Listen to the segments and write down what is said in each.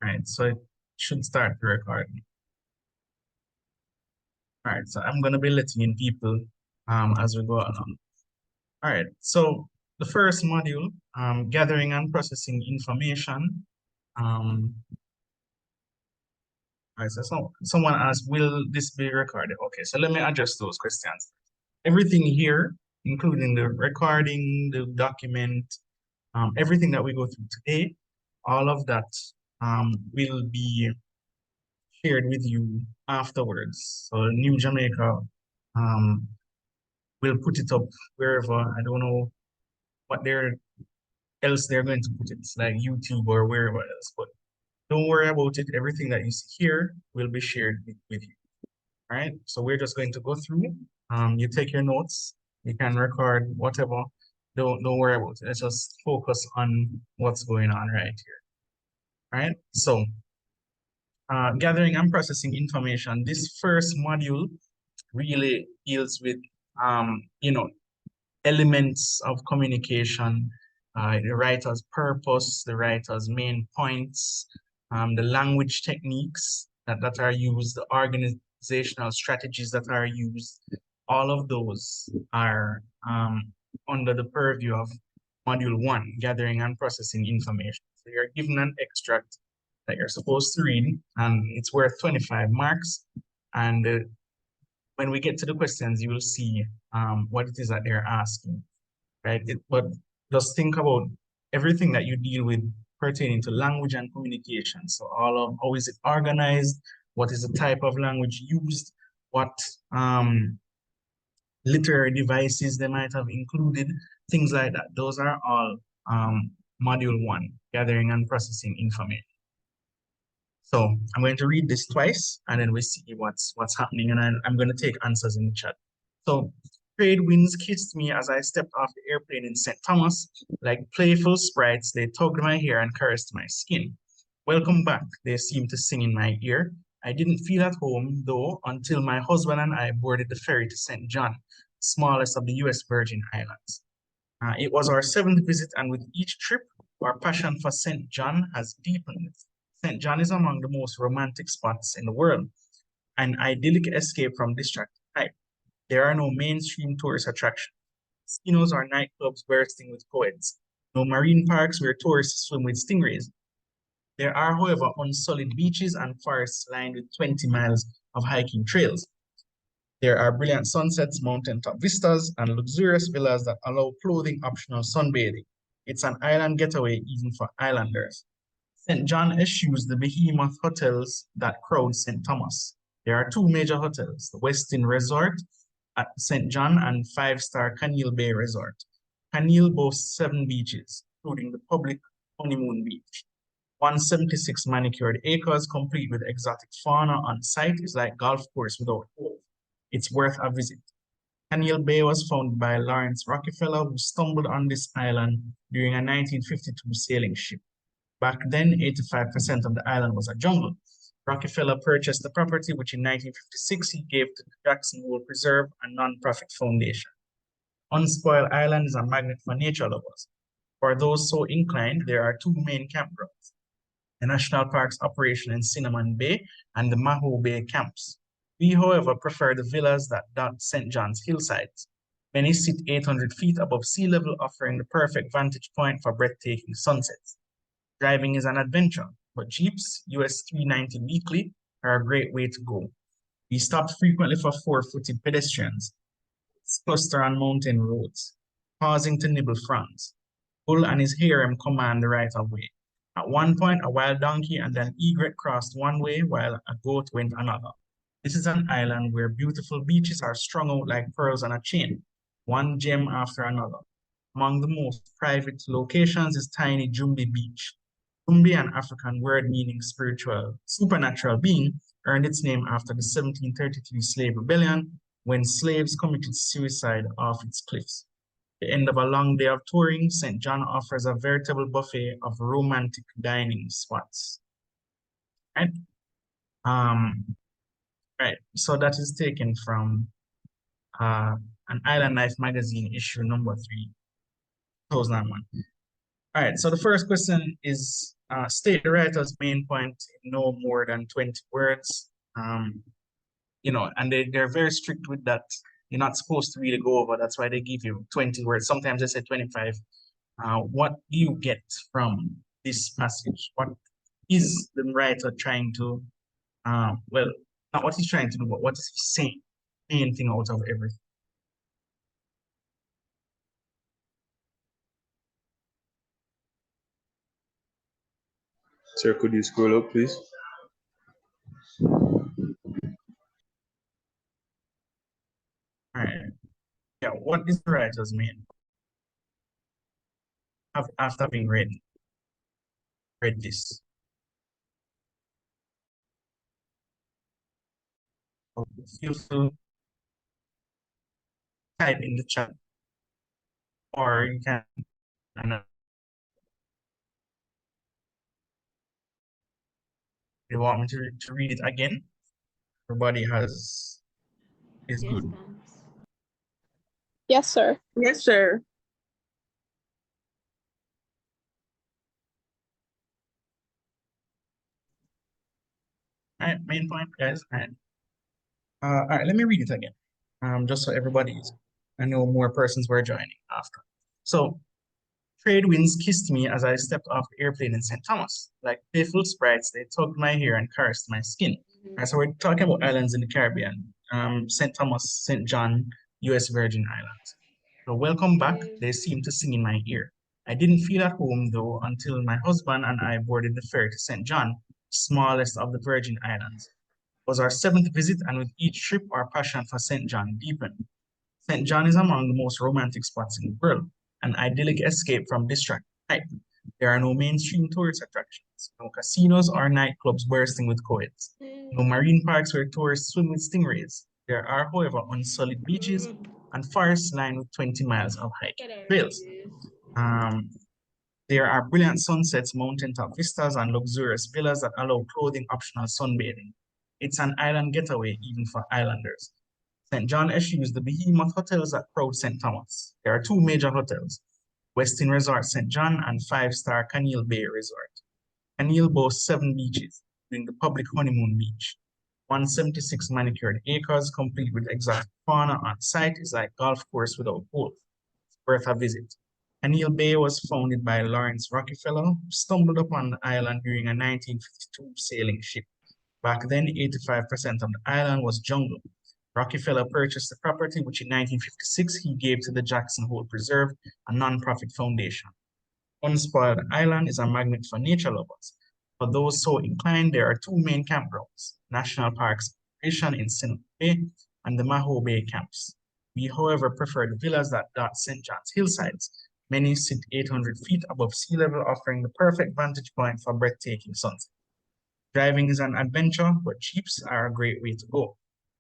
Right, so it should start the recording. All right, so I'm gonna be letting in people as we go along. All right, so the first module, gathering and processing information. All right, so someone asked, will this be recorded? Okay, so let me address those questions. Everything here, including the recording, the document, everything that we go through today, all of that will be shared with you afterwards. So New Jamaica um, will put it up wherever. I don't know what they're going to put it, like YouTube or wherever else. But don't worry about it. Everything that you see here will be shared with you. All right. So we're just going to go through. You take your notes. You can record whatever. Don't worry about it. Let's just focus on what's going on right here. All right. So gathering and processing information. This first module really deals with elements of communication, the writer's purpose, the writer's main points, the language techniques that are used, the organizational strategies that are used. All of those are under the purview of Module 1, gathering and processing information. So you're given an extract that you're supposed to read, and it's worth 25 marks. And when we get to the questions, you will see what it is that they're asking, right? But just think about everything that you deal with pertaining to language and communication. So all of how is it organized? What is the type of language used? What literary devices they might have included, things like that. Those are all Module 1, gathering and processing information. So I'm going to read this twice, and then we see what's happening, and I'm going to take answers in the chat. So trade winds kissed me as I stepped off the airplane in St. Thomas. Like playful sprites, they tugged my hair and caressed my skin. Welcome back, they seemed to sing in my ear. I didn't feel at home, though, until my husband and I boarded the ferry to St. John, smallest of the U.S. Virgin Islands. It was our 7th visit, and with each trip, our passion for St. John has deepened. St. John is among the most romantic spots in the world, an idyllic escape from distracted life. There are no mainstream tourist attractions. Casinos or nightclubs bursting with co-eds. No marine parks where tourists swim with stingrays. There are, however, unsullied beaches and forests lined with 20 miles of hiking trails. There are brilliant sunsets, mountaintop vistas, and luxurious villas that allow clothing-optional sunbathing. It's an island getaway even for islanders. St. John eschews the behemoth hotels that crowd St. Thomas. There are 2 major hotels, the Westin Resort at St. John and 5-star Canil Bay Resort. Canil boasts 7 beaches, including the public honeymoon beach. 176 manicured acres, complete with exotic fauna on site, is like golf course without holes. It's worth a visit. Canil Bay was founded by Lawrence Rockefeller, who stumbled on this island during a 1952 sailing ship. Back then, 85% of the island was a jungle. Rockefeller purchased the property, which in 1956 he gave to the Jackson Hole Preserve, a non-profit foundation. Unspoiled Island is a magnet for nature lovers. For those so inclined, there are 2 main campgrounds: the National Park's operation in Cinnamon Bay and the Maho Bay camps. We, however, prefer the villas that dot St. John's hillsides. Many sit 800 feet above sea level, offering the perfect vantage point for breathtaking sunsets. Driving is an adventure, but Jeeps, US $390 weekly, are a great way to go. We stopped frequently for 4-footed pedestrians, cluster on mountain roads, pausing to nibble fronds. Bull and his harem command the right of way. At one point, a wild donkey and an egret crossed one way while a goat went another. This is an island where beautiful beaches are strung out like pearls on a chain, one gem after another. Among the most private locations is tiny Jumbi Beach. Jumbi, an African word meaning spiritual, supernatural being, earned its name after the 1733 slave rebellion, when slaves committed suicide off its cliffs. At the end of a long day of touring, St. John offers a veritable buffet of romantic dining spots. Right? Right. So that is taken from an Island Life magazine issue number 3, 2001. All right, so the first question is state the writer's main point in no more than 20 words. And they're very strict with that. You're not supposed to really go over. That's why they give you 20 words. Sometimes they say 25. What do you get from this passage? What is the writer trying to, well, not what he's trying to do, but what is he saying? Main thing out of everything. Sir, could you scroll up, please? All right. Yeah, what is the writer's main? After having read this. Feel free to type in the chat, or you can. You want me to read it again? Everybody is Yes, good. thanks. Yes, sir. Yes, sir. All right, main point, guys. All right, let me read it again. Just so everybody is. I know more persons were joining after. So, trade winds kissed me as I stepped off the airplane in St. Thomas. Like playful sprites, they tugged my hair and caressed my skin. All right, so we're talking about islands in the Caribbean. St. Thomas, St. John, U.S. Virgin Islands. So welcome back, they seemed to sing in my ear. I didn't feel at home though until my husband and I boarded the ferry to St. John, smallest of the Virgin Islands. It was our 7th visit, and with each trip, our passion for St. John deepened. St. John is among the most romantic spots in the world, an idyllic escape from distracting life. There are no mainstream tourist attractions, no casinos or nightclubs bursting with coeds, no marine parks where tourists swim with stingrays. There are, however, unsullied beaches and forests lined with 20 miles of hiking trails. There are brilliant sunsets, mountaintop vistas, and luxurious villas that allow clothing optional sunbathing. It's an island getaway even for islanders. St. John eschews the behemoth hotels that crowd St. Thomas. There are 2 major hotels, Westin Resort St. John and 5-star Canil Bay Resort. Canil boasts 7 beaches, including the public honeymoon beach. 176 manicured acres, complete with exotic fauna on site, is like golf course without holes. It's worth a visit. Canil Bay was founded by Lawrence Rockefeller, who stumbled upon the island during a 1952 sailing ship. Back then, 85% of the island was jungle. Rockefeller purchased the property, which in 1956 he gave to the Jackson Hole Preserve, a non-profit foundation. Unspoiled Island is a magnet for nature lovers. For those so inclined, there are 2 main campgrounds, National Parks Operation in Sinnoh Bay and the Maho Bay camps. We, however, prefer the villas that dot St. John's hillsides. Many sit 800 feet above sea level, offering the perfect vantage point for breathtaking sunsets. Driving is an adventure, but jeeps are a great way to go.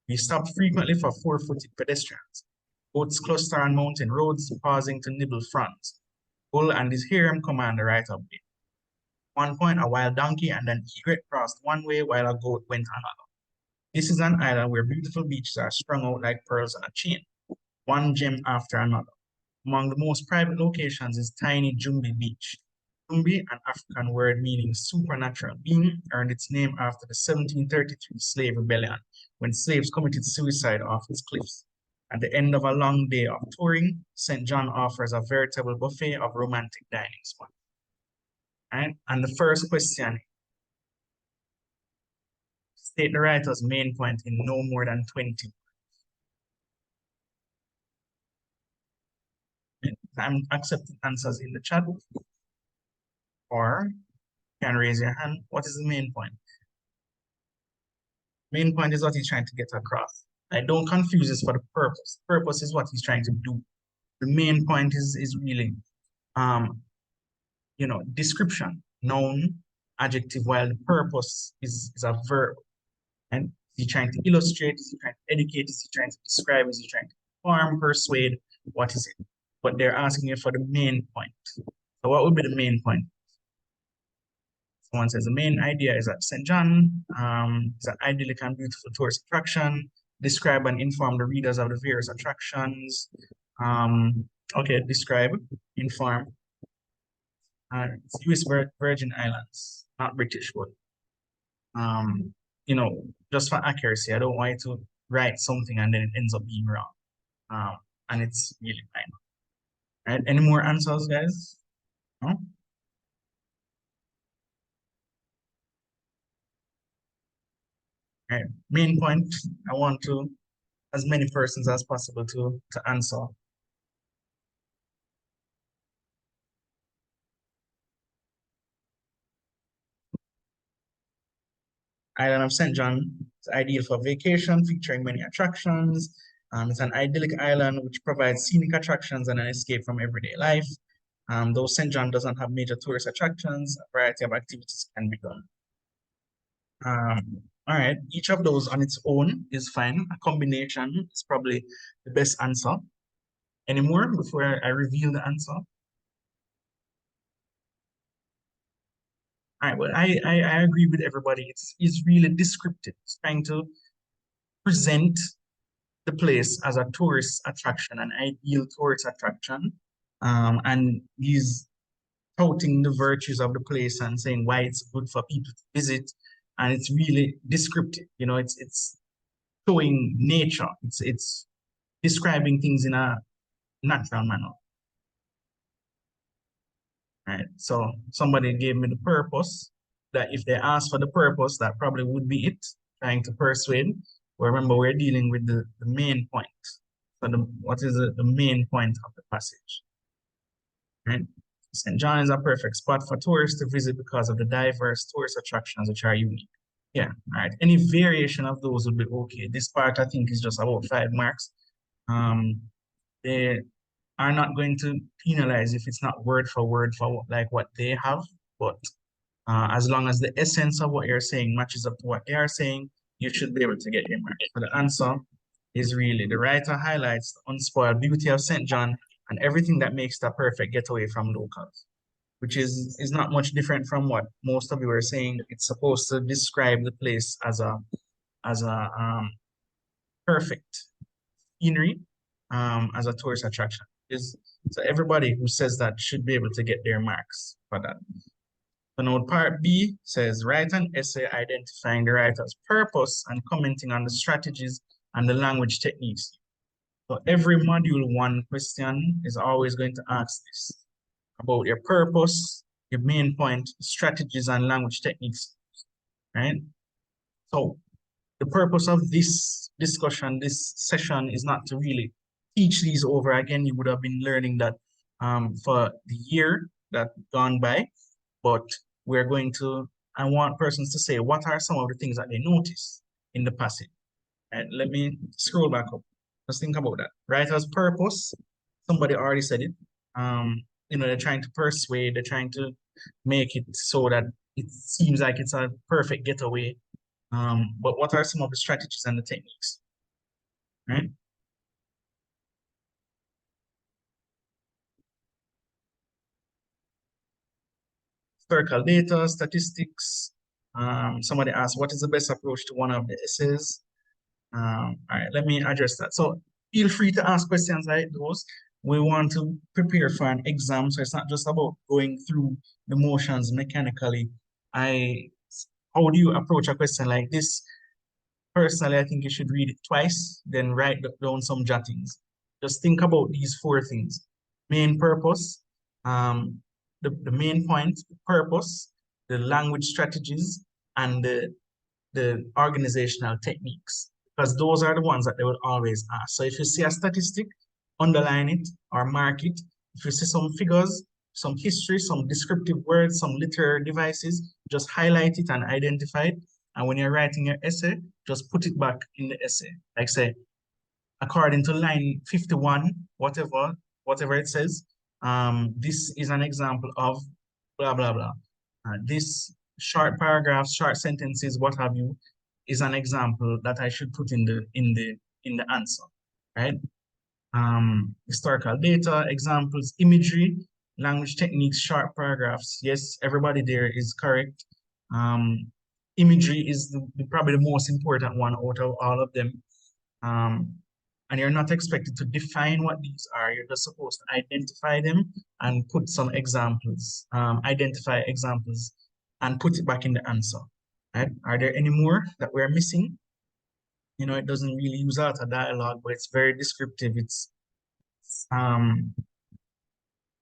We stop frequently for 4-footed pedestrians. Boats cluster on mountain roads, pausing to nibble fronds. Bull and his harem command the right of way. One point, a wild donkey and an egret crossed one way while a goat went another. This is an island where beautiful beaches are strung out like pearls on a chain, one gem after another. Among the most private locations is tiny Jumbi Beach. Jumbi, an African word meaning supernatural being, earned its name after the 1733 slave rebellion, when slaves committed suicide off its cliffs. At the end of a long day of touring, St. John offers a veritable buffet of romantic dining spots. Right? And the first question, state the writer's main point in no more than 20. I'm accepting answers in the chat, or you can raise your hand. What is the main point? Main point is what he's trying to get across. Don't confuse this for the purpose. Purpose is what he's trying to do. The main point is really, description, noun, adjective, while the purpose is a verb. And is he trying to illustrate? Is he trying to educate? Is he trying to describe? Is he trying to inform, persuade? What is it? But they're asking you for the main point. So what would be the main point? Someone says the main idea is that St. John is an idyllic and beautiful tourist attraction. Describe and inform the readers of the various attractions. Okay, describe, inform. It's US Virgin Islands, not British, but you know, just for accuracy, I don't want you to write something and then it ends up being wrong. And it's really fine. Right? Any more answers, guys? No? All right. Main point, I want to as many persons as possible to answer. Island of St. John is ideal for vacation, featuring many attractions. It's an idyllic island which provides scenic attractions and an escape from everyday life. Though St. John doesn't have major tourist attractions, a variety of activities can be done. All right, each of those on its own is fine. A combination is probably the best answer. Any more before I reveal the answer? All right, well, I agree with everybody. It's really descriptive. It's trying to present the place as a tourist attraction, an ideal tourist attraction. And he's touting the virtues of the place and saying why it's good for people to visit. And it's really descriptive. You know, it's showing nature. It's describing things in a natural manner. Right. So somebody gave me the purpose that if they ask for the purpose, that probably would be it, trying to persuade. But remember, we're dealing with the main point. So what is the main point of the passage? Right? St. John is a perfect spot for tourists to visit because of the diverse tourist attractions which are unique. Yeah, all right. Any variation of those would be okay. This part, I think, is just about 5 marks. They are not going to penalize if it's not word for word for like what they have, but as long as the essence of what you're saying matches up to what they are saying, you should be able to get your mark. So the answer is really the writer highlights the unspoiled beauty of St. John and everything that makes it a perfect getaway from locals, which is not much different from what most of you are saying. It's supposed to describe the place as a perfect scenery, as a tourist attraction. So everybody who says that should be able to get their marks for that. So now part B says, write an essay identifying the writer's purpose and commenting on the strategies and the language techniques. So every module 1 question is always going to ask this about your purpose, your main point, strategies, and language techniques, right? So the purpose of this discussion, this session, is not to really teach these over again. You would have been learning that for the year that gone by, but we're going to, I want persons to say, what are some of the things that they notice in the passage? And let me scroll back up. Let's think about that. Writer's purpose, somebody already said it. You know, they're trying to persuade, they're trying to make it so that it seems like it's a perfect getaway. But what are some of the strategies and the techniques? Right? Historical data, statistics. Somebody asked, what is the best approach to one of the essays? All right, let me address that. So feel free to ask questions like those. We want to prepare for an exam, so it's not just about going through the motions mechanically. How do you approach a question like this? Personally, I think you should read it twice, then write down some jottings. Just think about these 4 things. Main purpose, the main point, the purpose, the language strategies, and the organizational techniques, because those are the ones that they will always ask. So if you see a statistic, underline it or mark it. If you see some figures, some history, some descriptive words, some literary devices, just highlight it and identify it. And when you're writing your essay, just put it back in the essay. Like say, according to line 51, whatever it says, this is an example of blah, blah, blah. This short paragraphs, short sentences, what have you, is an example that I should put in the answer, right? Historical data, examples, imagery, language techniques, short paragraphs. Yes, everybody there is correct. Imagery is probably the most important one out of all of them. and you're not expected to define what these are. You're just supposed to identify them and put some examples, identify examples and put it back in the answer. Right? Are there any more that we're missing? You know, it doesn't really use out a dialogue, but it's very descriptive. It's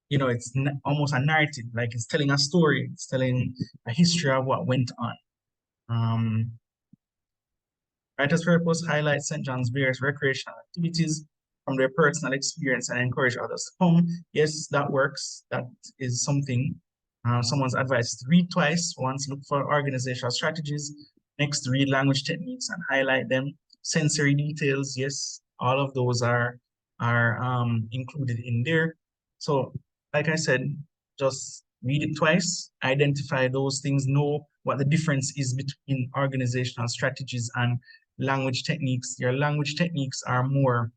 you know, it's almost a narrative, like it's telling a story, it's telling a history of what went on. Writers' purpose highlights St. John's various recreational activities from their personal experience and encourage others to come. Yes, that works. That is something. Someone's advice is to read twice. Once, look for organizational strategies. Next, read language techniques and highlight them. Sensory details, yes, all of those are included in there. So, like I said, just read it twice, identify those things, know what the difference is between organizational strategies and language techniques. Your language techniques are more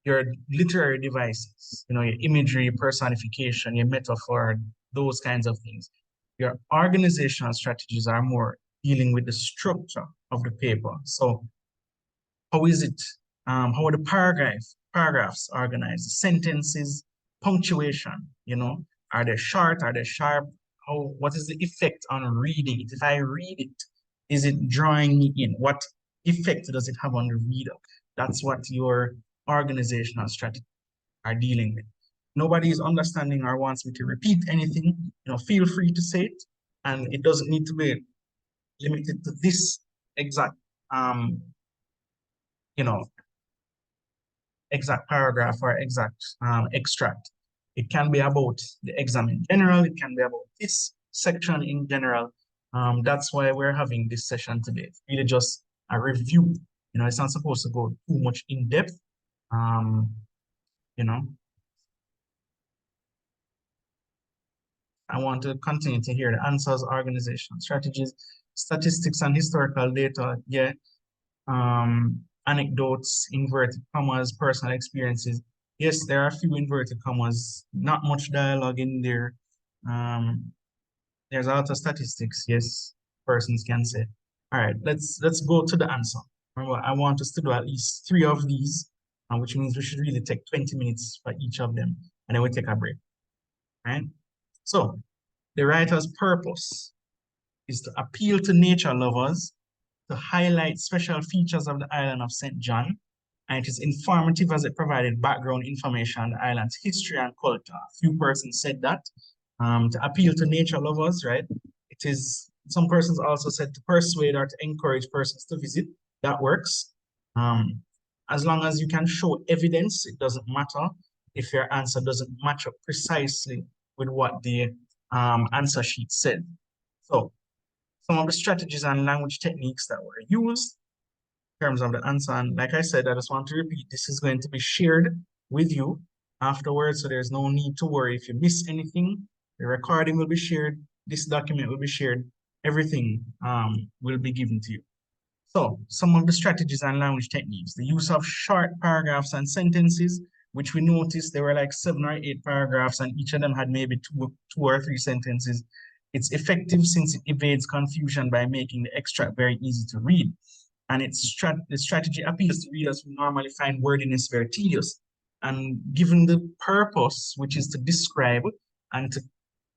your literary devices, you know, your imagery, personification, your metaphor, those kinds of things. Your organizational strategies are more dealing with the structure of the paper. So how is it, how are the paragraphs organized, sentences, punctuation, you know, are they short, are they sharp? What is the effect on reading it? If I read it, is it drawing me in? What effect does it have on the reader? That's what your organizational strategy are dealing with. Nobody is understanding or wants me to repeat anything, you know, feel free to say it. And it doesn't need to be limited to this exact, you know, exact paragraph or exact extract. It can be about the exam in general. It can be about this section in general. That's why we're having this session today. It's really just a review. You know, it's not supposed to go too much in depth. You know, I want to continue to hear the answers, organizational strategies, statistics and historical data. Yeah. Anecdotes, inverted commas, personal experiences. Yes, there are a few inverted commas, not much dialogue in there. There's a lot of statistics, yes, persons can say. All right, let's go to the answer. Remember, I want us to do at least 3 of these, which means we should really take 20 minutes for each of them, and then we take a break. All right? So the writer's purpose is to appeal to nature lovers, to highlight special features of the island of St. John, and it is informative as it provided background information on the island's history and culture. A few persons said that. To appeal to nature lovers, right? It is, some persons also said to persuade or to encourage persons to visit. That works. As long as you can show evidence, it doesn't matter if your answer doesn't match up precisely with what the answer sheet said. So some of the strategies and language techniques that were used in terms of the answer. And like I said, I just want to repeat, this is going to be shared with you afterwards. So there's no need to worry if you miss anything. The recording will be shared. This document will be shared. Everything will be given to you. So some of the strategies and language techniques, the use of short paragraphs and sentences, which we noticed there were like 7 or 8 paragraphs and each of them had maybe two or three sentences. It's effective since it evades confusion by making the extract very easy to read. And the strategy appeals to readers who normally find wordiness very tedious. And given the purpose, which is to describe and to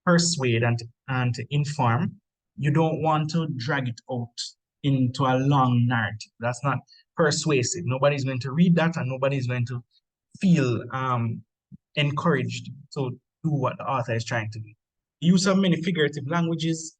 persuade and to inform, you don't want to drag it out into a long narrative. That's not persuasive. Nobody's going to read that and nobody's going to feel encouraged to do what the author is trying to do. The use of many figurative languages,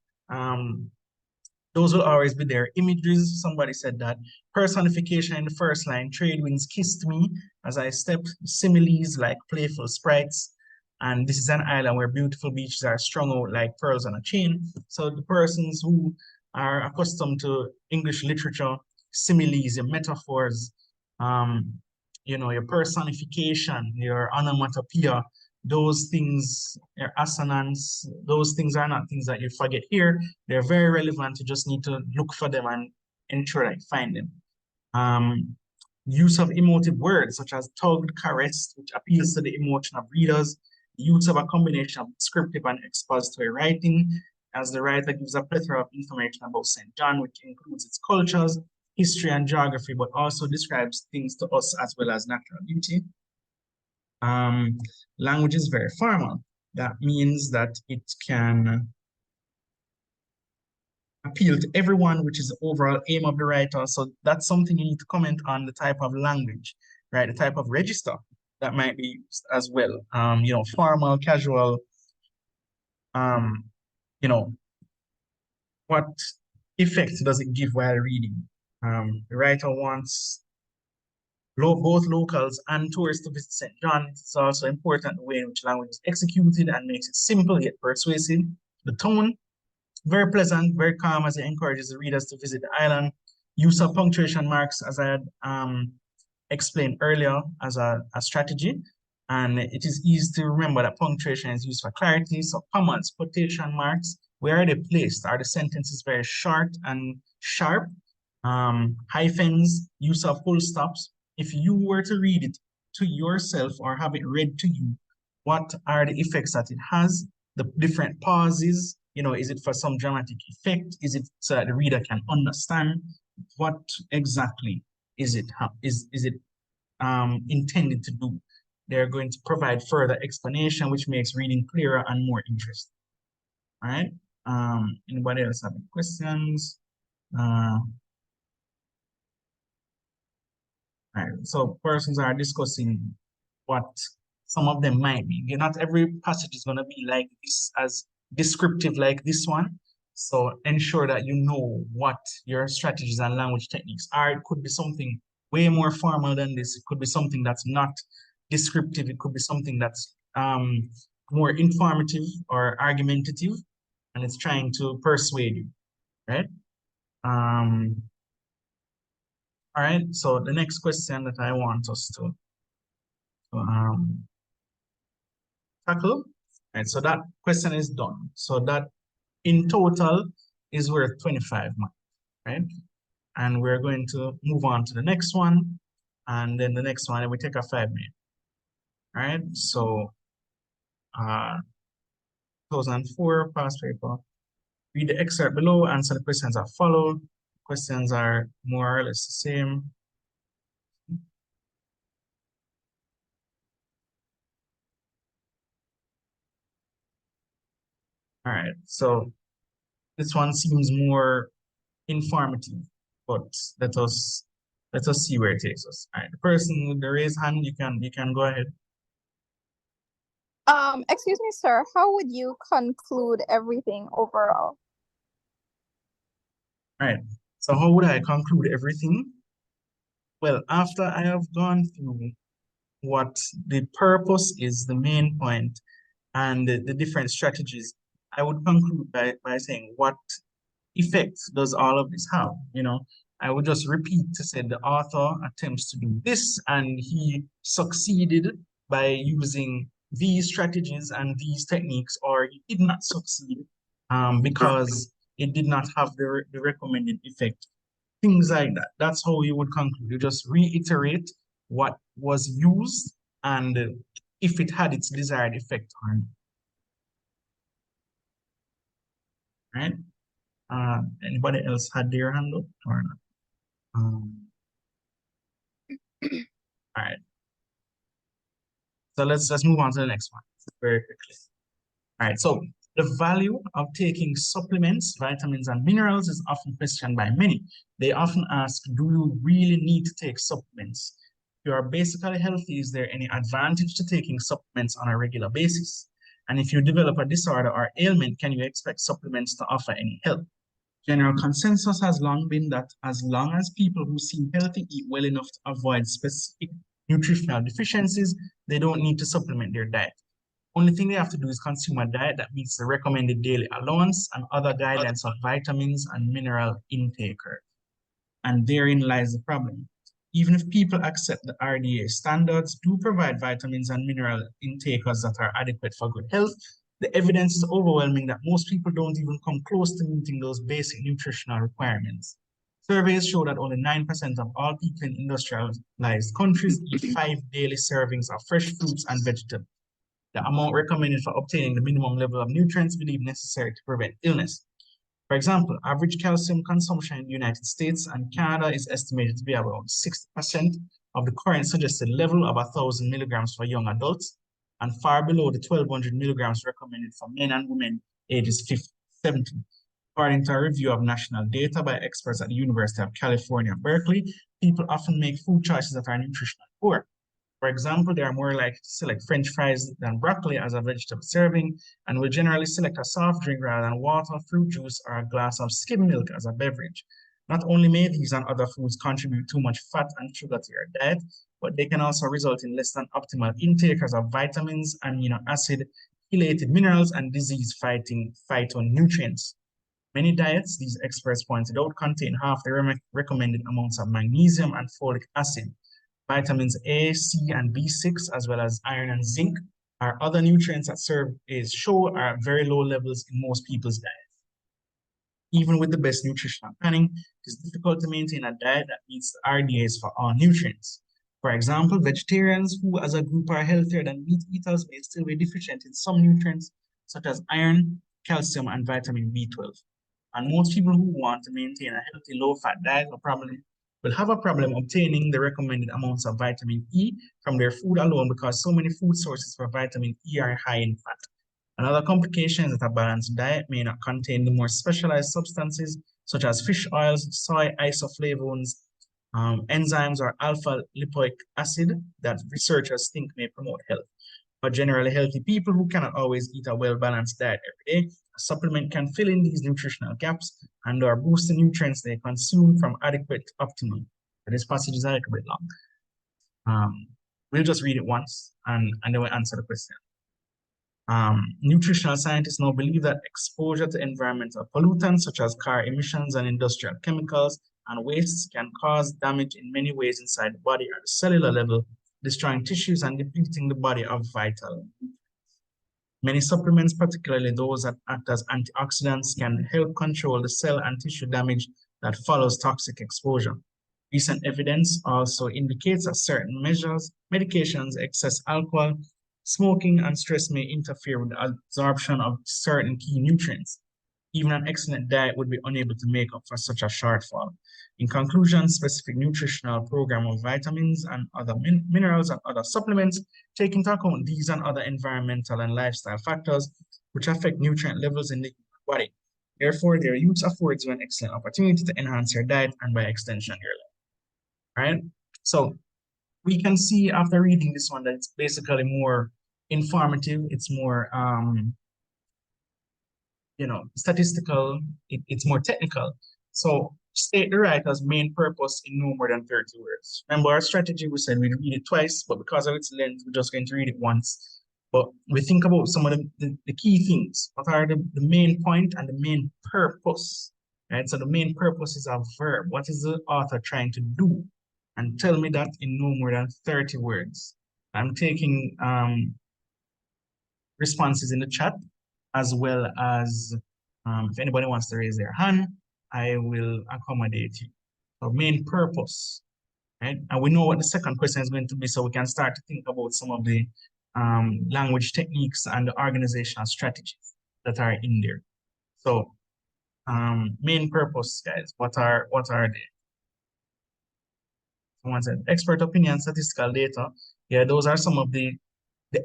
those will always be there. Images, somebody said that. Personification in the first line, trade winds kissed me as I stepped. Similes like playful sprites. And this is an island where beautiful beaches are strung out like pearls on a chain. So the persons who are accustomed to English literature, similes, your metaphors, you know, your personification, your onomatopoeia, those things, your assonance, those things are not things that you forget here. They're very relevant. You just need to look for them and ensure that you find them. Use of emotive words such as tugged, caressed, which appeals to the emotion of readers. Use of a combination of descriptive and expository writing, as the writer gives a plethora of information about St. John, which includes its cultures, history and geography, but also describes things to us as well as natural beauty. Language is very formal. That means that it can appeal to everyone, which is the overall aim of the writer. So that's something you need to comment on, the type of language, right? The type of register that might be used as well. Formal, casual, what effect does it give while reading? The writer wants both locals and tourists to visit St. John. It's also important the way in which language is executed and makes it simple yet persuasive. The tone, very pleasant, very calm as it encourages the readers to visit the island. Use of punctuation marks, as I had explained earlier, as a strategy. And it is easy to remember that punctuation is used for clarity. So commas, quotation marks, where are they placed? Are the sentences very short and sharp? Hyphens, use of full stops. If you were to read it to yourself or have it read to you, what are the effects that it has? The different pauses, is it for some dramatic effect? Is it so that the reader can understand? What exactly is it intended to do? They're going to provide further explanation, which makes reading clearer and more interesting. All right. Anybody else have any questions? All right. So persons are discussing what some of them might be. Not every passage is going to be like this, as descriptive like this one. So ensure that you know what your strategies and language techniques are. It could be something way more formal than this. It could be something that's not descriptive. It could be something that's more informative or argumentative, and it's trying to persuade you, right? All right, so the next question that I want us to tackle, right? So that question is done. So that in total is worth 25 marks, right? And we're going to move on to the next one. And then the next one, we take a 5-minute. All right, so 2004 past paper. Read the excerpt below, answer the questions that follow. Questions are more or less the same. All right, so this one seems more informative, but let us see where it takes us. All right, the person with the raised hand, you can go ahead. Excuse me, sir. How would you conclude everything overall? All right, so how would I conclude everything? Well, after I have gone through what the purpose is, the main point, and the different strategies, I would conclude by saying, what effect does all of this have? I would just repeat to say the author attempts to do this, and he succeeded by using these strategies and these techniques, or he did not succeed because it did not have the recommended effect. Things like that. That's how you would conclude. You just reiterate what was used and if it had its desired effect or not. Right? Anybody else had their hand up or not? All right. So let's move on to the next one very quickly. All right. So the value of taking supplements, vitamins, and minerals is often questioned by many. They often ask, do you really need to take supplements? If you are basically healthy, is there any advantage to taking supplements on a regular basis? And if you develop a disorder or ailment, can you expect supplements to offer any help? General consensus has long been that as long as people who seem healthy eat well enough to avoid specific nutritional deficiencies, they don't need to supplement their diet. Only thing they have to do is consume a diet that meets the recommended daily allowance and other guidelines of vitamins and mineral intake. And therein lies the problem. Even if people accept the RDA standards do provide vitamins and mineral intakers that are adequate for good health, the evidence is overwhelming that most people don't even come close to meeting those basic nutritional requirements. Surveys show that only 9% of all people in industrialized countries eat 5 daily servings of fresh fruits and vegetables, the amount recommended for obtaining the minimum level of nutrients believed necessary to prevent illness. For example, average calcium consumption in the United States and Canada is estimated to be around 60% of the current suggested level of 1,000 milligrams for young adults and far below the 1,200 milligrams recommended for men and women ages 50 to 70. According to a review of national data by experts at the University of California, Berkeley, people often make food choices that are nutritionally poor. For example, they are more likely to select French fries than broccoli as a vegetable serving, and will generally select a soft drink rather than water, fruit juice, or a glass of skim milk as a beverage. Not only may these and other foods contribute too much fat and sugar to your diet, but they can also result in less than optimal intakes of vitamins, amino acid, chelated minerals, and disease-fighting phytonutrients. Many diets, these experts pointed out, contain half the recommended amounts of magnesium and folic acid. Vitamins A, C, and B6, as well as iron and zinc, are other nutrients that show are at very low levels in most people's diets. Even with the best nutritional planning, it is difficult to maintain a diet that meets the RDAs for all nutrients. For example, vegetarians who as a group are healthier than meat eaters may still be deficient in some nutrients such as iron, calcium, and vitamin B12. And most people who want to maintain a healthy low-fat diet will have a problem obtaining the recommended amounts of vitamin E from their food alone because so many food sources for vitamin E are high in fat. Another complication is that a balanced diet may not contain the more specialized substances such as fish oils, soy isoflavones, enzymes, or alpha lipoic acid that researchers think may promote health. For generally healthy people who cannot always eat a well-balanced diet every day, a supplement can fill in these nutritional gaps and or boost the nutrients they consume from adequate to optimum. But this passage is a little bit long. We'll just read it once and then we'll answer the question. Nutritional scientists now believe that exposure to environmental pollutants such as car emissions and industrial chemicals and wastes can cause damage in many ways inside the body at the cellular level, destroying tissues and depleting the body of vital. Many supplements, particularly those that act as antioxidants, can help control the cell and tissue damage that follows toxic exposure. Recent evidence also indicates that certain medications, excess alcohol, smoking, and stress may interfere with the absorption of certain key nutrients. Even an excellent diet would be unable to make up for such a shortfall. In conclusion, specific nutritional program of vitamins and other minerals and other supplements take into account these and other environmental and lifestyle factors which affect nutrient levels in the body. Therefore, their use affords you an excellent opportunity to enhance your diet and by extension your life. Right? So we can see after reading this one that it's basically more informative, it's more statistical, it's more technical. So state the writer's main purpose in no more than 30 words. Remember our strategy, we said we'd read it twice, but because of its length, we're just going to read it once. But we think about some of the key things. What are the main point and the main purpose? Right? So the main purpose is a verb. What is the author trying to do? And tell me that in no more than 30 words. I'm taking responses in the chat, as well as if anybody wants to raise their hand, I will accommodate you. So main purpose, right? And we know what the second question is going to be, so we can start to think about some of the language techniques and the organizational strategies that are in there. So main purpose, guys, what are they? Someone said expert opinion, statistical data. Yeah, those are some of the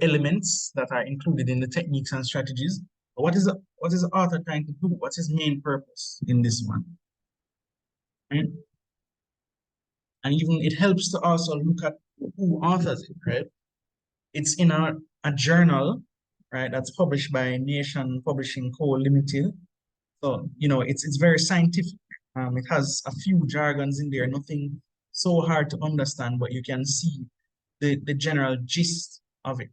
elements that are included in the techniques and strategies. But what is the author trying to do? What's his main purpose in this one? Right? And even it helps to also look at who authors it, right? It's in a journal, right, that's published by Nation Publishing Co. Limited. So, it's very scientific. It has a few jargons in there, nothing so hard to understand, but you can see the general gist of it,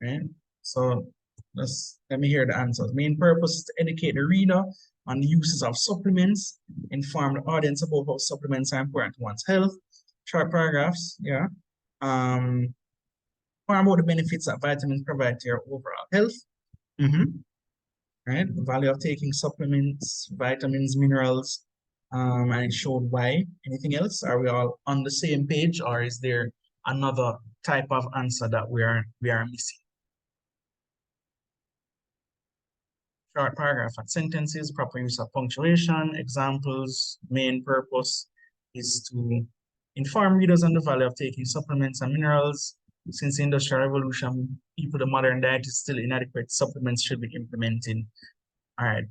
right? So let me hear the answers. Main purpose is to educate the reader on the uses of supplements, inform the audience about how supplements are important to one's health. Short paragraphs, yeah. More about the benefits that vitamins provide to your overall health. Right, the value of taking supplements, vitamins, minerals, and it showed why. Anything else? Are we all on the same page, or is there another type of answer that we are missing? short paragraph and sentences, proper use of punctuation, examples. Main purpose is to inform readers on the value of taking supplements and minerals. Since the Industrial Revolution, the modern diet is still inadequate. Supplements should be implemented. All right.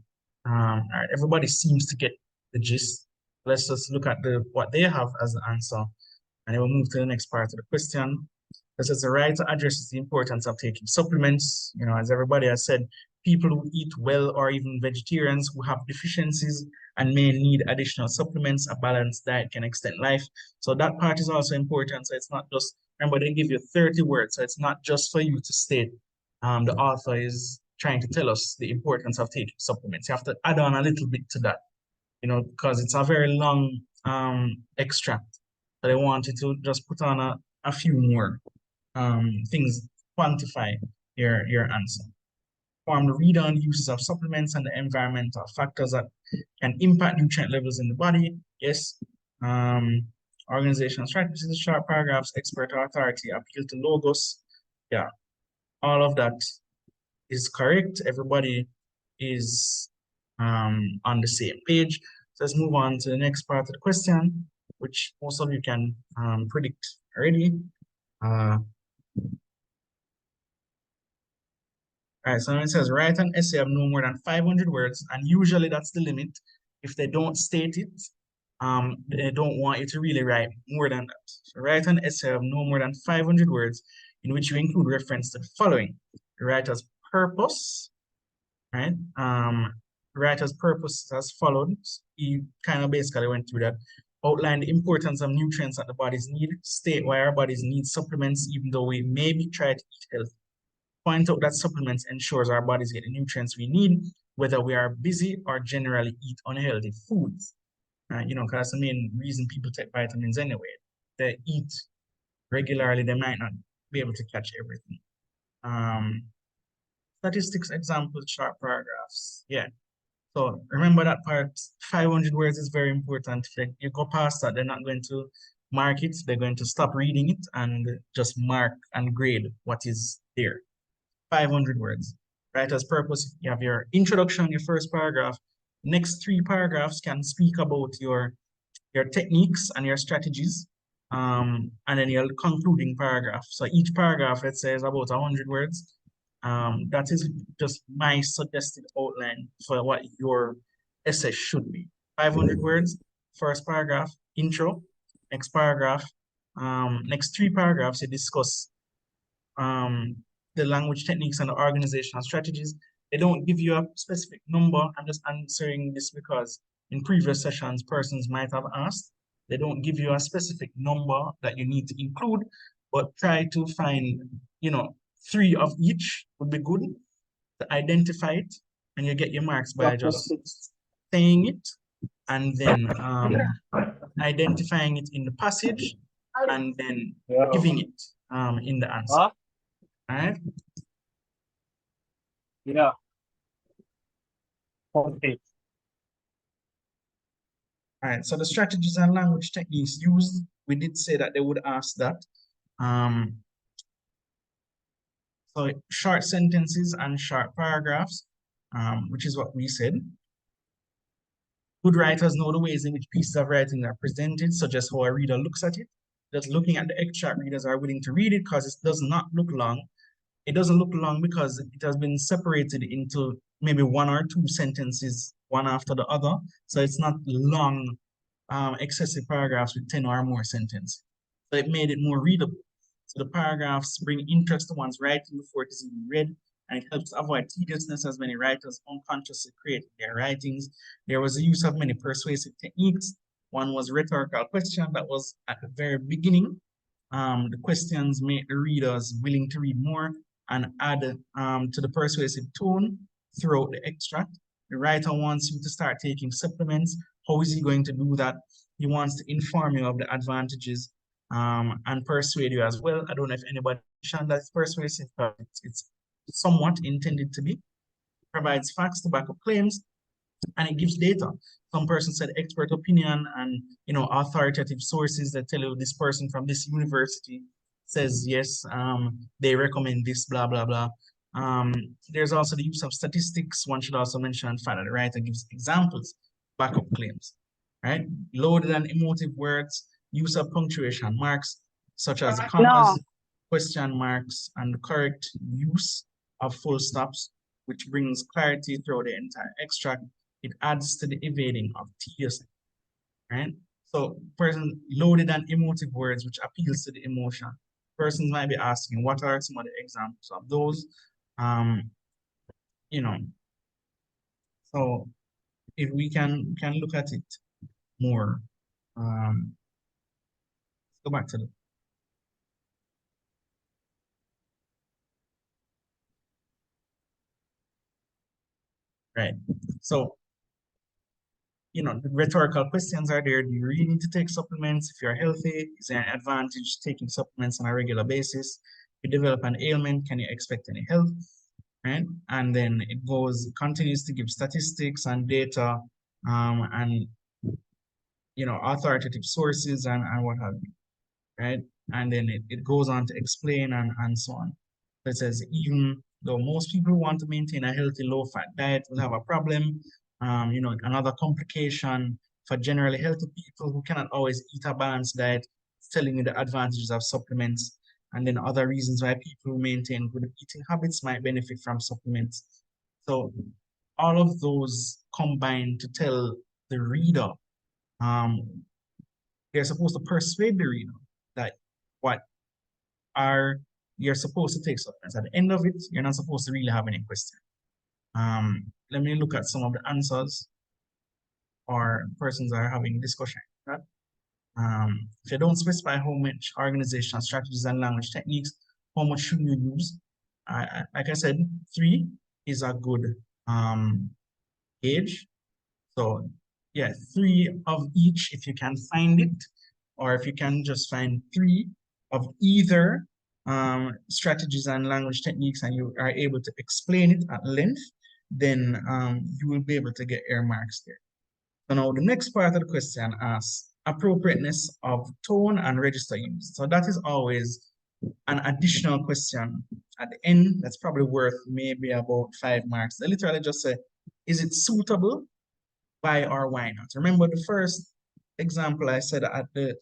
All right. Everybody seems to get the gist. Let's just look at what they have as the answer, and then we'll move to the next part of the question. This is the writer addresses the importance of taking supplements. You know, as everybody has said, people who eat well or even vegetarians who have deficiencies and may need additional supplements. A balanced diet can extend life. So that part is also important. So it's not just, remember, they give you 30 words. So it's not just for you to state. The author is trying to tell us the importance of taking supplements. You have to add on a little bit to that, you know, because it's a very long extract. So they wanted to just put on a few more things, quantify your answer. Inform the reader on the uses of supplements and the environmental factors that can impact nutrient levels in the body. Yes. Organizational strategies, short paragraphs, expert authority, appeal to logos. Yeah, all of that is correct. Everybody is on the same page. So let's move on to the next part of the question, which most of you can predict already. All right, so it says write an essay of no more than 500 words, and usually that's the limit. If they don't state it, they don't want you to really write more than that. So write an essay of no more than 500 words in which you include reference to the following: the writer's purpose, right? The writer's purpose as followed. He kind of basically went through that. Outline the importance of nutrients that the bodies need, state why our bodies need supplements, even though we maybe try to eat healthy. Point out that supplements ensures our bodies get the nutrients we need, whether we are busy or generally eat unhealthy foods. You know, because that's the main reason people take vitamins anyway. They eat regularly, they might not be able to catch everything. Statistics, examples, short paragraphs. Yeah. So remember that part, 500 words is very important. If you go past that, they're not going to mark it. They're going to stop reading it and just mark and grade what is there. 500 words. Writer's purpose, you have your introduction, your first paragraph. Next 3 paragraphs can speak about your techniques and your strategies. And then your concluding paragraph. So each paragraph, let's say, is about 100 words. That is just my suggested outline for what your essay should be. 500 words, first paragraph, intro. Next paragraph, next 3 paragraphs, you discuss the language techniques and the organizational strategies. They don't give you a specific number. I'm just answering this because in previous sessions, persons might have asked. They don't give you a specific number that you need to include, but try to find, you know, 3 of each would be good to identify it, and you get your marks by just saying it and then identifying it in the passage and then giving it in the answer. All right? Yeah. Okay. All right, so the strategies and language techniques used, we did say that they would ask that. So short sentences and short paragraphs, which is what we said. Good writers know the ways in which pieces of writing are presented, such as how a reader looks at it. Just looking at the extract, readers are willing to read it because it does not look long. It doesn't look long because it has been separated into maybe 1 or 2 sentences, one after the other. So it's not long, excessive paragraphs with 10 or more sentences. So it made it more readable. So the paragraphs bring interest to one's writing before it is even read, and it helps avoid tediousness as many writers unconsciously create their writings. There was the use of many persuasive techniques. One was rhetorical question that was at the very beginning. The questions make the readers willing to read more and add to the persuasive tone throughout the extract. The writer wants you to start taking supplements. How is he going to do that? He wants to inform you of the advantages and persuade you as well. I don't know if anybody mentioned that it's persuasive, but it's somewhat intended to be. It provides facts to back up claims, and it gives data. Some person said expert opinion and, you know, authoritative sources that tell you this person from this university says yes, they recommend this, blah, blah, blah. There's also the use of statistics. One should also mention the fact that the writer gives examples, backup claims, right? Loaded and emotive words, use of punctuation marks, such as No. commas, question marks, and the correct use of full stops, which brings clarity through the entire extract. It adds to the evading of tedious, right? So person loaded and emotive words which appeals to the emotion. Persons might be asking, what are some of the examples of those? Um, you know, so if we can look at it more, let's go back to the right. So the rhetorical questions are there. Do you really need to take supplements? If you're healthy, is there an advantage taking supplements on a regular basis? If you develop an ailment, can you expect any help? Right? And then it continues to give statistics and data, and authoritative sources and what have you, right? And then it goes on to explain and so on. It says, even though most people who want to maintain a healthy low-fat diet will have a problem, another complication for generally healthy people who cannot always eat a balanced diet, it's telling you the advantages of supplements, and then other reasons why people who maintain good eating habits might benefit from supplements. So all of those combine to tell the reader, um, they're supposed to persuade the reader that what are you're supposed to take supplements. At the end of it, you're not supposed to really have any question. Let me look at some of the answers or persons are having discussion. Right? If you don't specify how much organizational strategies and language techniques, how much should you use? Like I said, 3 is a good age. So yeah, 3 of each if you can find it, or if you can just find 3 of either strategies and language techniques and you are able to explain it at length, then you will be able to get air marks there. So now the next part of the question asks appropriateness of tone and register use. So that is always an additional question at the end that's probably worth maybe about 5 marks. They literally just say, is it suitable? Why or why not? Remember the first example I said at the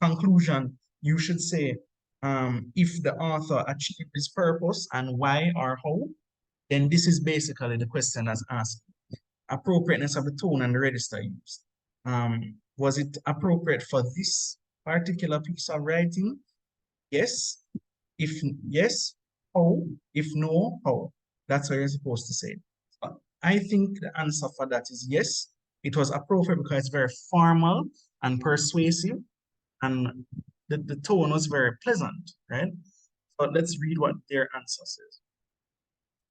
conclusion, you should say if the author achieved his purpose and why or how, then this is basically the question that's asked. Appropriateness of the tone and the register used. Was it appropriate for this particular piece of writing? Yes. If yes, how? If no, how? That's what you're supposed to say. I think the answer for that is yes. It was appropriate because it's very formal and persuasive, and the tone was very pleasant, right? So let's read what their answer says.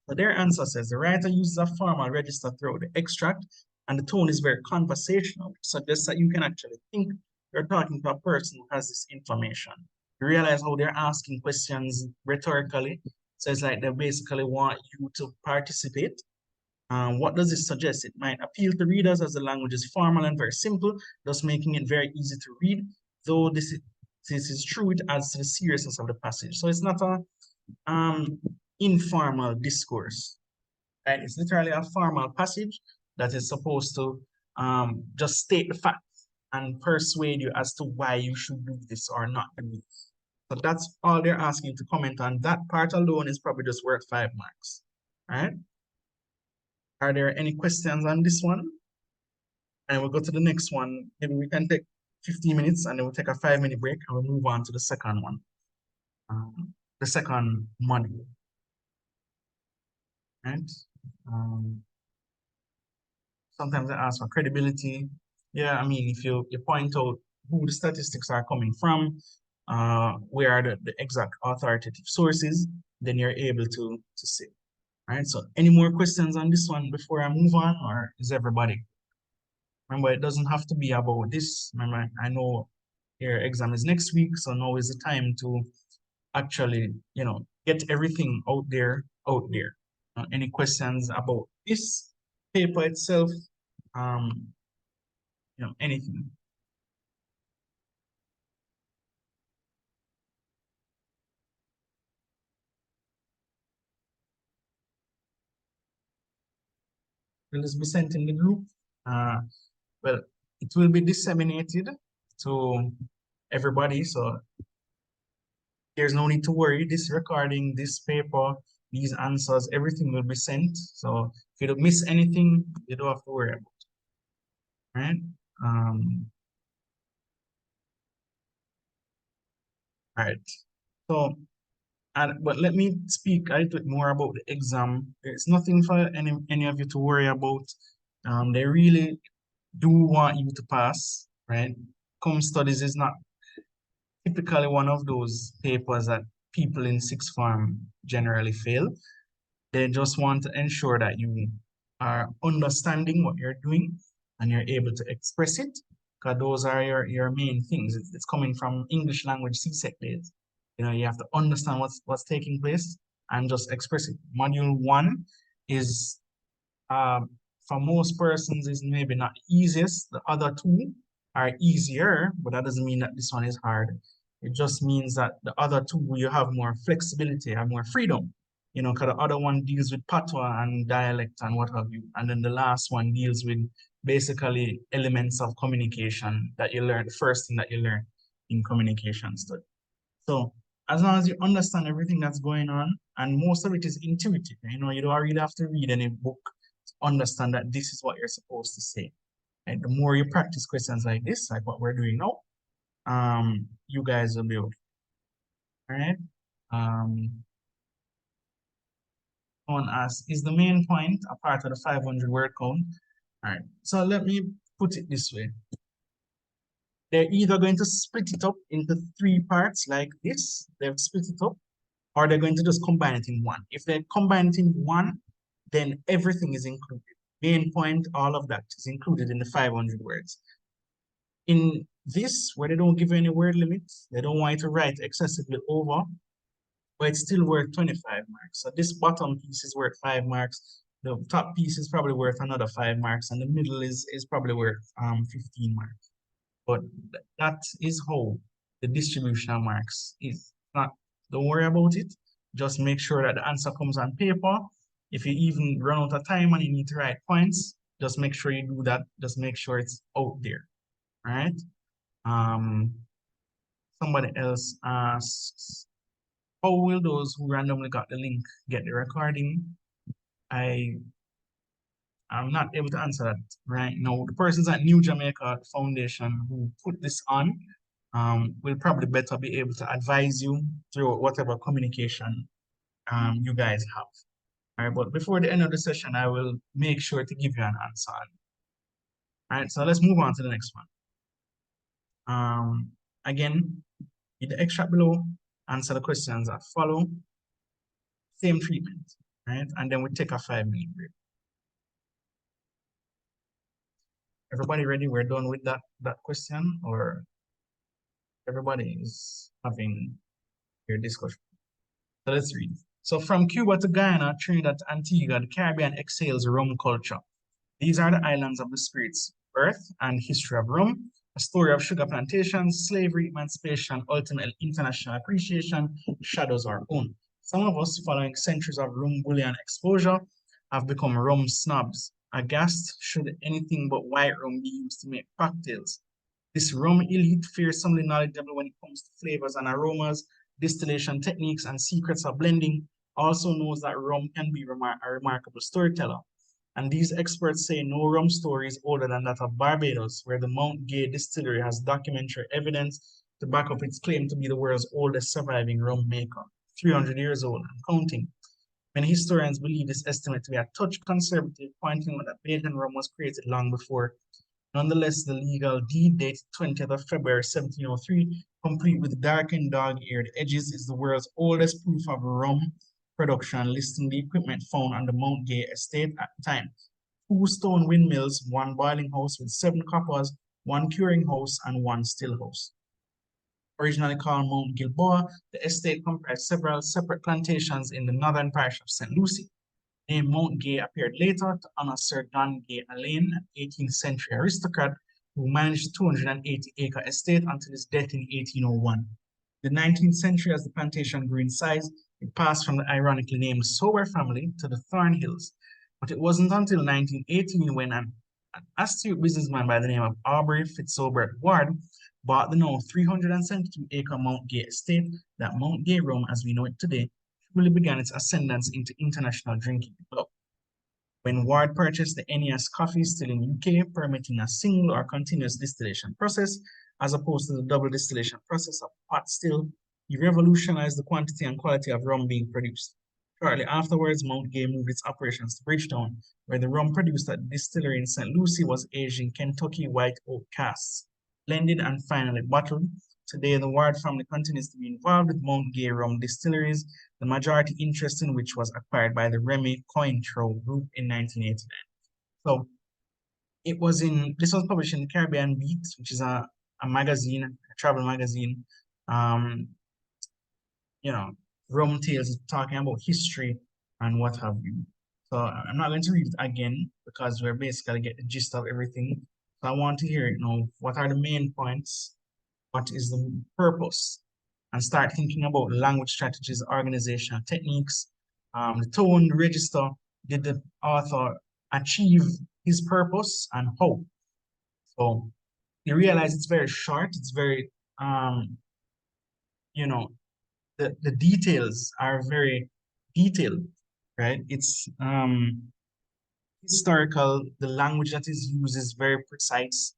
So their answer says the writer uses a formal register throughout the extract, and the tone is very conversational, suggests that you can actually think you're talking to a person who has this information. You realize how they're asking questions rhetorically. So it's like they basically want you to participate. What does this suggest? It might appeal to readers as the language is formal and very simple, thus making it very easy to read. Though this is true, it adds to the seriousness of the passage. So it's not a informal discourse, right? It's literally a formal passage that is supposed to just state the facts and persuade you as to why you should do this or not do this. So that's all they're asking to comment on. That part alone is probably just worth 5 marks, right? Are there any questions on this one? And we'll go to the next one. Maybe we can take 15 minutes and then we'll take a 5-minute break and we'll move on to the second one, the second module, right? Um, Sometimes I ask for credibility. Yeah, I mean, if you point out who the statistics are coming from, where are the exact authoritative sources, then you're able to see. All right, so any more questions on this one before I move on, or is everybody? Remember, it doesn't have to be about this. Remember, I know your exam is next week, so now is the time to actually, get everything out there, any questions about this paper itself, um, anything. will just be sent in the group. Well, it will be disseminated to everybody, so there's no need to worry. This recording, this paper, these answers, everything will be sent. So if you don't miss anything, you don't have to worry about it. Right? All right. So, but let me speak a little bit more about the exam. It's nothing for any of you to worry about. They really do want you to pass, right? Com studies is not typically one of those papers that people in sixth form generally fail. They just want to ensure that you are understanding what you're doing and you're able to express it, because those are your main things. It's coming from English language CSEC days. You know, you have to understand what's taking place and just express it. Module 1 is for most persons is maybe not the easiest. The other two are easier, but that doesn't mean that this one is hard. It just means that the other two, you have more flexibility, have more freedom. You know, because the other one deals with patois and dialect and what have you. And then the last one deals with basically elements of communication that you learn, the first thing that you learn in communication study. So as long as you understand everything that's going on, and most of it is intuitive, you know, you don't really have to read any book to understand that this is what you're supposed to say. And the more you practice questions like this, like what we're doing now, you guys will be okay. All right. Someone asks, is the main point a part of the 500 word count? All right. So let me put it this way. They're either going to split it up into 3 parts like this. They've split it up, or they're going to just combine it in one. If they combine it in one, then everything is included. Main point, all of that is included in the 500 words. In this, where they don't give you any word limits, they don't want you to write excessively over, but it's still worth 25 marks. So this bottom piece is worth 5 marks. The top piece is probably worth another 5 marks, and the middle is probably worth 15 marks. But that is how the distribution of marks is. Not, don't worry about it. Just make sure that the answer comes on paper. If you even run out of time and you need to write points, just make sure you do that. Just make sure it's out there. All right. Somebody else asks, how will those who randomly got the link get the recording? I'm not able to answer that right now. The persons at New Jamaica Foundation who put this on will probably better be able to advise you through whatever communication you guys have. All right, but before the end of the session, I will make sure to give you an answer. All right, so let's move on to the next one. Again, in the extract below, answer the questions that follow. Same treatment, right? And then we take a 5-minute break. Everybody ready? We're done with that question, or everybody is having your discussion? So let's read. So from Cuba to Guyana, Trinidad to Antigua, the Caribbean exhales rum culture. These are the islands of the spirit's birth and history of rum, a story of sugar plantations, slavery, emancipation, ultimately international appreciation, shadows our own. Some of us, following centuries of rum bullion exposure, have become rum snobs, aghast should anything but white rum be used to make cocktails. This rum elite fearsomely knowledgeable when it comes to flavors and aromas, distillation techniques, and secrets of blending, also knows that rum can be a remarkable storyteller. And these experts say no rum story is older than that of Barbados, where the Mount Gay distillery has documentary evidence to back up its claim to be the world's oldest surviving rum maker, 300 years old and counting. Many historians believe this estimate to be a touch conservative, pointing out that Bajan rum was created long before. Nonetheless, the legal deed dated 20th of February 1703, complete with darkened dog-eared edges, is the world's oldest proof of rum production, listing the equipment found on the Mount Gay estate at the time. 2 stone windmills, 1 boiling house with 7 coppers, 1 curing house, and 1 still house. Originally called Mount Gilboa, the estate comprised several separate plantations in the northern parish of St. Lucie. The name Mount Gay appeared later to honor Sir John Gay Alleyne, an 18th century aristocrat who managed a 280-acre estate until his death in 1801. The 19th century, as the plantation grew in size, it passed from the ironically named Sower family to the Thornhills. But it wasn't until 1918 when an astute businessman by the name of Aubrey Fitzobert Ward bought the now 372-acre Mount Gay estate that Mount Gay Rum, as we know it today, really began its ascendance into international drinking club. When Ward purchased the NES coffee still in UK, permitting a single or continuous distillation process, as opposed to the double distillation process of pot still, he revolutionized the quantity and quality of rum being produced. Shortly afterwards, Mount Gay moved its operations to Bridgetown, where the rum produced at the distillery in St. Lucie was aged in Kentucky white oak casks, blended and finally bottled. Today, the Ward family continues to be involved with Mount Gay rum distilleries, the majority interest in which was acquired by the Remy Cointreau Group in 1989. So this was published in the Caribbean Beat, which is a magazine, a travel magazine. You know, Rum Tales talking about history and what have you. So I'm not going to read it again because we're basically get the gist of everything. So I want to hear, what are the main points? What is the purpose? And start thinking about language strategies, organizational techniques, the tone, the register. Did the author achieve his purpose and how? So you realize it's very short. It's very, the details are very detailed, right? It's historical. The language that is used is very precise.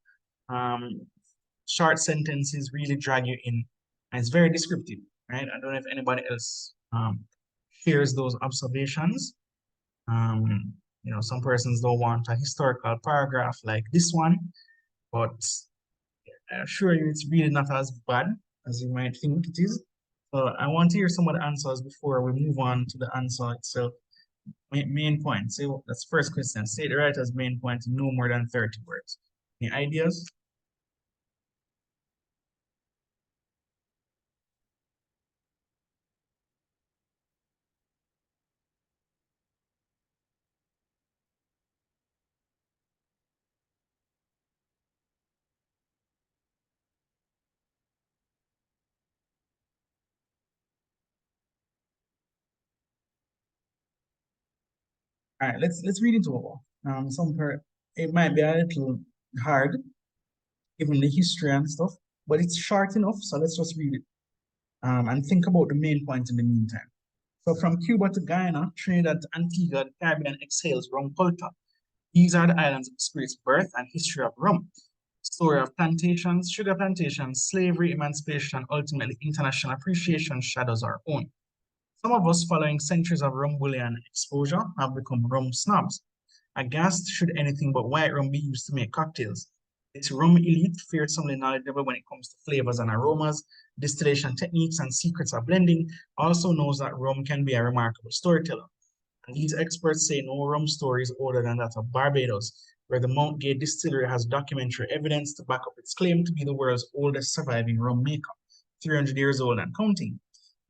Short sentences really drag you in, and it's very descriptive, right? I don't know if anybody else shares those observations. Some persons don't want a historical paragraph like this one, but I assure you it's really not as bad as you might think it is. So I want to hear some of the answers before we move on to the answer itself. Main point. So that's first question. Say the writer's main point in no more than 30 words. Any ideas? All right, let's read it over. It might be a little hard given the history and stuff, but it's short enough, so let's just read it and think about the main points in the meantime. So from Cuba to Guyana, Trinidad to Antigua, the Caribbean exhales rum culture. These are the islands of the spirit's birth and history of rum. Story of plantations, sugar plantations, slavery, emancipation, and ultimately international appreciation shadows our own. Some of us, following centuries of rum bullion exposure, have become rum snobs. Aghast should anything but white rum be used to make cocktails. This rum elite, fearsomely knowledgeable when it comes to flavors and aromas, distillation techniques, and secrets of blending, also knows that rum can be a remarkable storyteller. And these experts say no rum story is older than that of Barbados, where the Mount Gay distillery has documentary evidence to back up its claim to be the world's oldest surviving rum maker, 300 years old and counting.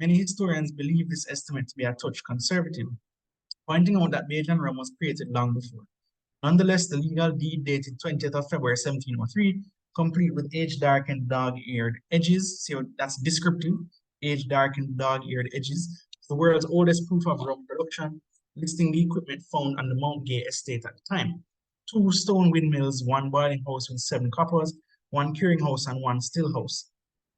Many historians believe this estimate to be a touch conservative, pointing out that Bajan rum was created long before. Nonetheless, the legal deed dated 20th of February 1703, complete with age-darkened dog-eared edges, so that's descriptive, age-darkened dog-eared edges, the world's oldest proof of rum production, listing the equipment found on the Mount Gay estate at the time. 2 stone windmills, 1 boiling house with 7 coppers, 1 curing house, and 1 still house.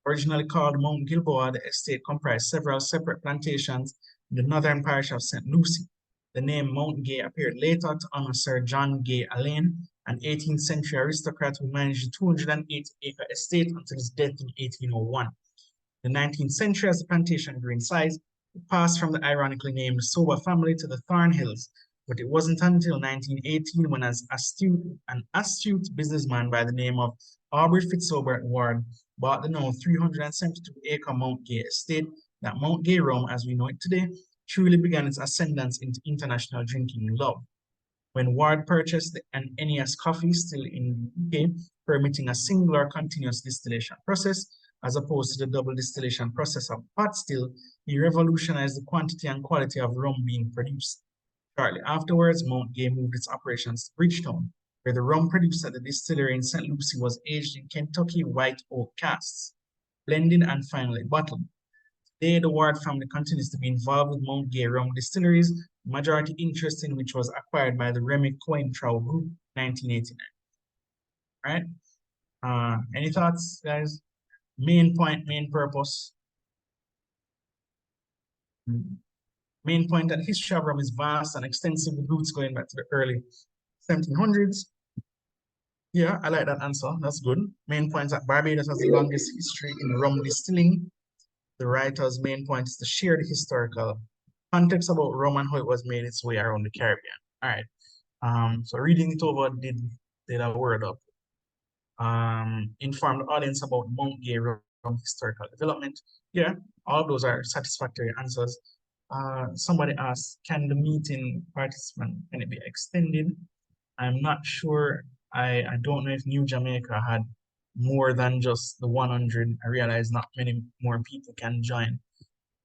Originally called Mount Gilboa, the estate comprised several separate plantations in the northern parish of St. Lucie. The name Mount Gay appeared later to honor Sir John Gay Alleyne, an 18th century aristocrat who managed the 208-acre estate until his death in 1801. In the 19th century, as the plantation grew in size, it passed from the ironically named Sober family to the Thornhills, but it wasn't until 1918 when an astute businessman by the name of Aubrey Fitzobert Ward bought the now 372-acre Mount Gay estate that Mount Gay rum, as we know it today, truly began its ascendance into international drinking love. When Ward purchased an NES coffee still in the UK, permitting a singular continuous distillation process, as opposed to the double distillation process of pot still, he revolutionized the quantity and quality of rum being produced. Shortly afterwards, Mount Gay moved its operations to Bridgetown, where the rum produced at the distillery in St. Lucie was aged in Kentucky white oak casks, blended and finally bottled. Today, the Ward family continues to be involved with Mount Gay rum distilleries, majority interest in which was acquired by the Remy Cointreau Group, 1989. Right? Any thoughts, guys? Main point, main purpose. Main point that history of rum is vast and extensive with roots going back to the early 1700s. Yeah, I like that answer. That's good. Main point that Barbados has the longest history in rum distilling. The writer's main point is to share the historical context about rum and how it was made its way around the Caribbean. All right. So reading it over did a word up. Inform the audience about Mount Gay rum historical development. Yeah, all those are satisfactory answers. Somebody asked, can the meeting participant, can it be extended? I'm not sure. I don't know if New Jamaica had more than just the 100. I realize not many more people can join.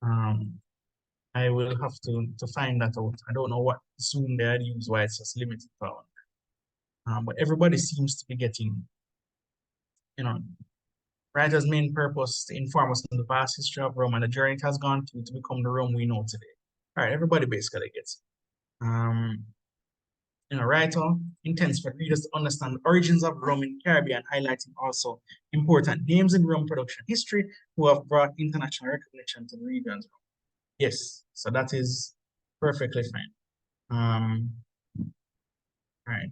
I will have to find that out. I don't know what Zoom they had used, why it's just limited to 100. But everybody seems to be getting, you know, writer's main purpose to inform us on the vast history of Rome and the journey it has gone through to become the Rome we know today. All right, everybody basically gets it. Writer intends for readers to understand the origins of rum in the Caribbean, highlighting also important names in rum production history who have brought international recognition to the region's rum. Yes, so that is perfectly fine. All right,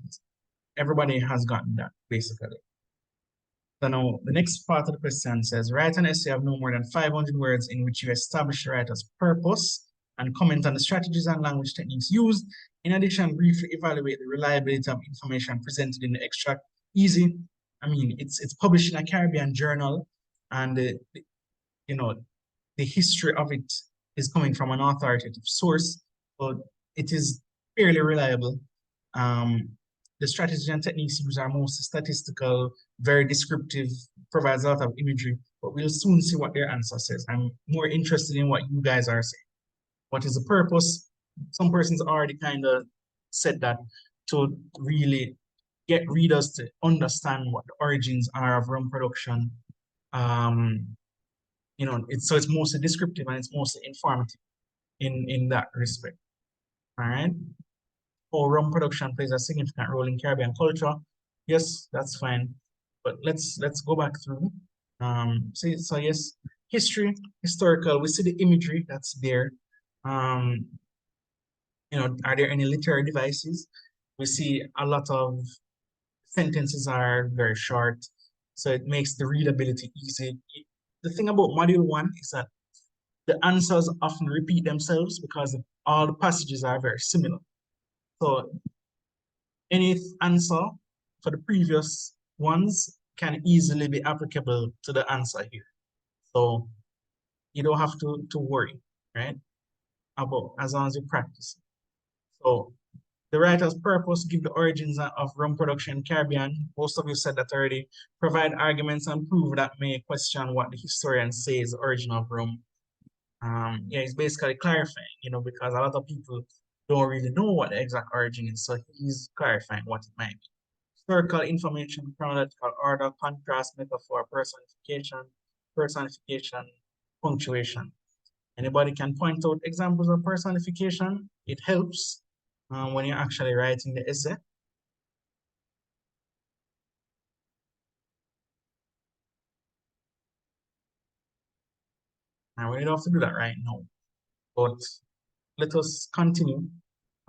everybody has gotten that basically. So now the next part of the question says, write an essay of no more than 500 words in which you establish the writer's purpose and comment on the strategies and language techniques used. In addition, briefly evaluate the reliability of information presented in the extract. Easy. I mean, it's published in a Caribbean journal, and the history of it is coming from an authoritative source, but it is fairly reliable. The strategies and techniques used are mostly statistical, very descriptive, provides a lot of imagery, but we'll soon see what their answer says. I'm more interested in what you guys are saying. What is the purpose? Some persons already kind of said that to really get readers to understand what the origins are of rum production. It's mostly descriptive and it's mostly informative in that respect. All right. Or rum production plays a significant role in Caribbean culture. Yes, that's fine. But let's go back through. So yes, historical. We see the imagery that's there. Are there any literary devices? We see a lot of sentences are very short, so it makes the readability easy. The thing about module 1 is that the answers often repeat themselves because all the passages are very similar. So any answer for the previous ones can easily be applicable to the answer here. So you don't have to worry, right? About as long as you practice. So the writer's purpose, give the origins of rum production in Caribbean. Most of you said that already. Provide arguments and prove that may question what the historian says the origin of rum. It's basically clarifying, because a lot of people don't really know what the exact origin is. So he's clarifying what it might be. Historical information, chronological order, contrast, metaphor, personification, punctuation. Anybody can point out examples of personification. It helps when you're actually writing the essay. Now, we don't have to do that right now, but let us continue.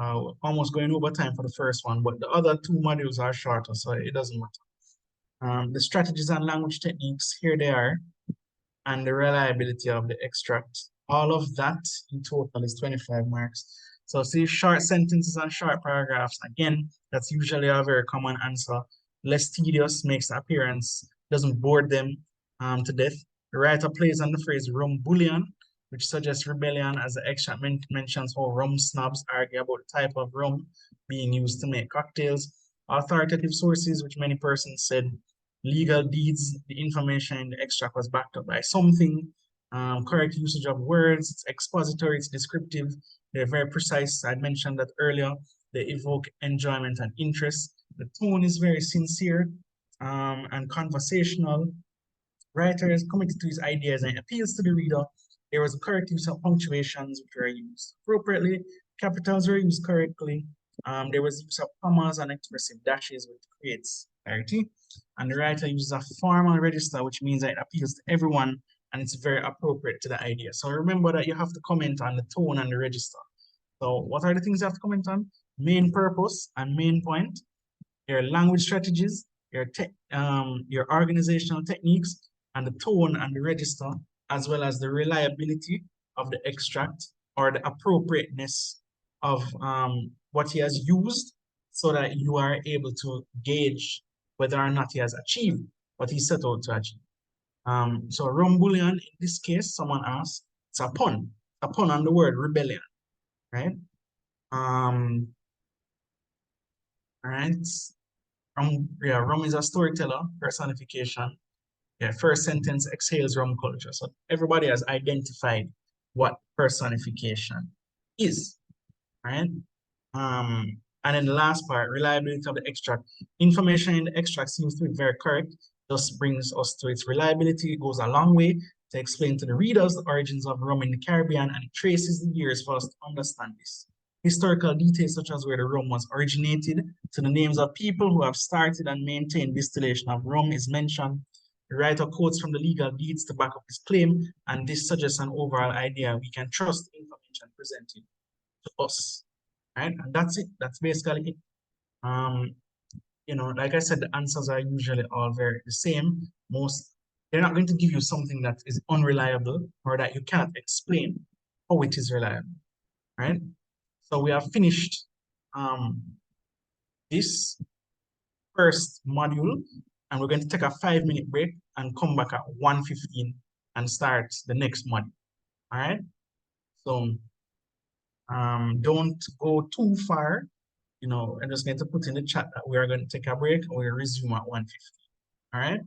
Almost going over time for the first one, but the other two modules are shorter, so it doesn't matter. The strategies and language techniques, here they are, and the reliability of the extract. All of that in total is 25 marks. So see short sentences and short paragraphs. Again, that's usually a very common answer. Less tedious, makes appearance, doesn't bore them to death. The writer plays on the phrase rum bullion, which suggests rebellion, as the extract mentions how rum snobs argue about the type of rum being used to make cocktails. Authoritative sources, which many persons said legal deeds, the information in the extract was backed up by something. Correct usage of words, it's expository, it's descriptive, they're very precise. I mentioned that earlier. They evoke enjoyment and interest. The tone is very sincere and conversational. Writer is committed to his ideas and appeals to the reader. There was a correct use of punctuations which were used appropriately. capitals were used correctly. There was use of commas and expressive dashes, which creates clarity. And the writer uses a formal register, which means that it appeals to everyone and it's very appropriate to the idea. So remember that you have to comment on the tone and the register. So what are the things you have to comment on? Main purpose and main point, your language strategies, your organizational techniques, and the tone and the register, as well as the reliability of the extract or the appropriateness of what he has used so that you are able to gauge whether or not he has achieved what he set out to achieve. So rum bullion, in this case, someone asked, it's a pun on the word rebellion, right? All right. Rum is a storyteller, personification. Yeah, first sentence exhales rum culture. So everybody has identified what personification is, right? And then the last part, reliability of the extract. Information in the extract seems to be very correct. Thus brings us to its reliability. It goes a long way to explain to the readers the origins of rum in the Caribbean, and it traces the years for us to understand this. Historical details such as where the rum was originated, to the names of people who have started and maintained distillation of rum is mentioned. The writer quotes from the legal deeds to back up his claim, and this suggests an overall idea we can trust the information presented to us. Right? And that's it. That's basically it. Um, like I said, the answers are usually all very the same. They're not going to give you something that is unreliable or that you cannot explain how it is reliable, right? So we have finished this first module, and we're going to take a 5-minute break and come back at 1:15 and start the next module. All right. So don't go too far. I'm just going to put in the chat that we are going to take a break and we'll resume at 1:15. All right.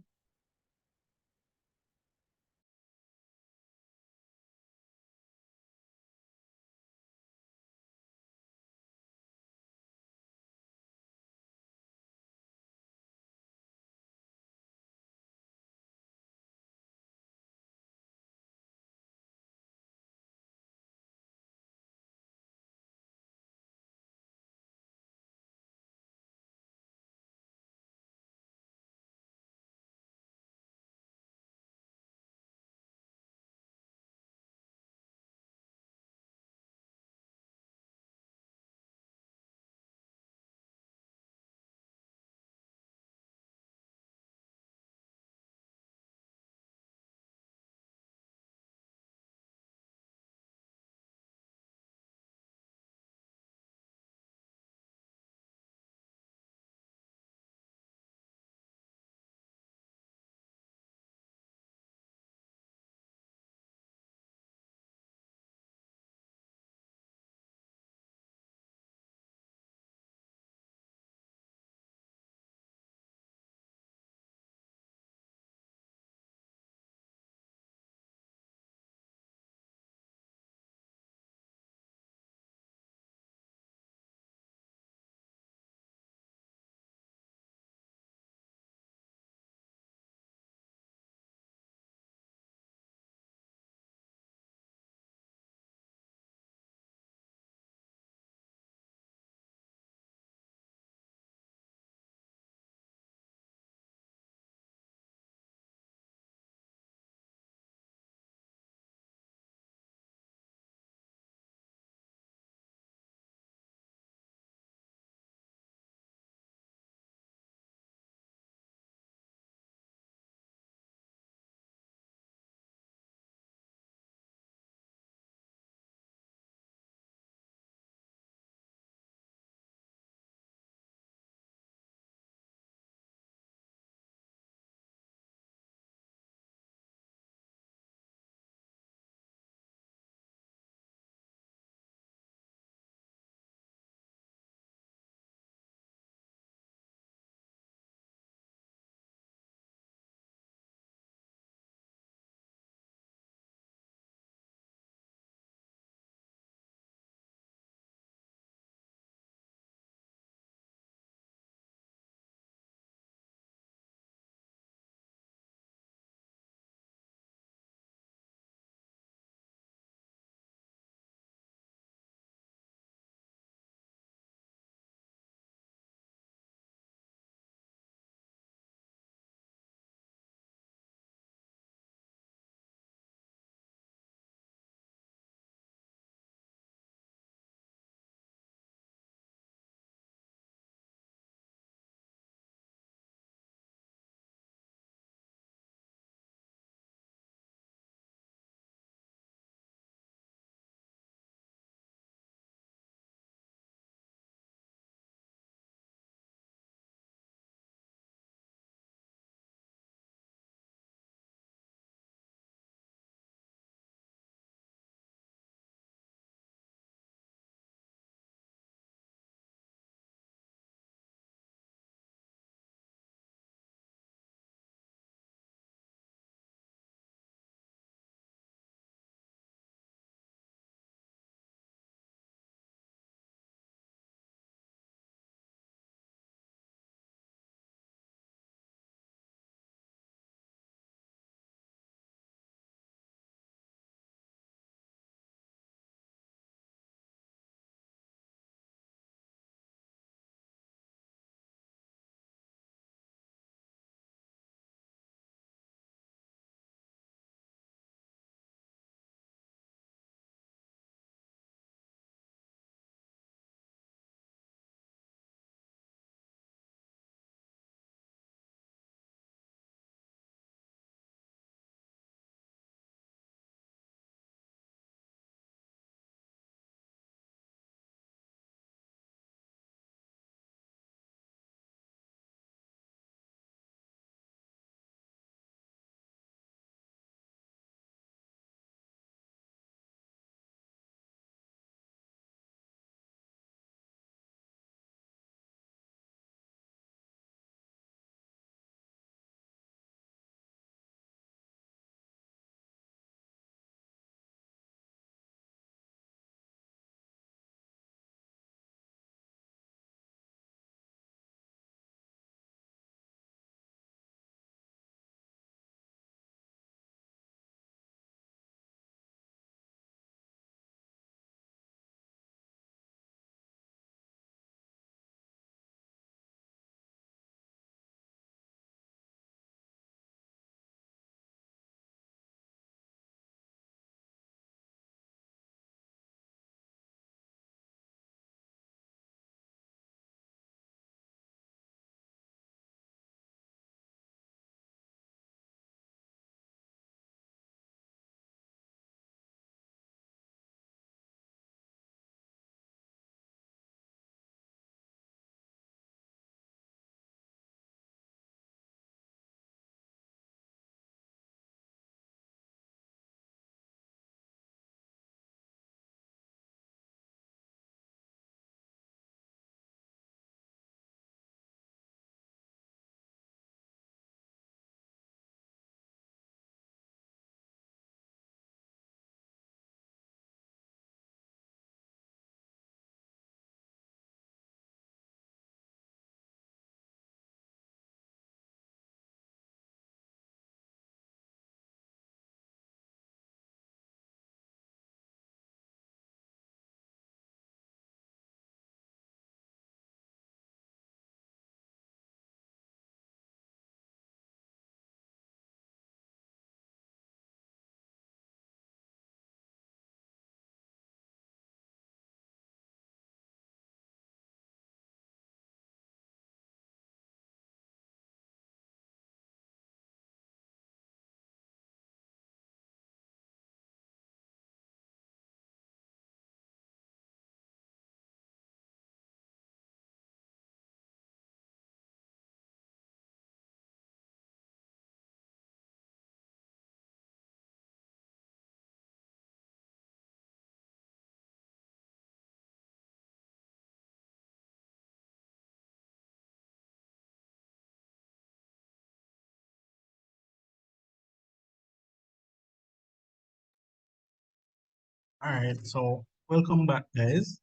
All right, so welcome back, guys.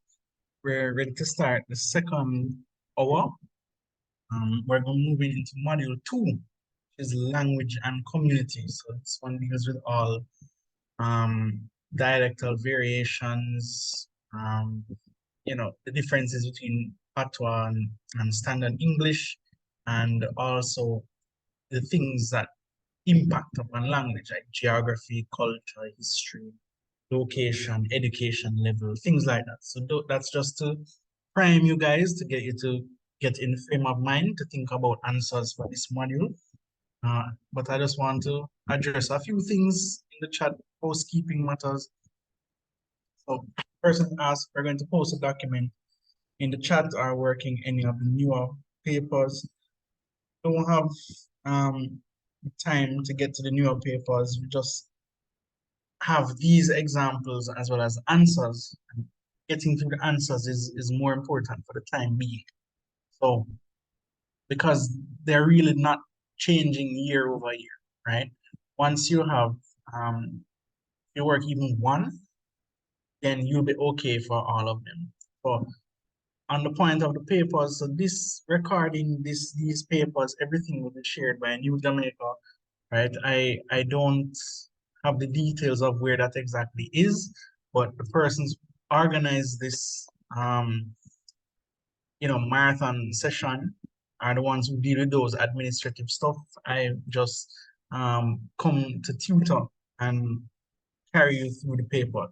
We're ready to start the second hour. We're going to move into module 2, which is language and community. So this one deals with all dialectal variations, the differences between patois and standard English, and also the things that impact upon language, like geography, culture, history, location, education level, things like that. So that's just to prime you guys to get you to get in frame of mind to think about answers for this module. But I just want to address a few things in the chat, housekeeping matters. So person asked, we're going to post a document in the chat are working any of the newer papers. Don't have time to get to the newer papers. We just have these examples as well as answers. And getting to the answers is more important for the time being. So, because they're really not changing year over year, right? Once you have, you work even one, then you'll be okay for all of them. So, on the point of the papers, so this recording, these papers, everything will be shared by New Jamaica, right? I don't have the details of where that exactly is, but the persons organized this marathon session are the ones who deal with those administrative stuff. I just come to tutor and carry you through the paper.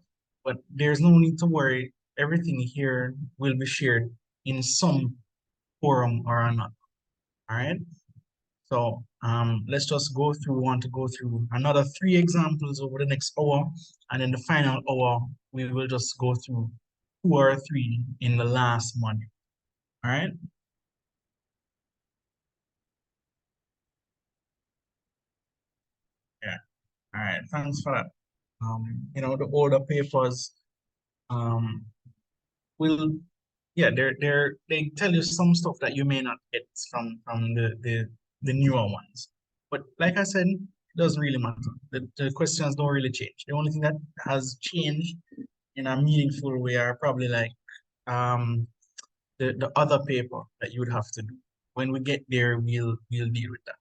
But there's no need to worry. Everything here will be shared in some forum or another. All right. So let's just want to go through another 3 examples over the next hour. And in the final hour, we will just go through 2 or 3 in the last module. All right. Yeah. All right. Thanks for that. The older papers um, will, yeah, they tell you some stuff that you may not get from the newer ones. But like I said, it doesn't really matter. The questions don't really change. The only thing that has changed in a meaningful way are probably like um the other paper that you would have to do. When we get there, we'll deal with that.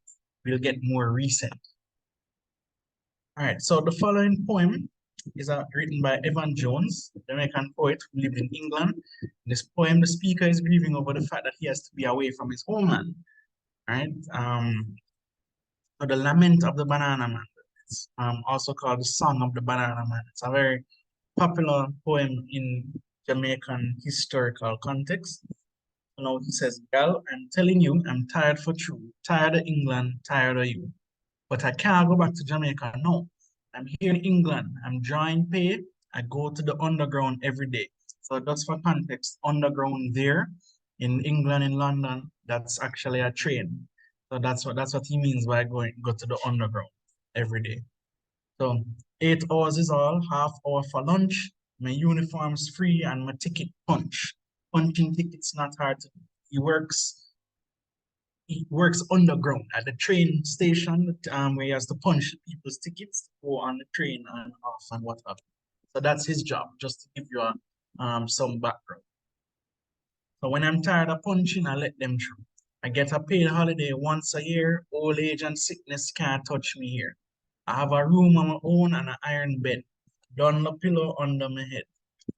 We'll get more recent. All right, so the following poem is written by Evan Jones, Jamaican poet who lived in England. In this poem, the speaker is grieving over the fact that he has to be away from his homeland. Right? So the Lament of the Banana Man. It's also called the Song of the Banana Man. It's a very popular poem in Jamaican historical context. So now he says, "Girl, I'm telling you, I'm tired for true. Tired of England, tired of you. But I can't go back to Jamaica. No, I'm here in England. I'm drawing pay. I go to the underground every day." So just for context, underground there in England, in London, that's actually a train. So that's what he means by go to the underground every day. So 8 hours is all, half hour for lunch. My uniform's free and my ticket punch. Punching tickets not hard to do. He works underground at the train station where he has to punch people's tickets to go on the train and off and whatnot. So that's his job, just to give you some background. So when I'm tired of punching, I let them through. I get a paid holiday once a year. Old age and sickness can't touch me here. I have a room on my own and an iron bed. Dunlop pillow under my head.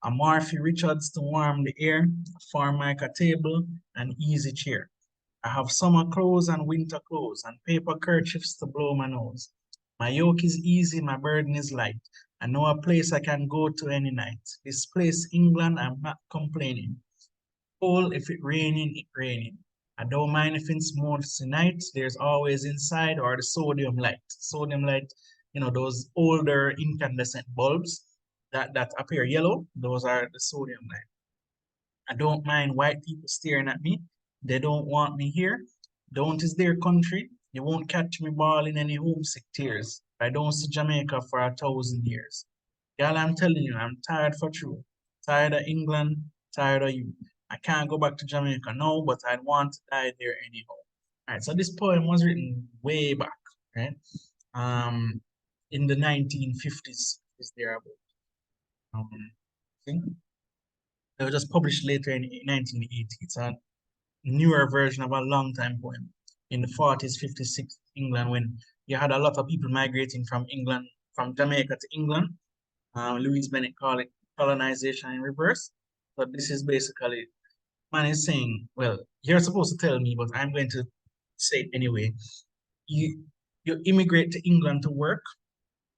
A Murphy Richards to warm the air. A Formica table and easy chair. I have summer clothes and winter clothes and paper kerchiefs to blow my nose. My yoke is easy, my burden is light. I know a place I can go to any night. This place, England, I'm not complaining. Cold if it raining, it raining. I don't mind if it's mostly night. There's always inside or the sodium light. Sodium light, those older incandescent bulbs that appear yellow, those are the sodium light. I don't mind white people staring at me. They don't want me here. Don't is their country. You won't catch me bawling any homesick tears. I don't see Jamaica for 1,000 years. Girl, I'm telling you, I'm tired for true. Tired of England, tired of you. I can't go back to Jamaica now, but I'd want to die there anyhow. All right, so this poem was written way back, right? In the 1950s is thereabout. See? It was just published later in 1980. It's a newer version of a long time poem in the 40s, 50s, 60s England, when you had a lot of people migrating from England, from Jamaica to England. Louise Bennett called it colonization in reverse. So this is basically, man is saying, well, you're supposed to tell me, but I'm going to say it anyway. You you immigrate to England to work,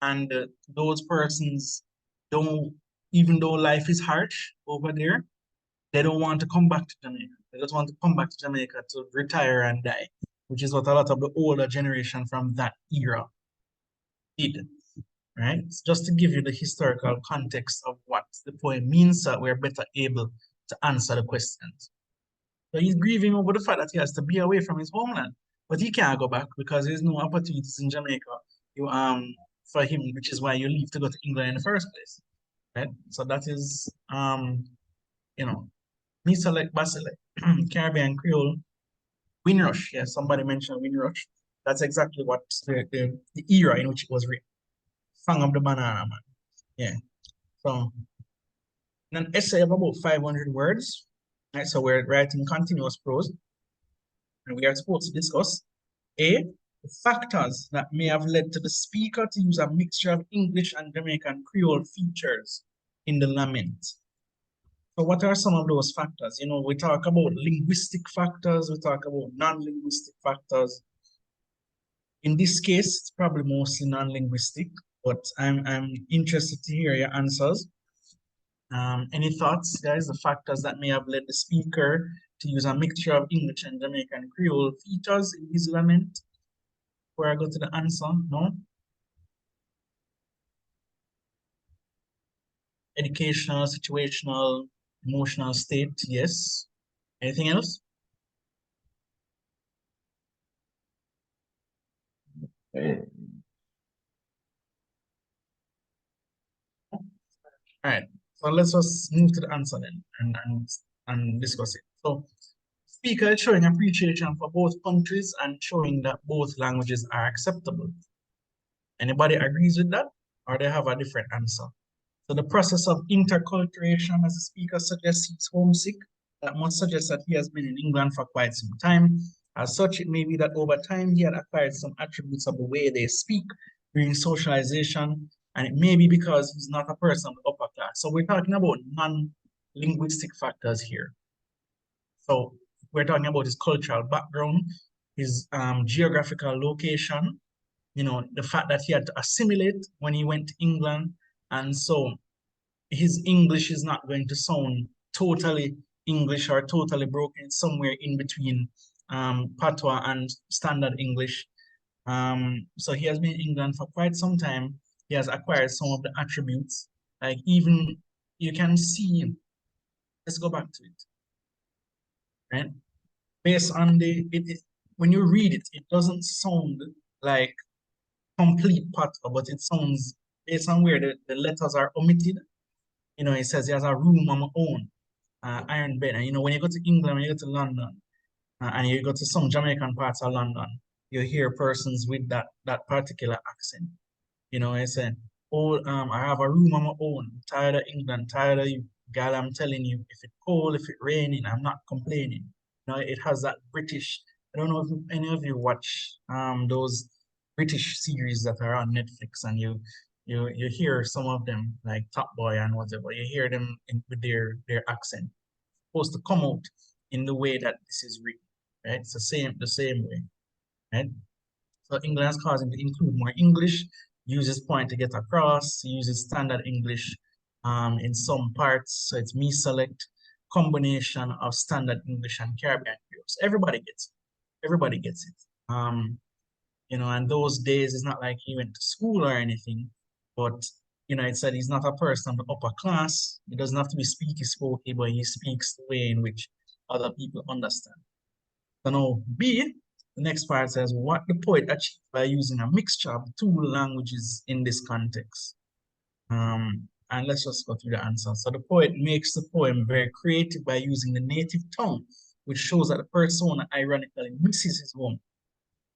and those persons don't, even though life is harsh over there, they don't want to come back to Jamaica. They just want to come back to Jamaica to retire and die, which is what a lot of the older generation from that era did, right? Just to give you the historical context of what the poem means, so we're better able to answer the questions. So he's grieving over the fact that he has to be away from his homeland, but he can't go back because there's no opportunities in Jamaica for him, which is why you leave to go to England in the first place, right? So that is you know, me select Basile, Caribbean Creole, Windrush. Yeah, somebody mentioned Windrush. That's exactly what the era in which it was written. Song of the Banana Man. Yeah. So in an essay of about 500 words, right? So we're writing continuous prose, and we are supposed to discuss A, the factors that may have led to the speaker to use a mixture of English and Jamaican Creole features in the lament. So what are some of those factors? You know, we talk about linguistic factors, we talk about non-linguistic factors. In this case, it's probably mostly non-linguistic, but I'm interested to hear your answers. Any thoughts, guys? The factors that may have led the speaker to use a mixture of English and Jamaican Creole features in his lament? Before I go to the answer, no? Educational, situational, emotional state, yes. Anything else? All right, so let's just move to the answer then and discuss it. So, speaker is showing appreciation for both countries and showing that both languages are acceptable. Anybody agrees with that, or they have a different answer? So the process of interculturation, as the speaker suggests, he's homesick. That must suggest that he has been in England for quite some time. As such, it may be that over time he had acquired some attributes of the way they speak during socialization, and it may be because he's not a person of the upper class. So we're talking about non-linguistic factors here. So we're talking about his cultural background, his geographical location, you know, the fact that he had to assimilate when he went to England. And so his English is not going to sound totally English or totally broken. It's somewhere in between patois and standard English. So he has been in England for quite some time. He has acquired some of the attributes. Like even you can see, let's go back to it, right? Based on when you read it, it doesn't sound like complete patois, but it sounds based on where the letters are omitted. You know, it says he has a room on my own, iron bed. And you know, when you go to England, when you go to London, and you go to some Jamaican parts of London, you hear persons with that particular accent. You know, I say, oh, I have a room on my own. Tired of England, tired of you. Girl, I'm telling you, if it's cold, if it's raining, I'm not complaining. You know, it has that British. I don't know if any of you watch those British series that are on Netflix, and you hear some of them like Top Boy and whatever. You hear them with their accent, supposed to come out in the way that this is written, right? It's the same way, right? So England has caused him to include more English, uses point to get across, uses standard English in some parts. So it's me select combination of standard English and Caribbean Creole. So everybody gets it. Everybody gets it. You know, and those days it's not like he went to school or anything, but you know, it said he's not a person of the upper class. He doesn't have to be speaky spokey, but he speaks the way in which other people understand. So now B, the next part says what the poet achieved by using a mixture of two languages in this context. And let's just go through the answer. So the poet makes the poem very creative by using the native tongue, which shows that the persona ironically misses his home,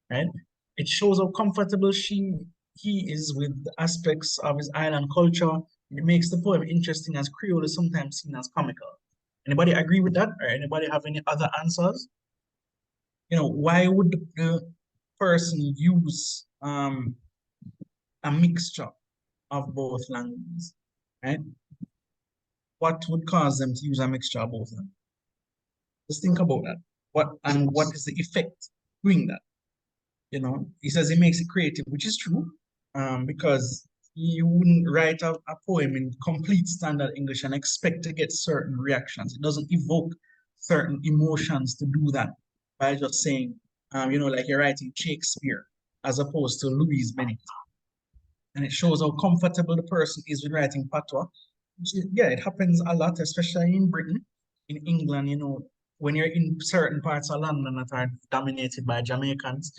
right? It shows how comfortable he is with the aspects of his island culture, It makes the poem interesting as Creole is sometimes seen as comical. Anybody agree with that? Or anybody have any other answers? Why would the person use a mixture of both languages, right? What would cause them to use a mixture of both of them? Just think about that. What is the effect doing that? He says he makes it creative, which is true, because you wouldn't write a poem in complete standard English and expect to get certain reactions. It doesn't evoke certain emotions to do that by just saying, like you're writing Shakespeare as opposed to Louise Bennet. And it shows how comfortable the person is with writing patois. Yeah, it happens a lot, especially in Britain. In England, when you're in certain parts of London that are dominated by Jamaicans,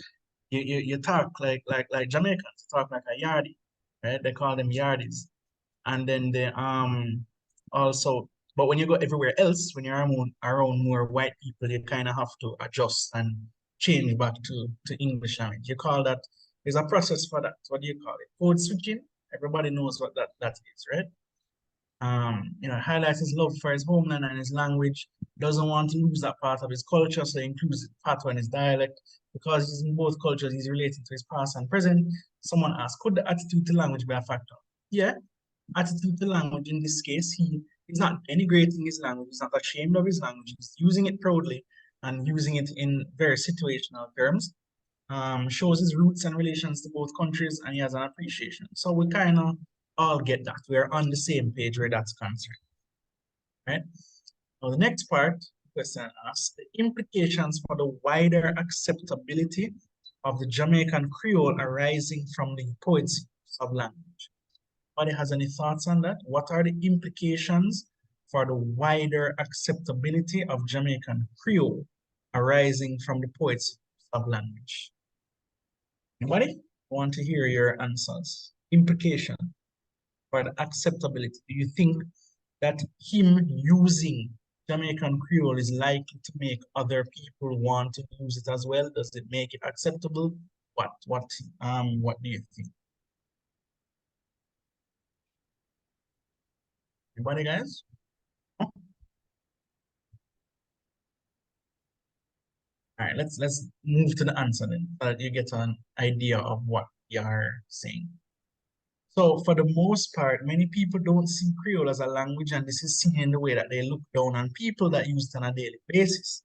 you talk like Jamaicans, you talk like a yardie, right? They call them yardies. And then they also, but when you go everywhere else, when you're around more white people, you kind of have to adjust and change back to English language. You call that, there's a process for that. What do you call it? Code switching. Everybody knows what that is, right? Highlights his love for his homeland and his language, doesn't want to lose that part of his culture, so he includes patois in his dialect. Because he's in both cultures, he's related to his past and present. Someone asked, could the attitude to language be a factor? Yeah, attitude to language in this case, he's not denigrating his language, he's not ashamed of his language, he's using it proudly and using it in very situational terms. Shows his roots and relations to both countries, and he has an appreciation. So we kind of all get that. We're on the same page where that's concerned, right? Now the next part, question asks, the implications for the wider acceptability of the Jamaican Creole arising from the poet's sub-language. Anybody has any thoughts on that? What are the implications for the wider acceptability of Jamaican Creole arising from the poet's sub-language? Anybody? I want to hear your answers. Implication for the acceptability. Do you think that him using Jamaican Creole is likely to make other people want to use it as well? Does it make it acceptable? What do you think? Anybody, guys? All right, let's move to the answer then, so that you get an idea of what you're saying. So for the most part, many people don't see Creole as a language, and this is seen in the way that they look down on people that use it on a daily basis.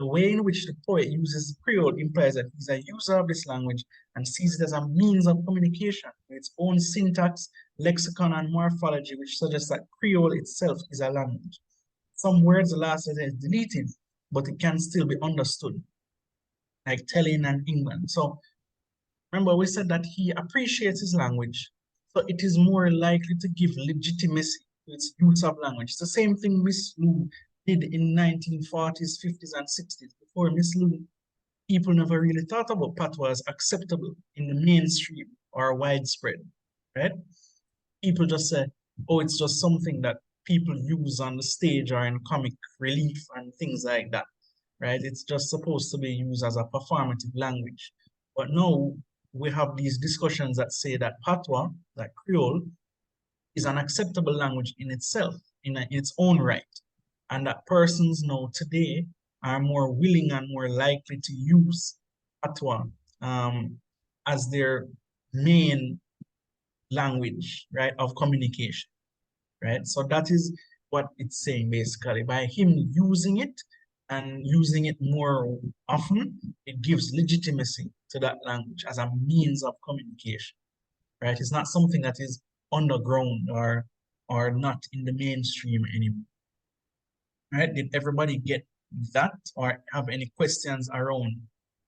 The way in which the poet uses Creole implies that he's a user of this language and sees it as a means of communication with its own syntax, lexicon, and morphology, which suggests that Creole itself is a language. Some words, the last letter is deleted, but it can still be understood, like telling and England. So remember, we said that he appreciates his language, so it is more likely to give legitimacy to its use of language. It's the same thing Miss Lou did in 1940s, 50s, and 60s. Before Miss Lou, people never really thought about patois as acceptable in the mainstream or widespread, right? People just say, oh, it's just something that people use on the stage or in comic relief and things like that, right? It's just supposed to be used as a performative language. But now we have these discussions that say that patois, that Creole, is an acceptable language in itself, in its own right. And that persons now today are more willing and more likely to use patois as their main language, right, of communication, right? So that is what it's saying basically. By him using it and using it more often, it gives legitimacy to that language as a means of communication, right? It's not something that is underground or not in the mainstream anymore. Right? Did everybody get that or have any questions around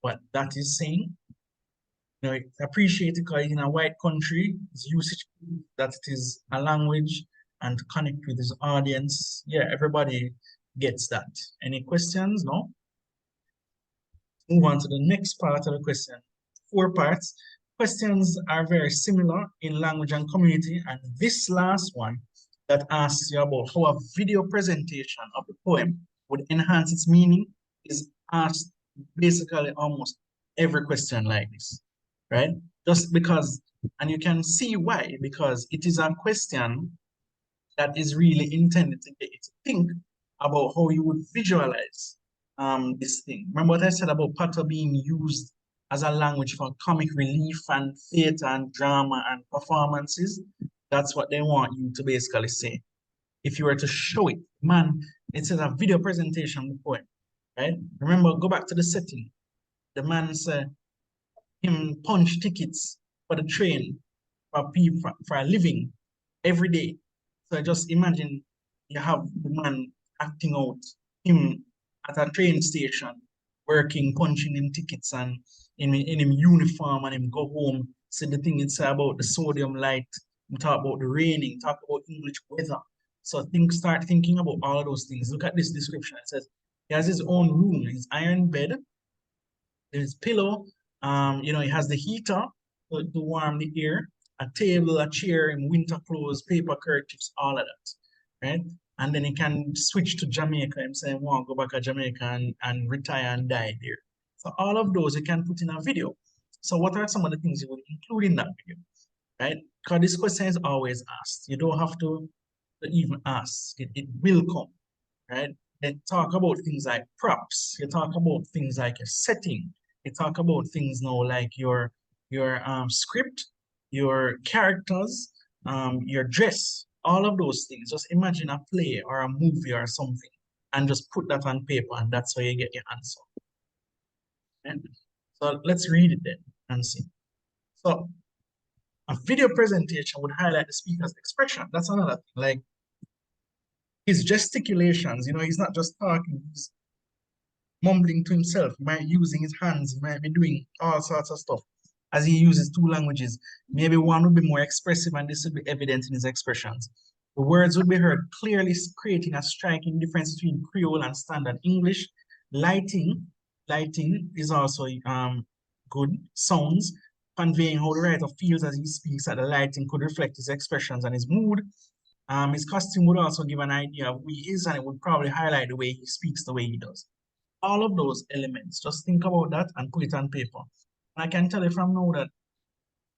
what that is saying? Appreciate it because in a white country, it's usage that it is a language and to connect with his audience. Yeah, everybody gets that. Any questions? No? Move on to the next part of the question. 4 parts. Questions are very similar in language and community, and this last one that asks you about how a video presentation of the poem would enhance its meaning is asked basically almost every question like this, right? Just because, and you can see why, because it is a question that is really intended to get you to think about how you would visualize this thing. Remember what I said about patter being used as a language for comic relief and theater and drama and performances? That's what they want you to basically say. If you were to show it, man, it says a video presentation before, right? Remember, go back to the setting. The man said him punch tickets for the train for people for a living every day. So just imagine you have the man acting out him at a train station, working, punching in tickets and in him uniform and him go home. So the thing it's about the sodium light, we talk about the raining, talk about English weather. So start thinking about all of those things. Look at this description. It says he has his own room, his iron bed, there's pillow, he has the heater to warm the air, a table, a chair, and winter clothes, paper curtains, all of that, right? And then he can switch to Jamaica and say, I want to go back to Jamaica and retire and die there. So all of those you can put in a video. So what are some of the things you would include in that video, right? Because this question is always asked. You don't have to even ask. It will come, right? They talk about things like props. You talk about things like your setting. You talk about things now like your script, your characters, your dress, all of those things. Just imagine a play or a movie or something and just put that on paper and that's how you get your answer. And so let's read it then and see. So a video presentation would highlight the speaker's expression. That's another thing. Like his gesticulations, he's not just talking, he's mumbling to himself. He might be using his hands. He might be doing all sorts of stuff as he uses two languages. Maybe one would be more expressive and this would be evident in his expressions. The words would be heard clearly, creating a striking difference between Creole and standard English. Lighting is also good. Sounds, conveying how the writer feels as he speaks, that the lighting could reflect his expressions and his mood. His costume would also give an idea of who he is, and it would probably highlight the way he speaks, the way he does. All of those elements, just think about that and put it on paper. And I can tell you from now that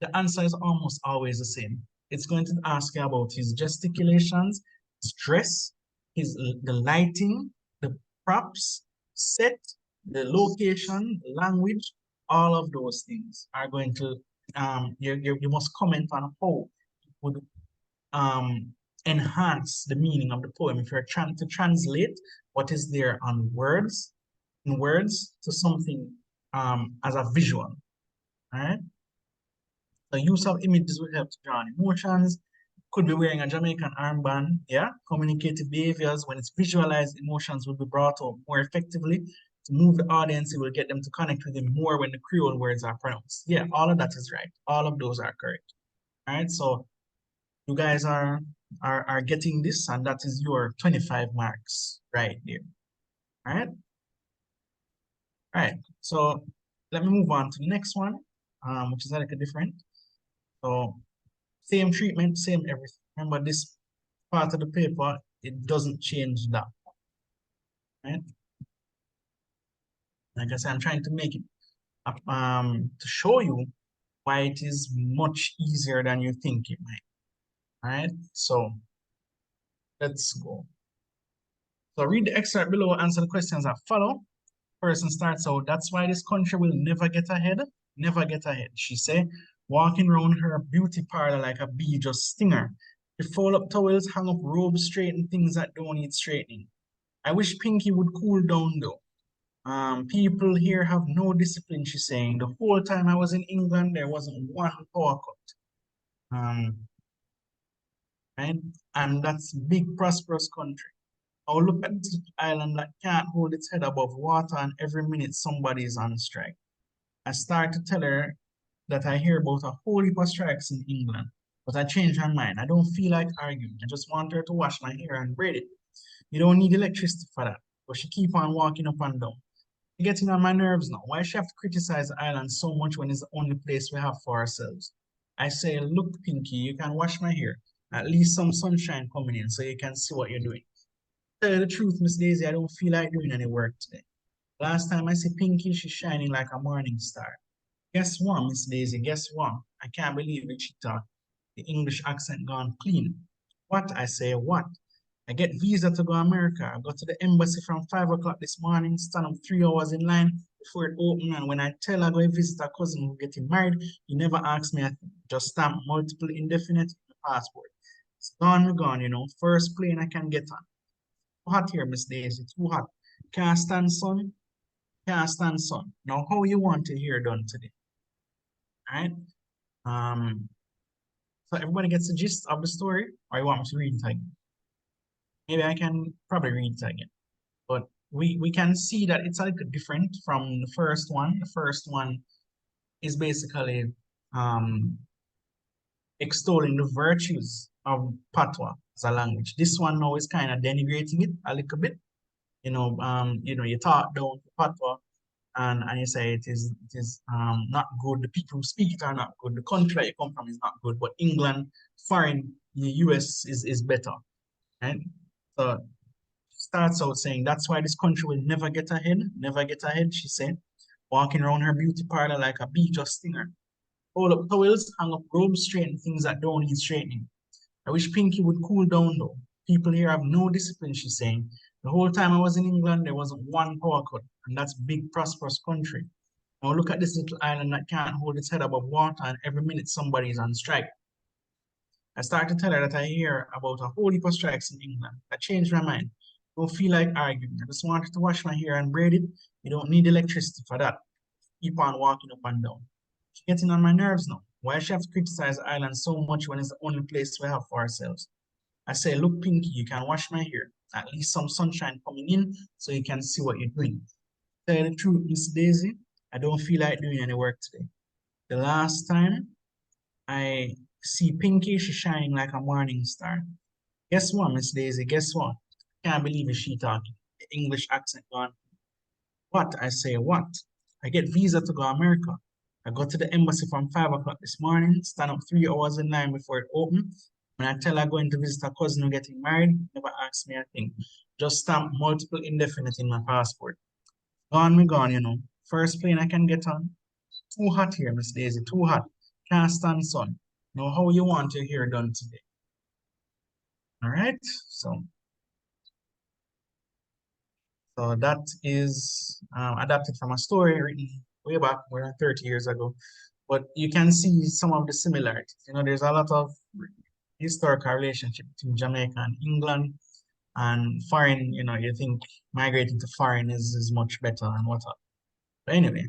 the answer is almost always the same. It's going to ask you about his gesticulations, his dress, the lighting, the props, set, the location, the language, all of those things are going to you must comment on how it would enhance the meaning of the poem. If you're trying to translate what is there on words, in words to something as a visual, right? The use of images will help to draw on emotions. Could be wearing a Jamaican armband, yeah? Communicative behaviors, when it's visualized, emotions will be brought up more effectively. To move the audience, it will get them to connect with him more when the Creole words are pronounced. Yeah, all of that is right. All of those are correct. All right, so you guys are getting this, and that is your 25 marks right there. All right. All right. So let me move on to the next one, which is like a different. So same treatment, same everything. Remember this part of the paper, it doesn't change that. Right? Like I said, I'm trying to make it to show you why it is much easier than you think it might. All right. So let's go. So read the excerpt below, answer the questions that follow. Person starts out, that's why this country will never get ahead. Never get ahead, she said, walking around her beauty parlor like a bee just sting her. She fold up towels, hang up robes, straighten things that don't need straightening. I wish Pinky would cool down though. People here have no discipline, she's saying. The whole time I was in England, there wasn't one power cut. Right? And that's big, prosperous country. Oh, look at this island that can't hold its head above water, and every minute somebody is on strike. I started to tell her that I hear about a whole heap of strikes in England, but I changed my mind. I don't feel like arguing. I just want her to wash my hair and braid it. You don't need electricity for that. But she keep on walking up and down. It's getting on my nerves now. Why she have to criticize the island so much when it's the only place we have for ourselves? I say, look, Pinky, you can wash my hair. At least some sunshine coming in so you can see what you're doing. Tell you the truth, Miss Daisy, I don't feel like doing any work today. Last time I see Pinky, she's shining like a morning star. Guess what, Miss Daisy? Guess what? I can't believe it, she thought. The English accent gone clean. What? I say, what? I get visa to go to America. I go to the embassy from 5 o'clock this morning, stand up 3 hours in line before it open. And when I tell I go visit a cousin who getting married, he never asks me. I just stamp multiple indefinite in the passport. It's gone, you know. First plane I can get on. Too hot here, Miss Daisy. Too hot. Can't stand sun. Can't stand sun. Now, how you want to hear done today? All right. So everybody gets the gist of the story, or you want me to read it again? Maybe I can probably read it again. But we can see that it's a little different from the first one. The first one is basically extolling the virtues of patois as a language. This one now is kind of denigrating it a little bit. You talk down to patois and you say it is not good. The people who speak it are not good. The country that you come from is not good. But England, foreign, the US is better. Right? So starts out saying that's why this country will never get ahead, never get ahead, she said, walking around her beauty parlor like a bee just stinger. Hold up towels, hang up robes, straighten things that don't need straightening. I wish Pinky would cool down though. People here have no discipline, she's saying. The whole time I was in England, there wasn't one power cut, and that's big, prosperous country. Now look at this little island that can't hold its head above water, and every minute somebody is on strike. I started to tell her that I hear about a whole heap of strikes in England. I changed my mind. Don't feel like arguing. I just wanted to wash my hair and braid it. You don't need electricity for that. Keep on walking up and down. She's getting on my nerves now. Why she have to criticize the island so much when it's the only place we have for ourselves? I say, look, Pinky, you can wash my hair. At least some sunshine coming in so you can see what you're doing. Tell you the truth, Miss Daisy, I don't feel like doing any work today. The last time I see Pinky, she's shining like a morning star. Guess what, Miss Daisy? Guess what? Can't believe it, she talking. The English accent gone. What? I say, what? I get visa to go to America. I go to the embassy from 5 o'clock this morning, stand up 3 hours in line before it open. When I tell her I'm going to visit a cousin who getting married, never ask me a thing. Just stamp multiple indefinite in my passport. Gone, me gone, you know. First plane I can get on. Too hot here, Miss Daisy, too hot. Can't stand sun. Know how you want your hair done today. All right, so that is adapted from a story written way back, more than 30 years ago. But you can see some of the similarities. You know, there's a lot of historical relationship between Jamaica and England and foreign, you know, you think migrating to foreign is much better and whatnot. But anyway,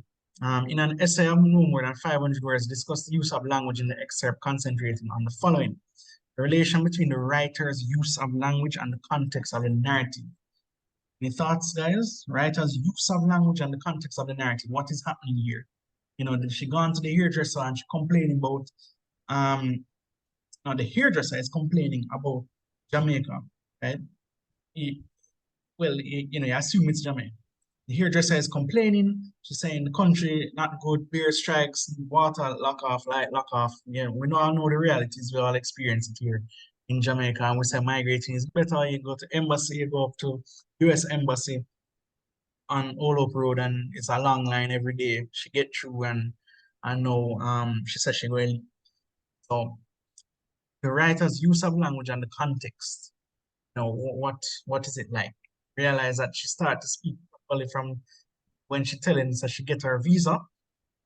in an essay of no more than 500 words, discuss the use of language in the excerpt concentrating on the following: the relation between the writer's use of language and the context of the narrative. Any thoughts, guys? Writer's use of language and the context of the narrative. What is happening here? You know, she gone to the hairdresser and she complaining about, now the hairdresser is complaining about Jamaica, right? You know, you assume it's Jamaica. The hairdresser is complaining. She's saying the country not good, beer strikes, water lock off, light lock off. Yeah, we all know the realities. We all experience it here in Jamaica. And we say migrating is better. You go to embassy, you go up to US embassy on Old Oak Road, and it's a long line every day. She get through, and I know she said she will. So the writer's use of language and the context. You know, what is it like? Realize that she started to speak properly from when she telling us that she get her visa,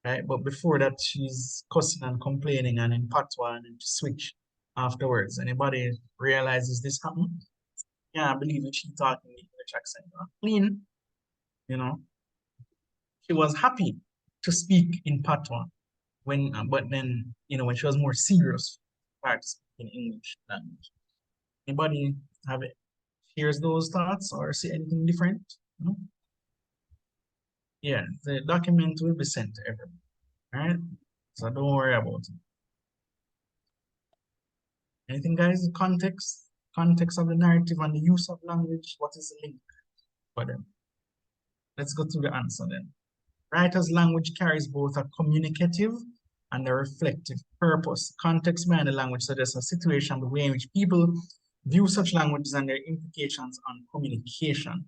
right? But before that, she's cussing and complaining and in patois and then to switch afterwards. Anybody realizes this happened? Yeah, I believe it. She talking in English accent. Clean, you know. She was happy to speak in patois when, but then, you know, when she was more serious, started to speak in English language. Anybody have it? Hears those thoughts or see anything different? No? Yeah, the document will be sent to everyone. All right, so don't worry about it. Anything, guys? Context of the narrative and the use of language. What is the link for them? Let's go to the answer then. Writer's language carries both a communicative and a reflective purpose. Context behind the language suggests a situation, the way in which people view such languages and their implications on communication.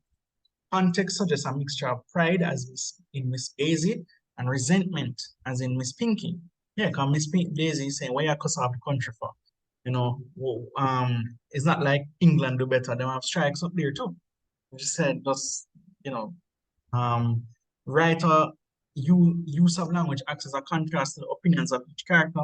Context suggests a mixture of pride, as in Miss Daisy, and resentment, as in Miss Pinky. Yeah, because Miss Daisy is saying, why you cuss off the country for? You know, it's not like England do better. They have strikes up there too. Just said, just, you know, um, writer use of language acts as a contrast to the opinions of each character.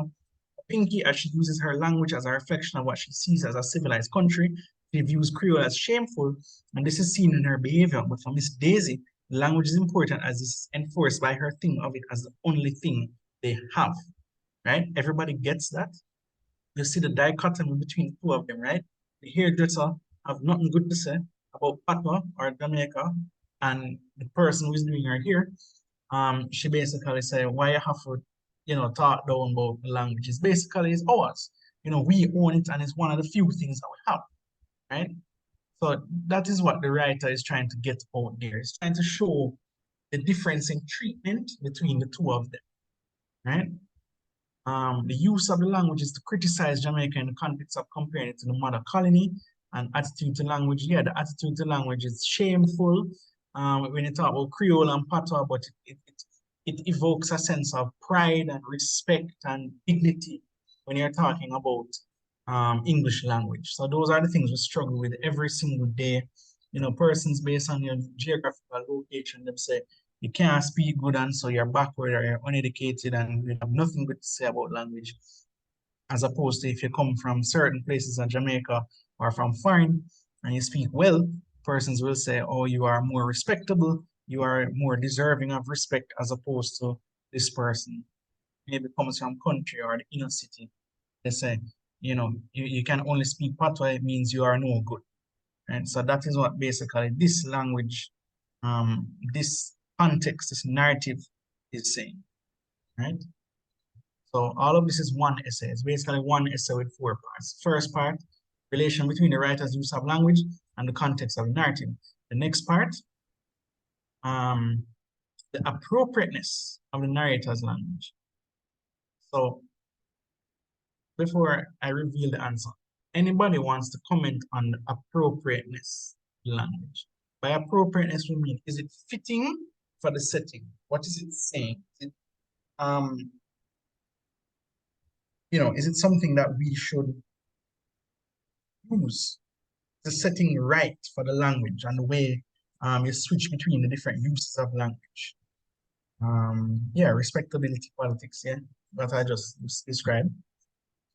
Pinky, as she uses her language as a reflection of what she sees as a civilized country, she views Creole as shameful, and this is seen in her behavior. But for Miss Daisy, language is important as it's enforced by her thing of it as the only thing they have, right? Everybody gets that? You see the dichotomy between the two of them, right? The hairdresser have nothing good to say about Patois or Jamaica, and the person who's doing her hair, she basically say, why you have to, you know, talk down about the languages. Basically, it's ours. You know, we own it, and it's one of the few things that we have, right? So that is what the writer is trying to get out there. He's trying to show the difference in treatment between the two of them, right? The use of the language is to criticize Jamaica in the context of comparing it to the mother colony, and attitude to language. Yeah, the attitude to language is shameful. When you talk about Creole and Patois, but it evokes a sense of pride and respect and dignity when you're talking about English language. So those are the things we struggle with every single day. You know, persons based on your geographical location, they say you can't speak good and so you're backward or you're uneducated and you have nothing good to say about language. As opposed to if you come from certain places in Jamaica or from foreign and you speak well, persons will say, oh, you are more respectable, you are more deserving of respect as opposed to this person. Maybe comes from country or the inner city. They say, you know, you can only speak patois, it means you are no good. And so that is what basically this language, this context, this narrative is saying, right? So all of this is one essay. It's basically one essay with 4 parts. First part, relation between the writer's use of language and the context of the narrative. The next part, the appropriateness of the narrator's language. So before I reveal the answer, anybody wants to comment on the appropriateness of language? By appropriateness, we mean, is it fitting for the setting? What is it saying? Is it, you know, is it something that we should use? The setting right for the language and the way you switch between the different uses of language. Yeah, respectability politics, yeah, that I just described.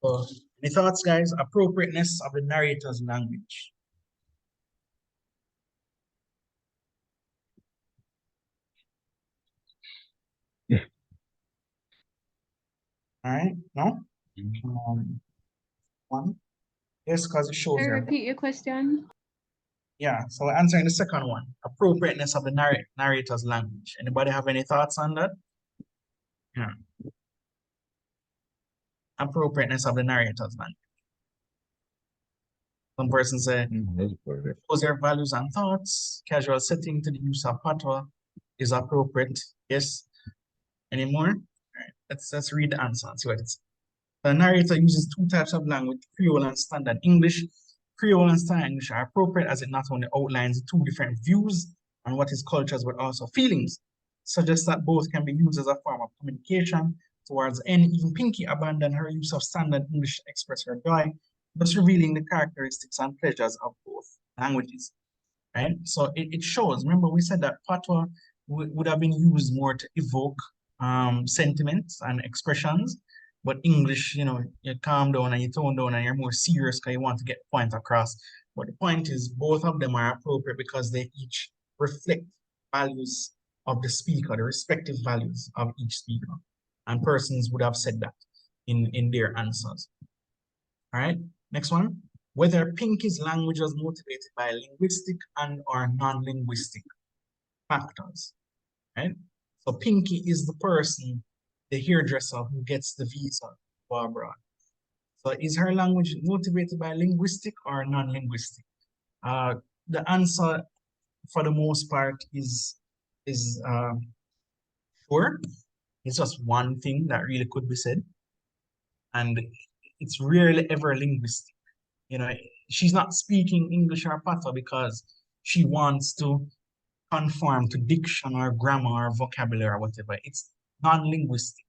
So, any thoughts, guys? Appropriateness of the narrator's language. Yeah. All right, no? One? Yes, because it shows Can you there. repeat your question? Yeah, so we're answering the second one. Appropriateness of the narrator's language. Anybody have any thoughts on that? Yeah. Appropriateness of the narrator's language. Some person say, those their values and thoughts, casual setting to the use of patois is appropriate. Yes. Any more? All right, let's read the answer and see what it's. The narrator uses 2 types of language, Creole and Standard English. Creole and Standard English are appropriate as it not only outlines 2 different views on what is cultures, but also feelings, suggests that both can be used as a form of communication towards any. Even Pinky abandoned her use of Standard English to express her joy, thus revealing the characteristics and pleasures of both languages, right? So it shows, remember we said that patois would have been used more to evoke sentiments and expressions, but English, you know, you calm down and you tone down and you're more serious because you want to get the point across. But the point is both of them are appropriate because they each reflect values of the speaker, the respective values of each speaker. And persons would have said that in their answers. All right, next one. Whether Pinky's language was motivated by linguistic and or non-linguistic factors, right? So Pinky is the person, the hairdresser who gets the visa for abroad. So is her language motivated by linguistic or non-linguistic? The answer for the most part is sure. It's just one thing that really could be said. And it's rarely ever linguistic. You know, she's not speaking English or Patois because she wants to conform to diction or grammar or vocabulary or whatever. It's non-linguistic,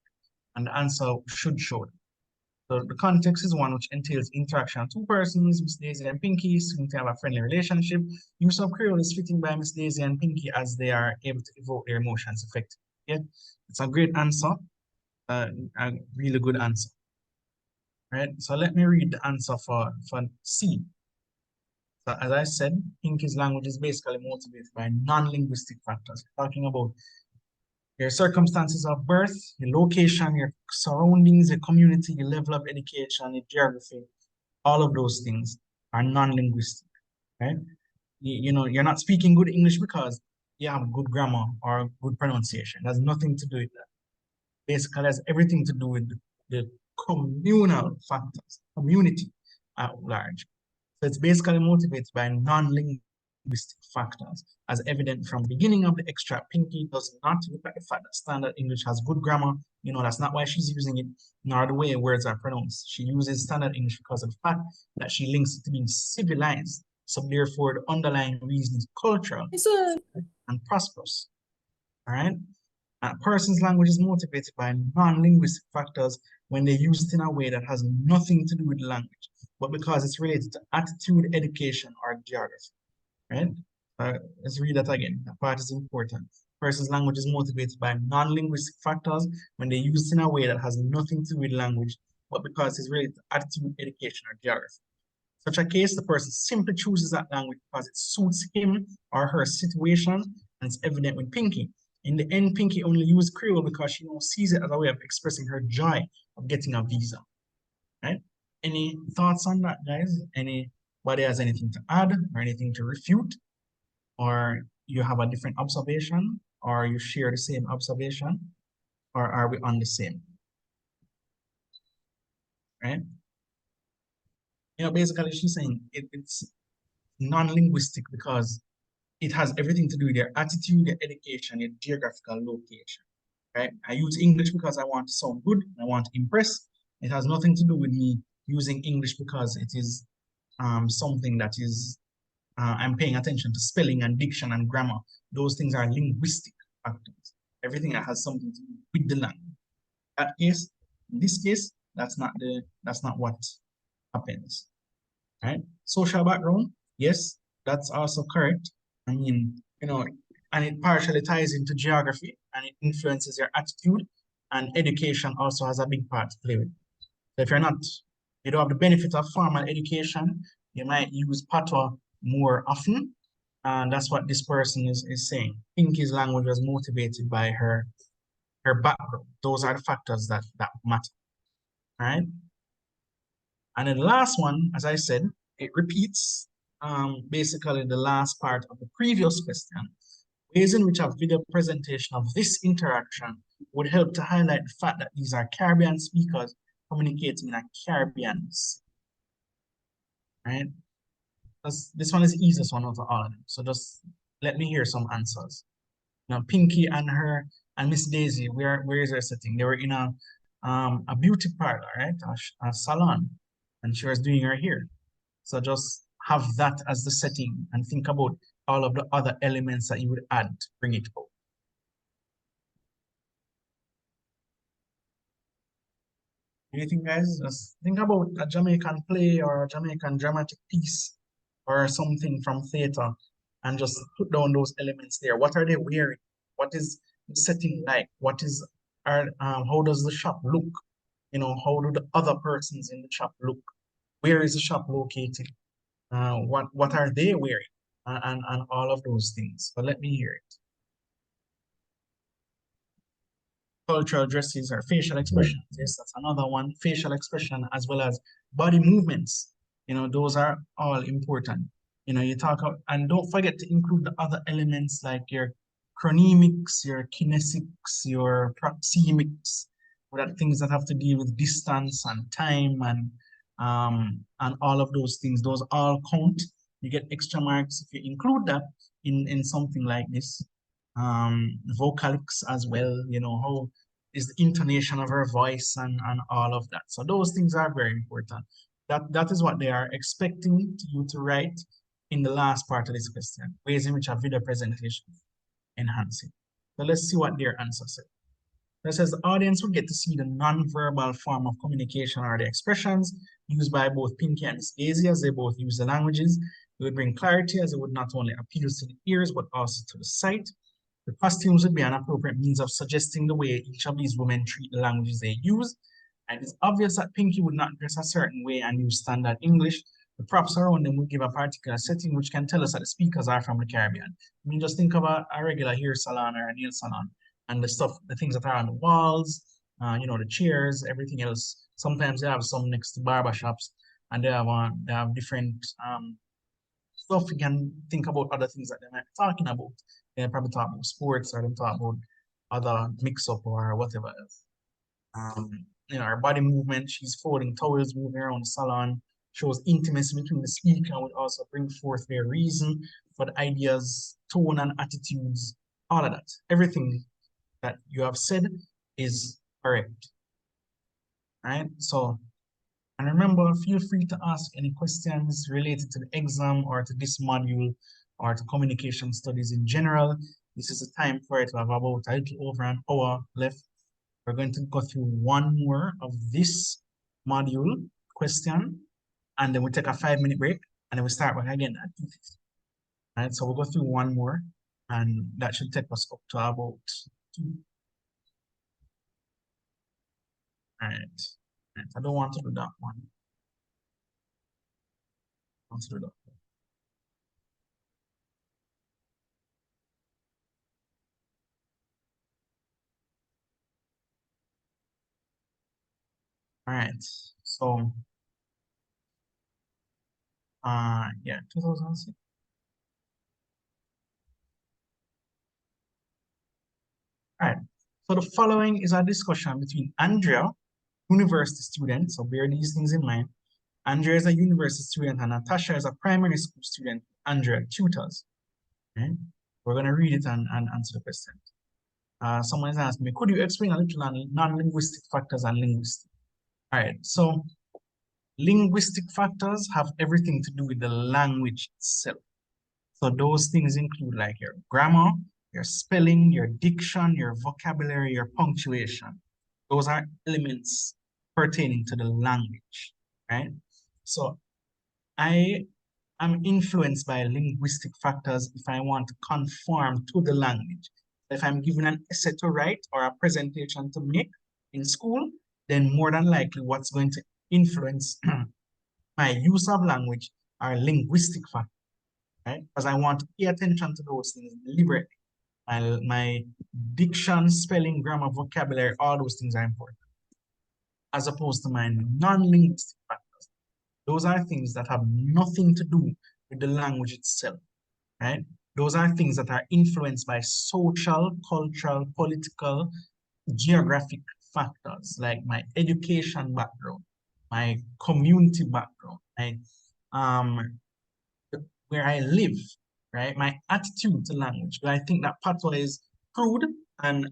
and the answer should show that. So the context is one which entails interaction of two persons, Miss Daisy and Pinky, seem to have a friendly relationship. Use of Creole is fitting by Miss Daisy and Pinky as they are able to evoke their emotions effectively. Yeah, it's a great answer, a really good answer. Right? So let me read the answer for C. So as I said, Pinky's language is basically motivated by non-linguistic factors. We're talking about your circumstances of birth, your location, your surroundings, your community, your level of education, your geography, all of those things are non-linguistic, right? You know, you're not speaking good English because you have good grammar or good pronunciation. It has nothing to do with that. Basically, it has everything to do with the communal factors, community at large. So it's basically motivated by non-linguistic factors, as evident from the beginning of the extract. Pinky does not look at the fact that standard English has good grammar. You know, that's not why she's using it, nor the way words are pronounced. She uses standard English because of the fact that she links it to being civilized. So therefore, the underlying reason is cultural and prosperous. All right? A person's language is motivated by non-linguistic factors when they use it in a way that has nothing to do with language, but because it's related to attitude, education, or geography, right? Let's read that again. That part is important. A person's language is motivated by non-linguistic factors when they use it in a way that has nothing to do with language, but because it's related to attitude, education, or geography. In such a case, the person simply chooses that language because it suits him or her situation, and it's evident with Pinky. In the end, Pinky only used Creole because she now sees it as a way of expressing her joy of getting a visa. Right? Any thoughts on that, guys? Anybody has anything to add or anything to refute? Or you have a different observation? Or you share the same observation? Or are we on the same? Right? You know, basically she's saying it's non-linguistic because it has everything to do with their attitude, their education, their geographical location, right? I use English because I want to sound good, I want to impress. It has nothing to do with me using English because it is something that is, I'm paying attention to spelling and diction and grammar. Those things are linguistic factors. Everything that has something to do with the language. In this case, that's not what happens, right? Social background, yes, that's also correct. I mean, you know, and it partially ties into geography and it influences your attitude, and education also has a big part to play with. So if you don't have the benefit of formal education, you might use patois more often. And that's what this person is saying. Pinky's language was motivated by her background. Those are the factors that matter, right? And then the last one, as I said, it repeats basically the last part of the previous question. Ways in which a video presentation of this interaction would help to highlight the fact that these are Caribbean speakers communicating in a Caribbean, right? This one is the easiest one out of all of them. So just let me hear some answers. Now, Pinky and Miss Daisy, where is their setting? They were in a beauty parlor, right? A salon, and she was doing her hair. So just have that as the setting and think about all of the other elements that you would add to bring it out. Anything, guys? Just think about a Jamaican play or a Jamaican dramatic piece or something from theater and just put down those elements there. What are they wearing? What is the setting like? How does the shop look? You know, how do the other persons in the shop look? Where is the shop located? What are they wearing? And all of those things. But let me hear it. Cultural dresses or facial expressions. Yes, that's another one. Facial expression as well as body movements. You know, those are all important. You know, you talk about, and don't forget to include the other elements like your chronemics, your kinesics, your proxemics, that things that have to deal with distance and time and all of those things. Those all count. You get extra marks if you include that in something like this. Vocalics as well, you know, how is the intonation of her voice and all of that. So those things are very important. That is what they are expecting you to write in the last part of this question, ways in which a video presentation enhance it. So let's see what their answer said. It says the audience will get to see the non-verbal form of communication or the expressions used by both Pinky and Miss Daisy as they both use the languages. It would bring clarity as it would not only appeal to the ears but also to the sight. The costumes would be an appropriate means of suggesting the way each of these women treat the languages they use. And it's obvious that Pinky would not dress a certain way and use standard English. The props around them would give a particular setting which can tell us that the speakers are from the Caribbean. I mean, just think about a regular hair salon or a nail salon and the stuff, the things that are on the walls, the chairs, everything else. Sometimes they have some next to barber shops and they have different stuff. You can think about other things that they might be talking about. They probably talk about sports or they talk about other mix-up or whatever else. Her body movement, she's folding towels, moving around the salon, shows intimacy between the speaker and would also bring forth their reason for the ideas, tone, and attitudes, all of that. Everything that you have said is correct. Right? So, and remember, feel free to ask any questions related to the exam or to this module or to communication studies in general. This is the time for it to have about a little over an hour left. We're going to go through one more of this module question, and then we take a 5-minute break, and then we start back again at 2:50. All right, so we'll go through one more, and that should take us up to about 2. All right. I don't want to do that one. I want to do that one. All right, so yeah, 2006. All right, so the following is a discussion between Andrea, university student, so bear these things in mind. Andrea is a university student and Natasha is a primary school student. Andrea tutors. Okay? We're going to read it and answer the question. Someone has asked me, could you explain a little on non-linguistic factors and linguistics? All right, so linguistic factors have everything to do with the language itself. So those things include like your grammar, your spelling, your diction, your vocabulary, your punctuation. Those are elements pertaining to the language, right? So I am influenced by linguistic factors if I want to conform to the language. If I'm given an essay to write or a presentation to make in school, then more than likely what's going to influence my use of language are linguistic factors, right? Because I want to pay attention to those things deliberately. My diction, spelling, grammar, vocabulary, all those things are important, as opposed to my non-linguistic factors. Those are things that have nothing to do with the language itself, right? Those are things that are influenced by social, cultural, political, geographic factors, like my education background, my community background, where I live, right? My attitude to language. But I think that patois is crude and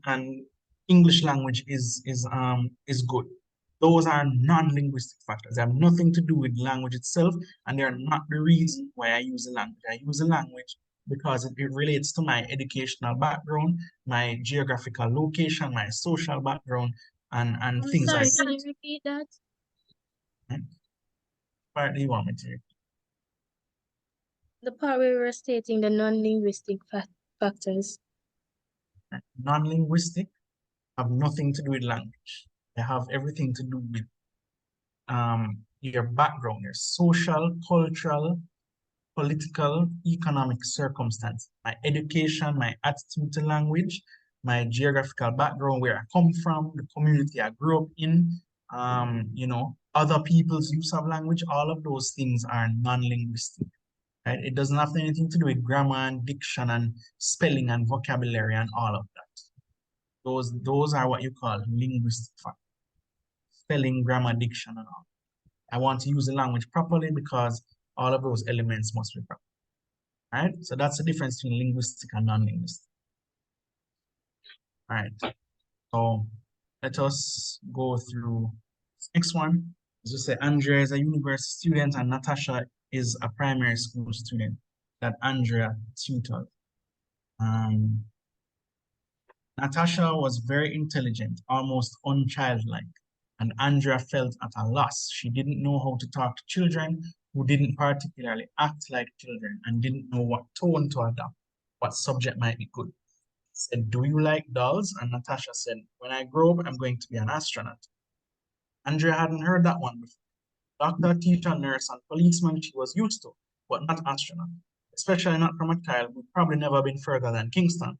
English language is good. Those are non-linguistic factors. They have nothing to do with language itself, and they're not the reason why I use the language. I use the language because it relates to my educational background, my geographical location, my social background, and things sorry, like that. can you repeat that? What do you want me to repeat? The part where we were stating the non-linguistic factors. Non-linguistic have nothing to do with language. They have everything to do with your background, your social, cultural, political, economic circumstance, my education, my attitude to language, my geographical background, where I come from, the community I grew up in, other people's use of language. All of those things are non-linguistic. Right? It doesn't have anything to do with grammar and diction and spelling and vocabulary and all of that. Those are what you call linguistic factors. Spelling, grammar, diction, and all. I want to use the language properly because all of those elements must be proper. All right, so that's the difference between linguistic and non-linguistic. All right, so let us go through this next one. As you say, Andrea is a university student and Natasha is a primary school student that Andrea tutored. Natasha was very intelligent, almost unchildlike, and Andrea felt at a loss. She didn't know how to talk to children who didn't particularly act like children and didn't know what tone to adopt, what subject might be good. Said, "Do you like dolls?" And Natasha said, "When I grow up, I'm going to be an astronaut." Andrea hadn't heard that one before. Doctor, teacher, nurse, and policeman she was used to, but not astronaut, especially not from a child who'd probably never been further than Kingston.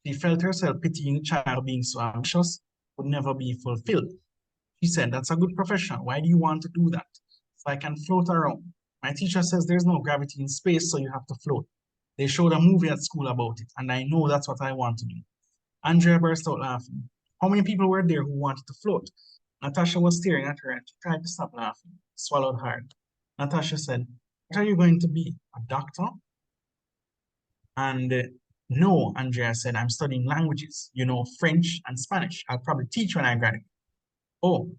She felt herself pitying the child for being so ambitious, would never be fulfilled. She said, "That's a good profession. Why do you want to do that?" "So I can float around. My teacher says there's no gravity in space, so you have to float. They showed a movie at school about it, and I know that's what I want to do." Andrea burst out laughing. How many people were there who wanted to float? Natasha was staring at her and she tried to stop laughing, swallowed hard. Natasha said, "What are you going to be? A doctor?" And no, Andrea said, "I'm studying languages, French and Spanish. I'll probably teach when I graduate." Oh,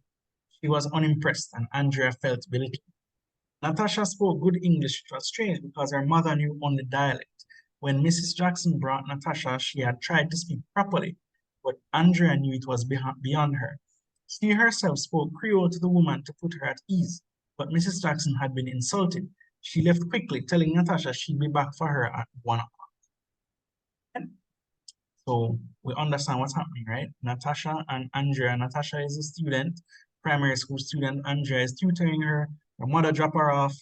she was unimpressed and Andrea felt belittled. Natasha spoke good English, which was strange because her mother knew only dialect. When Mrs. Jackson brought Natasha, she had tried to speak properly, but Andrea knew it was beyond her. She herself spoke Creole to the woman to put her at ease, but Mrs. Jackson had been insulted. She left quickly, telling Natasha she'd be back for her at 1 o'clock. So we understand what's happening, right? Natasha and Andrea. Natasha is a student, primary school student. Andrea is tutoring her. Her mother dropped her off.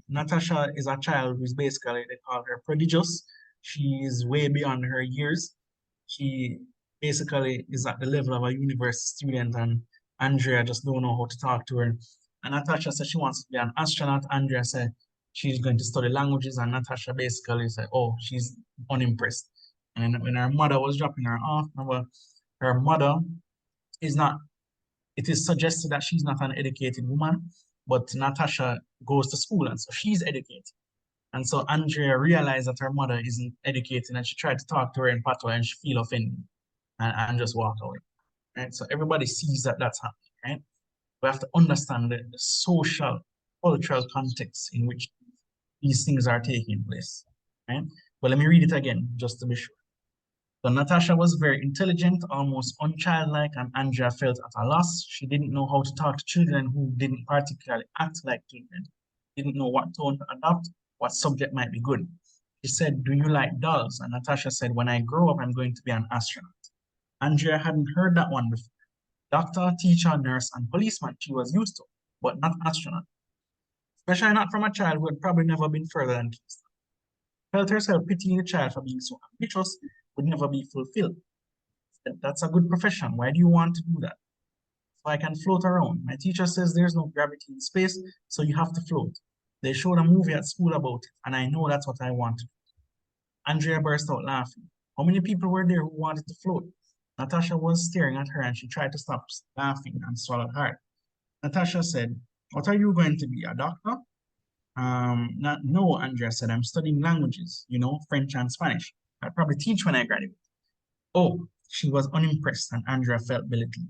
Natasha is a child who's basically, they call her prodigious. She is way beyond her years. She basically is at the level of a university student, and Andrea just don't know how to talk to her. And Natasha said she wants to be an astronaut. Andrea said she's going to study languages, and Natasha basically said, oh, she's unimpressed. And when her mother was dropping her off, remember, her mother is not, it is suggested that she's not an educated woman, but Natasha goes to school and so she's educated. And so Andrea realized that her mother isn't educated and she tried to talk to her in patois and she feel offended and just walk away. Right? So everybody sees that that's happening, right? We have to understand the social, cultural context in which these things are taking place, right? But let me read it again, just to be sure. So Natasha was very intelligent, almost unchildlike, and Andrea felt at a loss. She didn't know how to talk to children who didn't particularly act like children, didn't know what tone to adopt, what subject might be good. She said, "Do you like dolls?" And Natasha said, "When I grow up, I'm going to be an astronaut." Andrea hadn't heard that one before. Doctor, teacher, nurse, and policeman she was used to, but not astronaut. Especially not from a child who had probably never been further than Kingston. Felt herself pitying the child for being so ambitious, would never be fulfilled. That's a good profession. Why do you want to do that? So I can float around. My teacher says there's no gravity in space, so you have to float. They showed a movie at school about it, and I know that's what I want to do. Andrea burst out laughing. How many people were there who wanted to float? Natasha was staring at her and she tried to stop laughing and swallowed hard. Natasha said, "What are you going to be, a doctor?" No, Andrea said, "I'm studying languages, French and Spanish. I'll probably teach when I graduate." Oh, she was unimpressed and Andrea felt belittled.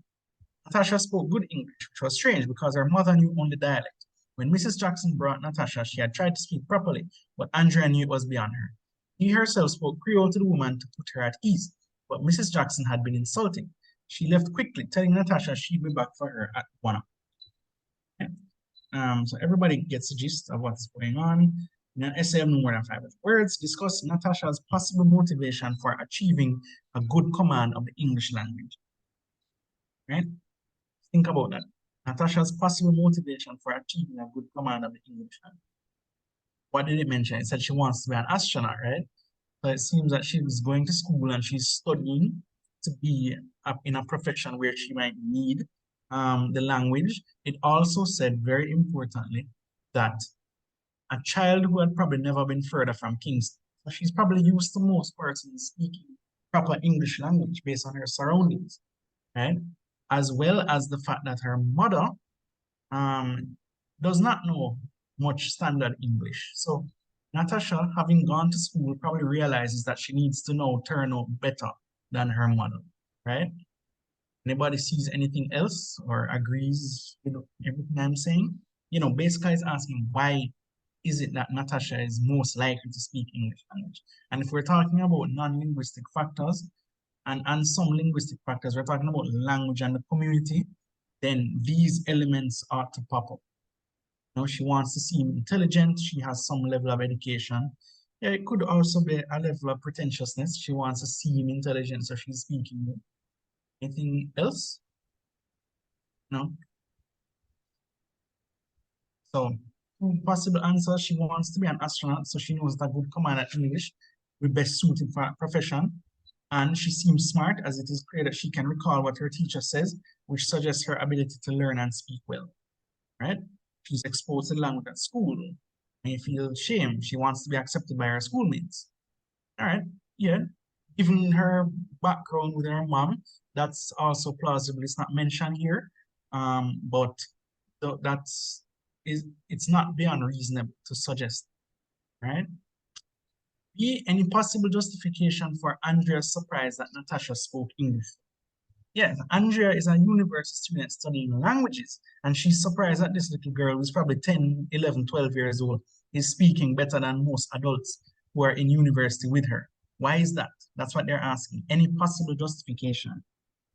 Natasha spoke good English, which was strange because her mother knew only dialect. When Mrs. Jackson brought Natasha, she had tried to speak properly, but Andrea knew it was beyond her. She herself spoke Creole to the woman to put her at ease, but Mrs. Jackson had been insulting. She left quickly, telling Natasha she'd be back for her at 1 o'clock. So everybody gets the gist of what's going on. In an essay of no more than 500 words, discuss Natasha's possible motivation for achieving a good command of the English language. Right? Think about that. Natasha's possible motivation for achieving a good command of the English language. What did it mention? It said she wants to be an astronaut, right? So it seems that she's going to school and she's studying to be in a profession where she might need the language. It also said, very importantly, that a child who had probably never been further from Kingston, so she's probably used to most persons speaking proper English language based on her surroundings, right? As well as the fact that her mother does not know much standard English. So Natasha, having gone to school, probably realizes that she needs to know turn out better than her mother, right? Anybody sees anything else or agrees with everything I'm saying? Basically it's asking why is it that Natasha is most likely to speak English language? And if we're talking about non-linguistic factors, and some linguistic factors, we're talking about language and the community, then these elements ought to pop up. You know, she wants to seem intelligent, she has some level of education. Yeah, it could also be a level of pretentiousness. She wants to seem intelligent, so she's speaking. Anything else? No? So, possible answer, she wants to be an astronaut, so she knows that good command at English will best suited for her profession. And she seems smart, as it is clear that she can recall what her teacher says, which suggests her ability to learn and speak well, right? She's exposed to the language at school. May feel shame. She wants to be accepted by her schoolmates. All right, yeah. Given her background with her mom, that's also plausible. It's not mentioned here, but it's not beyond reasonable to suggest, right? B, any possible justification for Andrea's surprise that Natasha spoke English? Yes, Andrea is a university student studying languages, and she's surprised that this little girl, who's probably 10, 11, 12 years old, is speaking better than most adults who are in university with her. Why is that? That's what they're asking. Any possible justification?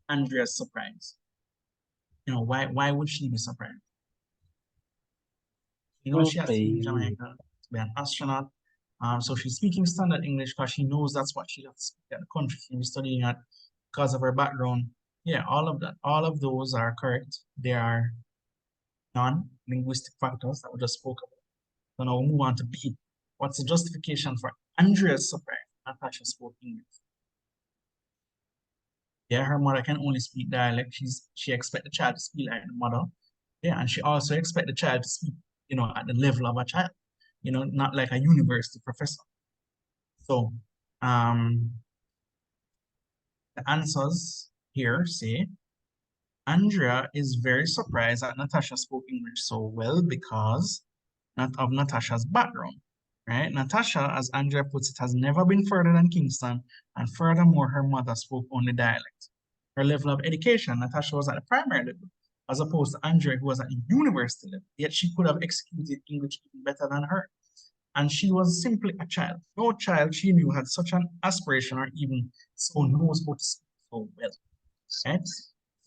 Andrea's surprise. You know, why would she be surprised? You know, she has to be in Jamaica to be an astronaut. So she's speaking standard English because she knows that's what she has to speak at the country she's studying at because of her background. Yeah, all of that, all of those are correct. They are non-linguistic factors that we just spoke about. So now we'll move on to B. What's the justification for Andrea's surprise? Natasha spoke English. Yeah, her mother can only speak dialect. She expects the child to speak like the mother. Yeah, and she also expects the child to speak, you know, at the level of a child, you know, not like a university professor. So the answers here say, Andrea is very surprised that Natasha spoke English so well because of Natasha's background, right? Natasha, as Andrea puts it, has never been further than Kingston, and furthermore, her mother spoke only dialect. Her level of education, Natasha was at the primary level, as opposed to Andrea, who was at the university level, yet she could have executed English even better than her. And she was simply a child. No child she knew had such an aspiration or even so knows how to speak so well, right?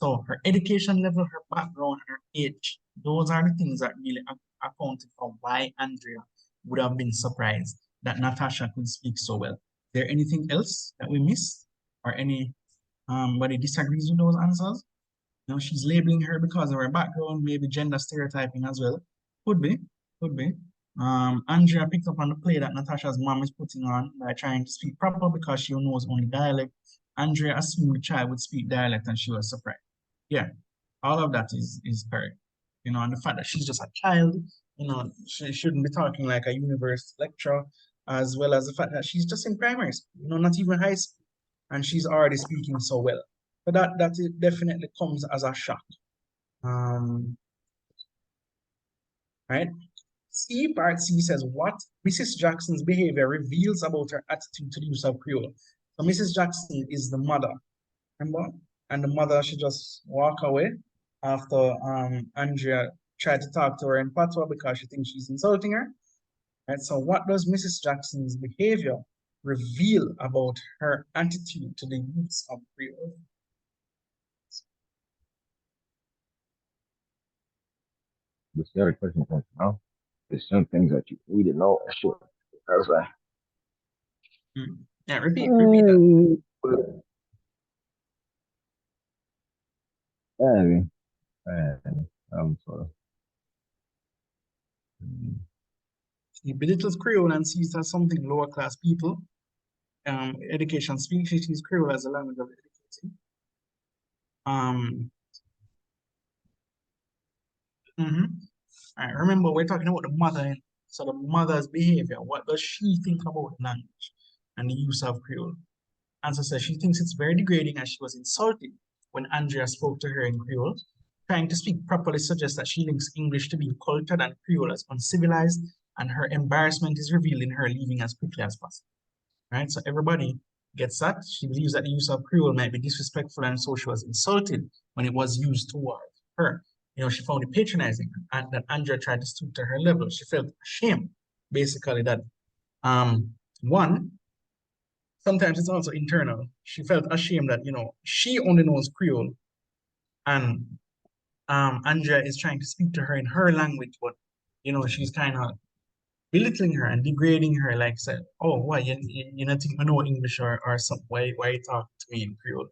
So her education level, her background, her age, those are the things that really accounted for why Andrea would have been surprised that Natasha could speak so well. Is there anything else that we missed? Or anybody disagrees with those answers? You know, she's labeling her because of her background, maybe gender stereotyping as well. Could be, could be. Andrea picked up on the play that Natasha's mom is putting on by trying to speak proper because she knows only dialect. Andrea assumed the child would speak dialect and she was surprised. Yeah, all of that is correct. You know, and the fact that she's just a child, you know, she shouldn't be talking like a university lecturer, as well as the fact that she's just in primary school, you know, not even high school, and she's already speaking so well. But that definitely comes as a shock. Right? C, part C says, what Mrs. Jackson's behavior reveals about her attitude to the use of Creole. So Mrs. Jackson is the mother, remember? And the mother should just walk away after Andrea tried to talk to her in patois because she thinks she's insulting her. Right? So what does Mrs. Jackson's behavior reveal about her attitude to the use of Creole? This the other question comes now. There's some things that you need to know. Sure. That's right. Yeah, repeat that. Sort of. He belittles Creole and sees it as something lower class people. Education speaks, she sees Creole as a language of education. All right, remember, we're talking about the mother, so the mother's behavior. What does she think about language and the use of Creole? Answer says she thinks it's very degrading as she was insulted when Andrea spoke to her in Creole. Trying to speak properly suggests that she links English to being cultured and Creole as uncivilized, and her embarrassment is revealed in her leaving as quickly as possible. Right? So everybody gets that. She believes that the use of Creole might be disrespectful, and so she was insulted when it was used towards her. You know, she found it patronizing, and that Andrea tried to stoop to her level. She felt ashamed, basically, that one, sometimes it's also internal. She felt ashamed that, she only knows Creole, and Andrea is trying to speak to her in her language, but, she's kind of belittling her and degrading her, like said, "Oh, why you not think I know English or something? Why you talk to me in Creole?"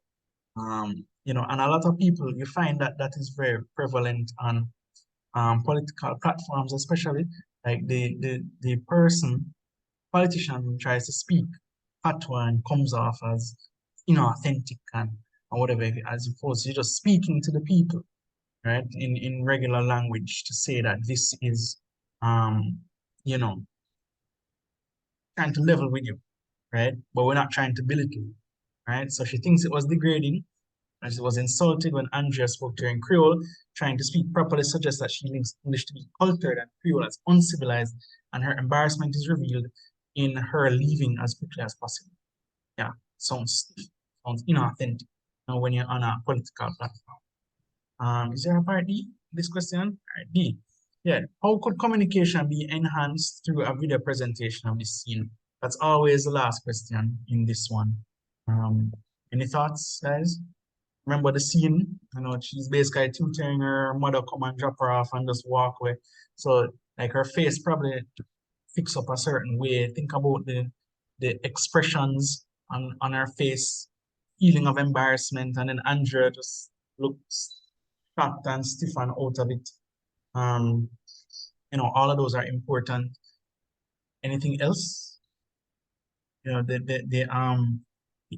And a lot of people, you find that is very prevalent on political platforms, especially like the politician who tries to speak patois and comes off as inauthentic and whatever, as opposed to just speaking to the people, right, in regular language to say that this is, you know, trying to level with you, right? But we're not trying to belittle you, right? So she thinks it was degrading and she was insulted when Andrea spoke to her in Creole. Trying to speak properly suggests that she links English to be cultured and Creole as uncivilized, and her embarrassment is revealed in her leaving as quickly as possible. Yeah, sounds stiff, sounds inauthentic, when you're on a political platform. Is there a part D? This question? All right, D. Yeah. How could communication be enhanced through a video presentation of this scene? That's always the last question in this one. Any thoughts, guys? Remember the scene? She's basically tutoring her mother come and drop her off and just walk away. So like her face probably fix up a certain way. Think about the expressions on her face, feeling of embarrassment, and then Andrea just looks shocked and stiff and out of it. All of those are important. Anything else? The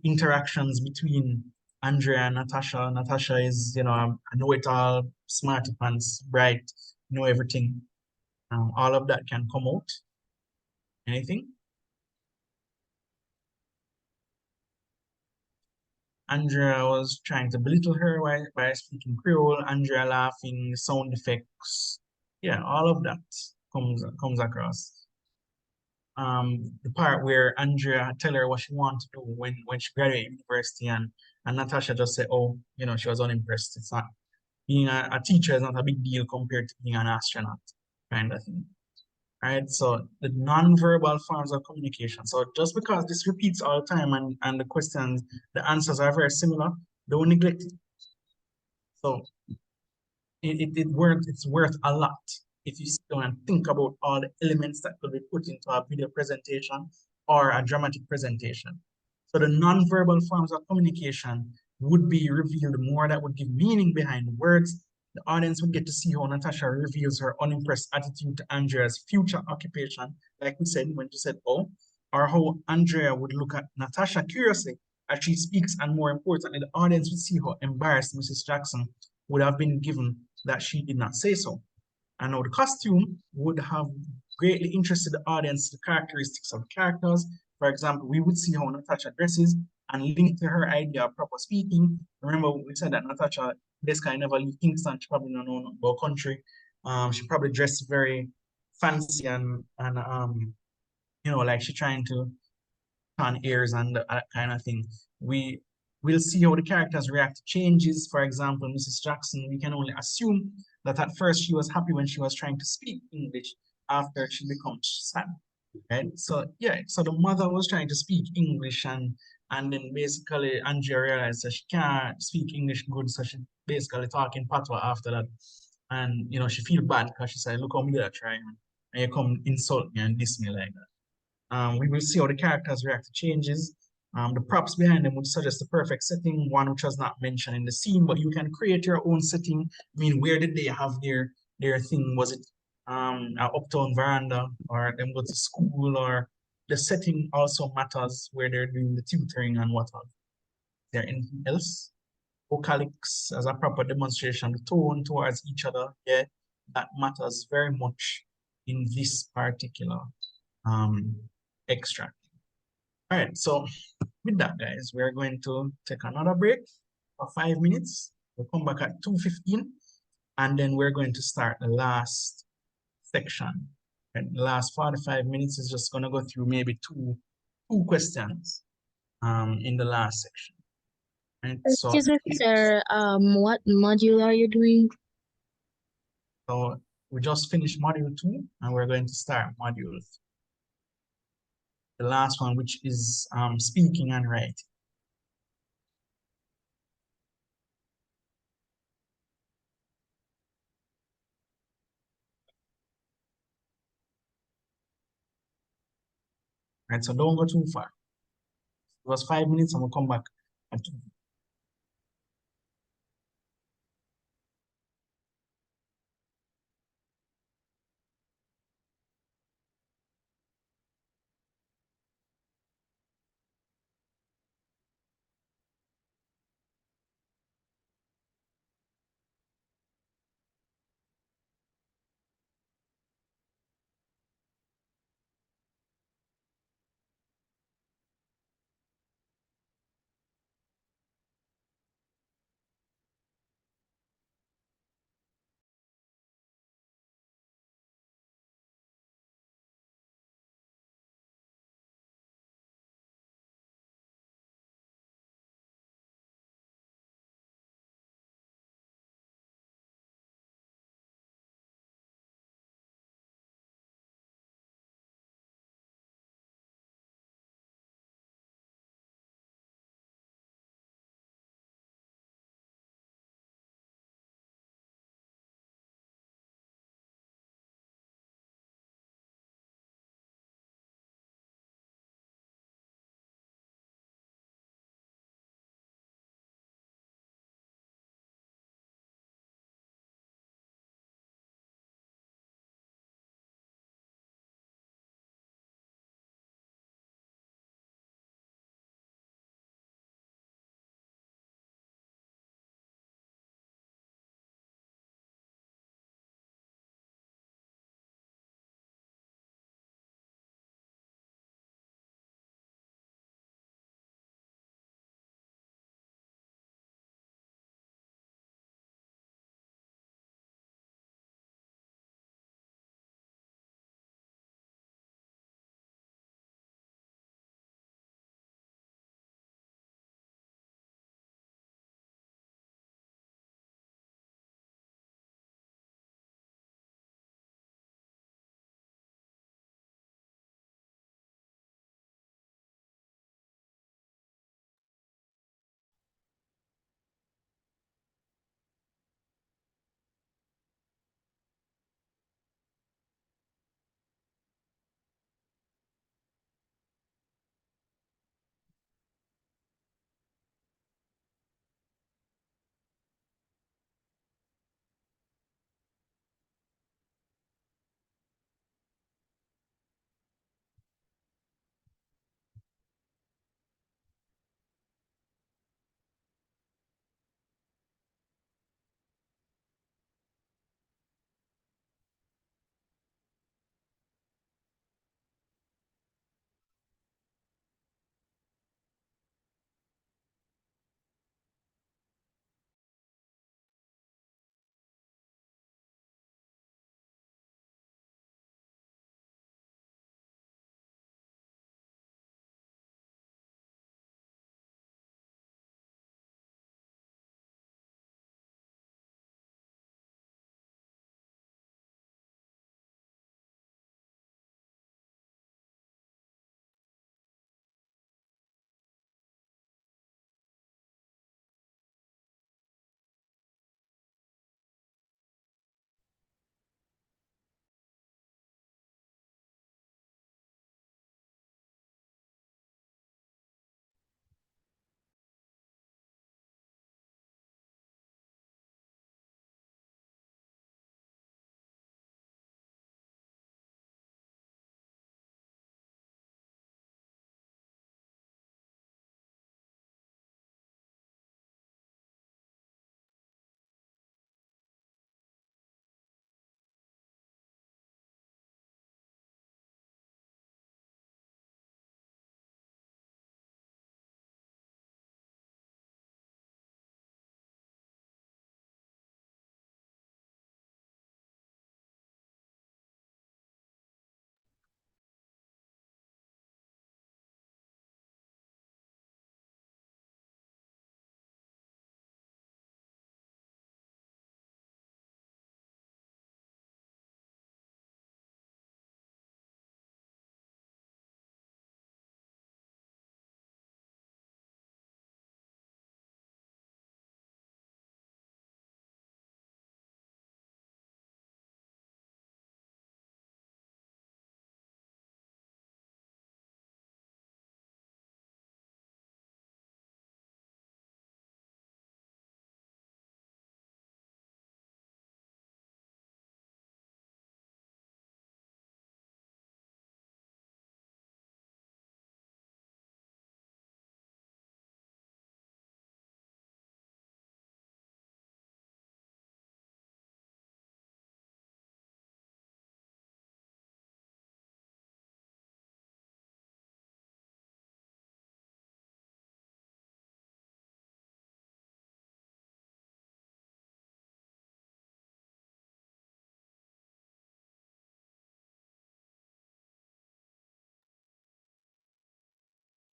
interactions between Andrea and Natasha. Natasha is, a know-it-all, smarty pants, bright, know everything. All of that can come out. Anything? Andrea was trying to belittle her by speaking Creole. Andrea laughing, sound effects. Yeah, all of that comes across. The part where Andrea tell her what she wants to do when she graduated university, and Natasha just said, "Oh, she was unimpressed. It's not being a teacher is not a big deal compared to being an astronaut," kind of thing. Right? So the non-verbal forms of communication. So just because this repeats all the time and the questions, the answers are very similar, don't neglect it. So it's worth a lot if you sit down and think about all the elements that could be put into a video presentation or a dramatic presentation. So the non-verbal forms of communication would be revealed more, that would give meaning behind the words. The audience would get to see how Natasha reveals her unimpressed attitude to Andrea's future occupation, like we said when she said, "Oh," or how Andrea would look at Natasha curiously as she speaks, and more importantly, the audience would see how embarrassed Mrs. Jackson would have been given that she did not say so. And now the costume would have greatly interested the audience the characteristics of the characters. For example, we would see how Natasha dresses and link to her idea of proper speaking. Remember, we said that Natasha basically never leave Kingston. She probably don't know about country. She probably dressed very fancy and like she trying to on airs and that kind of thing. We'll see how the characters react to changes. For example, Mrs. Jackson, we can only assume that at first she was happy when she was trying to speak English after she becomes sad. Right? So yeah, so the mother was trying to speak English, and then basically Andrea realized that she can't speak English good, so she basically talking patois after that. And she feel bad because she said, "Look how me did I try, and you come insult me and diss me like that." We will see how the characters react to changes. The props behind them would suggest the perfect setting, one which was not mentioned in the scene, but you can create your own setting. I mean, where did they have their thing? Was it an uptown veranda, or them go to school, or the setting also matters where they're doing the tutoring and whatnot. Is there anything else? Vocalics as a proper demonstration, the tone towards each other, yeah, that matters very much in this particular um, extract. All right, so with that, guys, we're going to take another break for 5 minutes. We'll come back at 2:15, and then we're going to start the last section. And the last 45 minutes is just going to go through maybe two questions in the last section. Right? So, Excuse me, sir. What module are you doing? so we just finished module 2, and we're going to start module 3. the last one, which is speaking and writing. Right, so don't go too far. It was 5 minutes, and we'll come back at 2.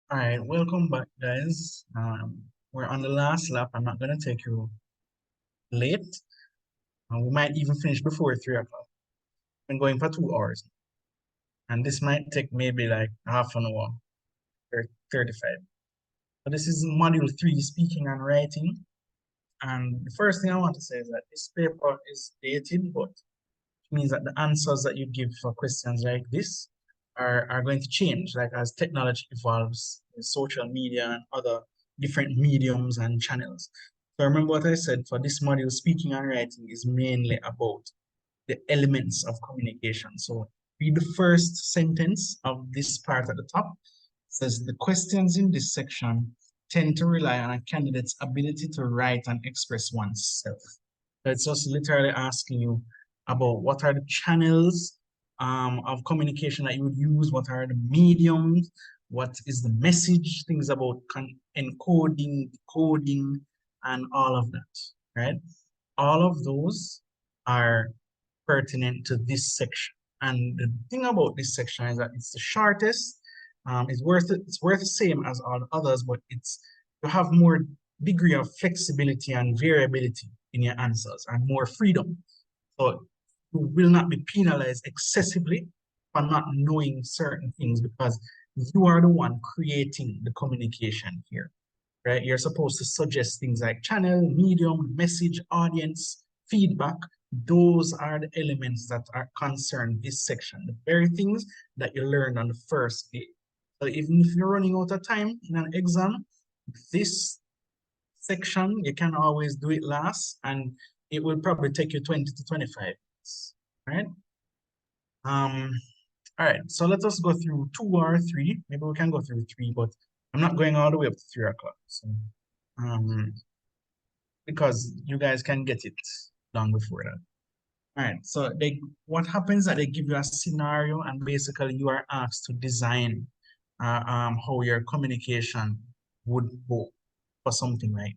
All right, welcome back, guys. We're on the last lap. I'm not gonna take you late. We might even finish before 3 o'clock. Been going for 2 hours, and this might take maybe like half an hour or 35. So this is module 3, speaking and writing. And the first thing I want to say is that this paper is dated, but it means that the answers that you give for questions like this are going to change, like as technology evolves, social media and other different mediums and channels. So remember what I said, for this module, speaking and writing is mainly about the elements of communication. So read the first sentence of this part at the top. It says the questions in this section tend to rely on a candidate's ability to write and express oneself. So it's just literally asking you about what are the channels of communication that you would use, what are the mediums, what is the message, things about encoding, decoding, and all of that, right? All of those are pertinent to this section. And the thing about this section is that it's the shortest. It's worth the same as all the others, but you have more degree of flexibility and variability in your answers and more freedom. So you will not be penalized excessively for not knowing certain things because you are the one creating the communication here, right? You're supposed to suggest things like channel, medium, message, audience, feedback. Those are the elements that are concerned this section, the very things that you learned on the first day. So even if you're running out of time in an exam, this section, you can always do it last, and it will probably take you 20 to 25 minutes, right? All right, so let us go through 2 or 3. Maybe we can go through 3, but I'm not going all the way up to 3 o'clock. So, because you guys can get it long before that. All right, so what happens is that they give you a scenario, and basically you are asked to design how your communication would go for something like.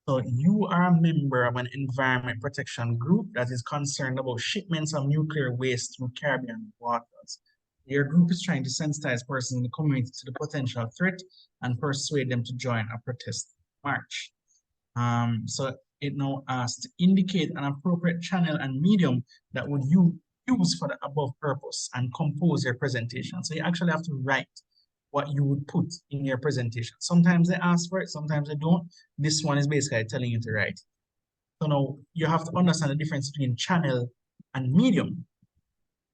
So you are a member of an environment protection group that is concerned about shipments of nuclear waste through Caribbean waters. Your group is trying to sensitize persons in the community to the potential threat and persuade them to join a protest march. So it now asks to indicate an appropriate channel and medium that would you use for the above purpose and compose your presentation. So you actually have to write what you would put in your presentation. Sometimes they ask for it, sometimes they don't. This one is basically telling you to write. So now you have to understand the difference between channel and medium,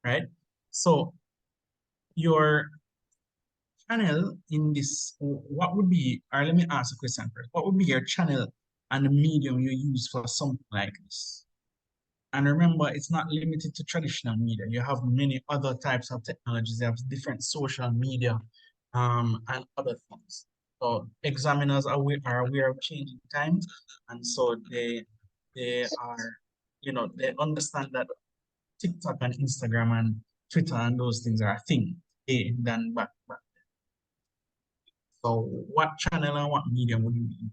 right? So your channel in this, what would be, or let me ask a question first. What would be your channel and the medium you use for something like this? And remember, it's not limited to traditional media. You have many other types of technologies. You have different social media and other things. So examiners are aware of changing times, and so they are, they understand that TikTok and Instagram and Twitter and those things are a thing than back. So what channel and what medium would you be?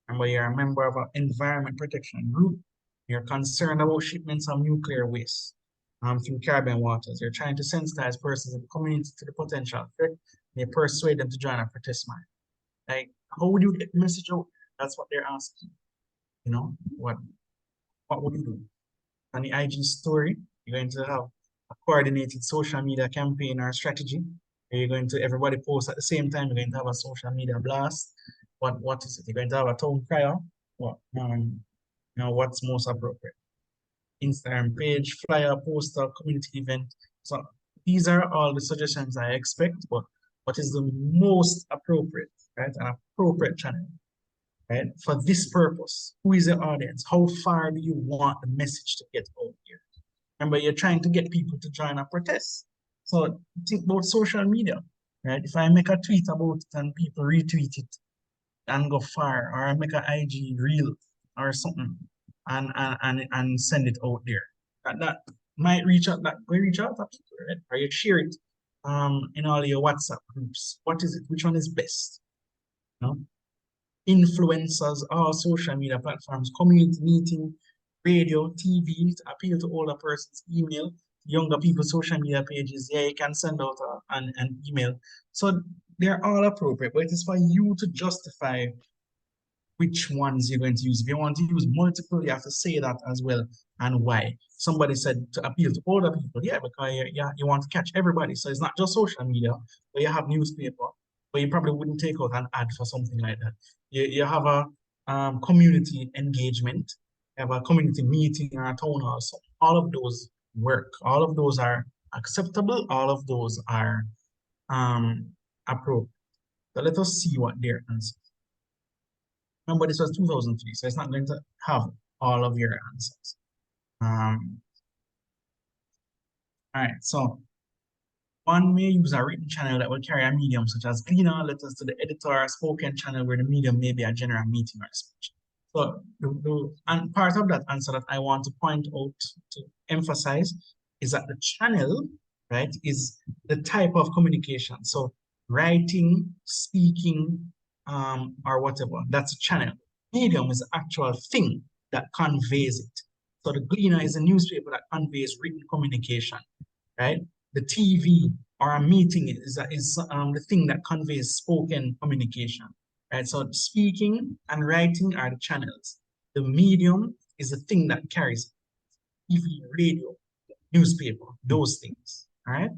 Remember, you're a member of an environment protection group. You're concerned about shipments of nuclear waste through Caribbean waters. You're trying to sensitize persons in the community to the potential threat. They persuade them to join a protest march. Like, how would you get the message out? That's what they're asking. You know, what would you do? On the IG story, you're going to have a coordinated social media campaign or strategy. You're going to everybody post at the same time. You're going to have a social media blast. What is it? You're going to have a town crier. What what's most appropriate? Instagram page, flyer, poster, community event. So these are all the suggestions I expect, but what is the most appropriate, right? An appropriate channel, right? For this purpose, who is the audience? How far do you want the message to get out here? Remember, you're trying to get people to join a protest. So think about social media, right? If I make a tweet about it and people retweet it and go far, or I make an IG reel or something and send it out there. That might reach out to people, right? Or you share it in all your WhatsApp groups. What is it? Which one is best? You know? Influencers, all social media platforms, community meeting, radio, TV, to appeal to older persons, email. younger people's social media pages, yeah, you can send out an email. So they're all appropriate, but it is for you to justify which ones you're going to use. If you want to use multiple, you have to say that as well and why. Somebody said to appeal to older people, yeah, because you want to catch everybody. So it's not just social media, but you have newspaper, but you probably wouldn't take out an ad for something like that. You have a community engagement, you have a community meeting or a town hall. So all of those work. All of those are acceptable. All of those are appropriate. So let us see what their answer. Remember, this was 2003, so it's not going to have all of your answers. All right, so one may use a written channel that will carry a medium such as Gleaner, letters to the editor, a spoken channel where the medium may be a general meeting or a speech. So, and part of that answer that I want to point out to emphasize is that the channel, right, is the type of communication. So, writing, speaking, or whatever, that's a channel. Medium is the actual thing that conveys it. So, the Gleaner is a newspaper that conveys written communication, right? The TV or a meeting is the thing that conveys spoken communication, right? So speaking and writing are the channels. The medium is the thing that carries TV, radio, newspaper, those things, all right?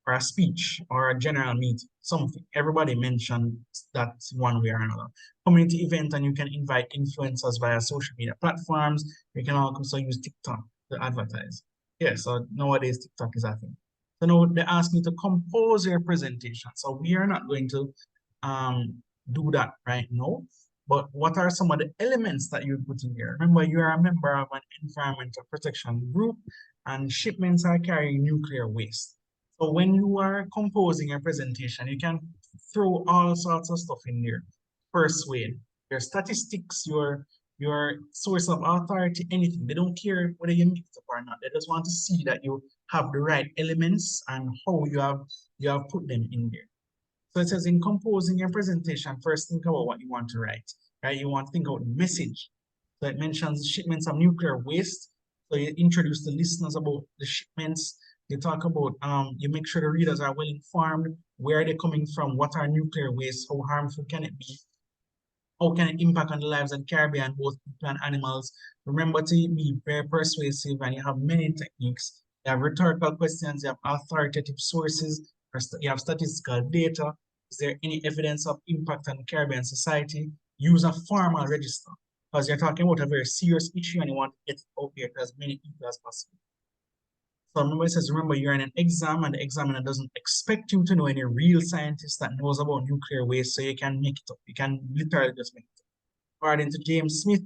Or a speech or a general meeting, something. Everybody mentioned that one way or another. Community event, and you can invite influencers via social media platforms. You can also use TikTok to advertise. Yeah, so nowadays TikTok is a thing. So now they ask me to compose your presentation. So we are not going to do that right now. But what are some of the elements that you put in here? Remember, you are a member of an environmental protection group, and shipments are carrying nuclear waste. So when you are composing a presentation, you can throw all sorts of stuff in there. Persuade, your statistics, your source of authority, anything. They don't care whether you mix it up or not. They just want to see that you have the right elements and how you have put them in there. So it says in composing your presentation, first think about what you want to write, right? You want to think about the message. So it mentions shipments of nuclear waste. So you introduce the listeners about the shipments. You talk about, you make sure the readers are well informed. Where are they coming from? What are nuclear waste? How harmful can it be? How can it impact on the lives of the Caribbean, both people and animals? Remember to be very persuasive, and you have many techniques. You have rhetorical questions, you have authoritative sources, you have statistical data. Is there any evidence of impact on Caribbean society? Use a formal register, because you're talking about a very serious issue and you want to get it out there to as many people as possible. So remember, it says, remember, you're in an exam and the examiner doesn't expect you to know any real scientist that knows about nuclear waste, so you can make it up. You can literally just make it up. According to James Smith,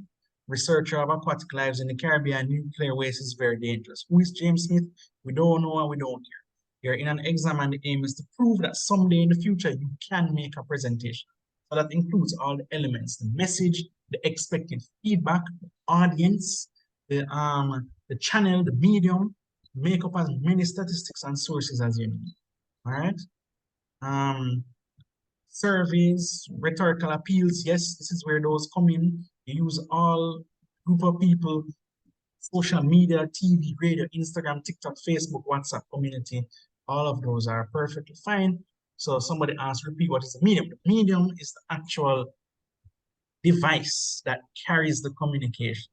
researcher of aquatic lives in the Caribbean, nuclear waste is very dangerous. Who is James Smith? We don't know and we don't care. You're in an exam and the aim is to prove that someday in the future you can make a presentation. So that includes all the elements, the message, the expected feedback, the audience, the channel, the medium. Make up as many statistics and sources as you need. All right. Surveys, rhetorical appeals. Yes, this is where those come in. You use all group of people, social media, TV, radio, Instagram, TikTok, Facebook, WhatsApp, community. All of those are perfectly fine. So somebody asked, repeat, what is the medium? The medium is the actual device that carries the communication.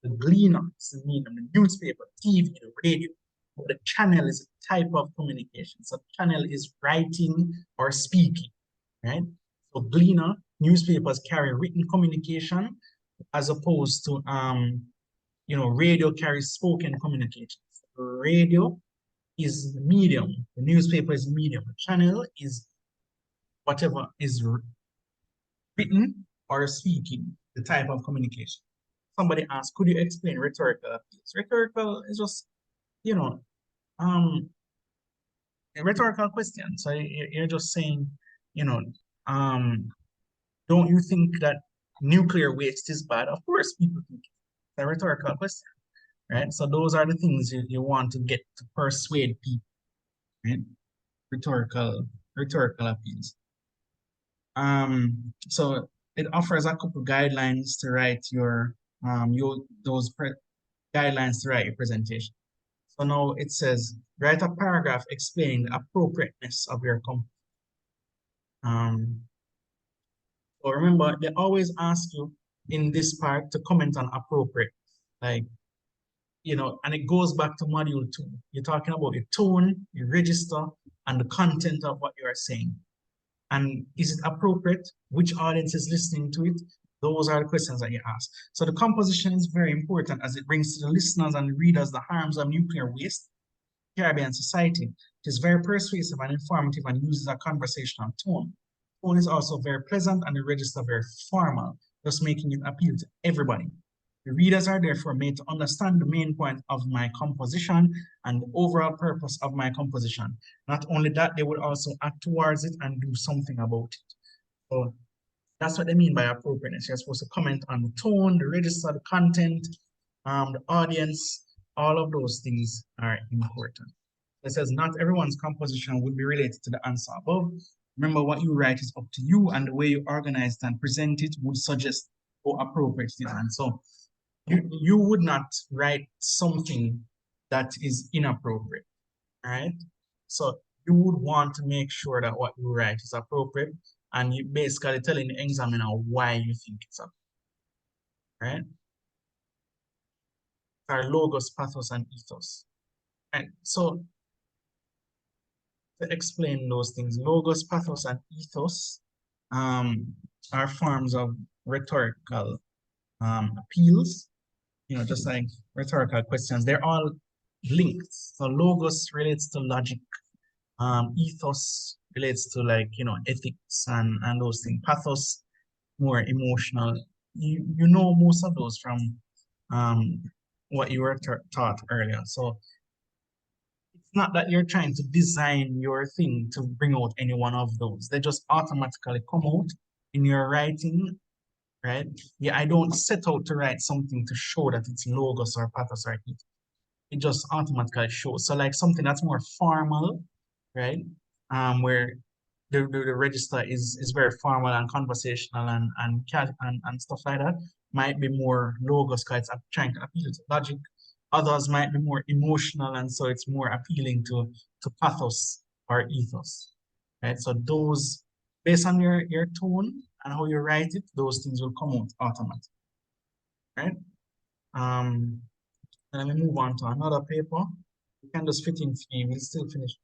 The Gleaner is the medium, the newspaper, TV, the radio. But the channel is a type of communication. So channel is writing or speaking, right? So Gleaner, newspapers carry written communication as opposed to radio carries spoken communication. So radio is the medium, the newspaper is the medium, the channel is whatever is written or speaking, the type of communication. Somebody asked, could you explain rhetorical appeals? Rhetorical is just, a rhetorical question. So you're just saying, don't you think that nuclear waste is bad? Of course, people think it's a rhetorical question, right? So those are the things you want to get to persuade people, right? Rhetorical appeals. So it offers a couple guidelines to write your guidelines to write your presentation. So now it says, write a paragraph explaining the appropriateness of your company. So remember, they always ask you in this part to comment on appropriate. Like, and it goes back to module 2. You're talking about your tone, your register, and the content of what you are saying. And is it appropriate? Which audience is listening to it? Those are the questions that you ask. So the composition is very important as it brings to the listeners and the readers the harms of nuclear waste, Caribbean society. It is very persuasive and informative and uses a conversational tone. Tone is also very pleasant and the register very formal, thus making it appeal to everybody. The readers are therefore made to understand the main point of my composition and the overall purpose of my composition. Not only that, they will also act towards it and do something about it. So that's what they mean by appropriateness. You're supposed to comment on the tone, the register, the content, the audience. All of those things are important. It says not everyone's composition will be related to the answer above. Remember, what you write is up to you, and the way you organize it and present it would suggest how appropriate it is. And so you would not write something that is inappropriate, right? So you would want to make sure that what you write is appropriate, and you basically telling the examiner why you think it's appropriate, right? Our logos, pathos, and ethos. Right. So to explain those things, logos, pathos, and ethos are forms of rhetorical appeals, just like rhetorical questions. They're all linked. So logos relates to logic. Ethos relates to ethics and those things. Pathos, more emotional. You know most of those from what you were taught earlier. So it's not that you're trying to design your thing to bring out any one of those. They just automatically come out in your writing, right? Yeah, I don't set out to write something to show that it's logos or pathos or ethos. It just automatically shows. So like something that's more formal, right? Where the register is very formal and conversational and stuff like that, might be more logos because it's trying to appeal to logic. Others might be more emotional, and so it's more appealing to pathos or ethos, right? So those, based on your tone and how you write it, those things will come out automatically, right? And let me move on to another paper. We can just fit in 3, we'll still finish.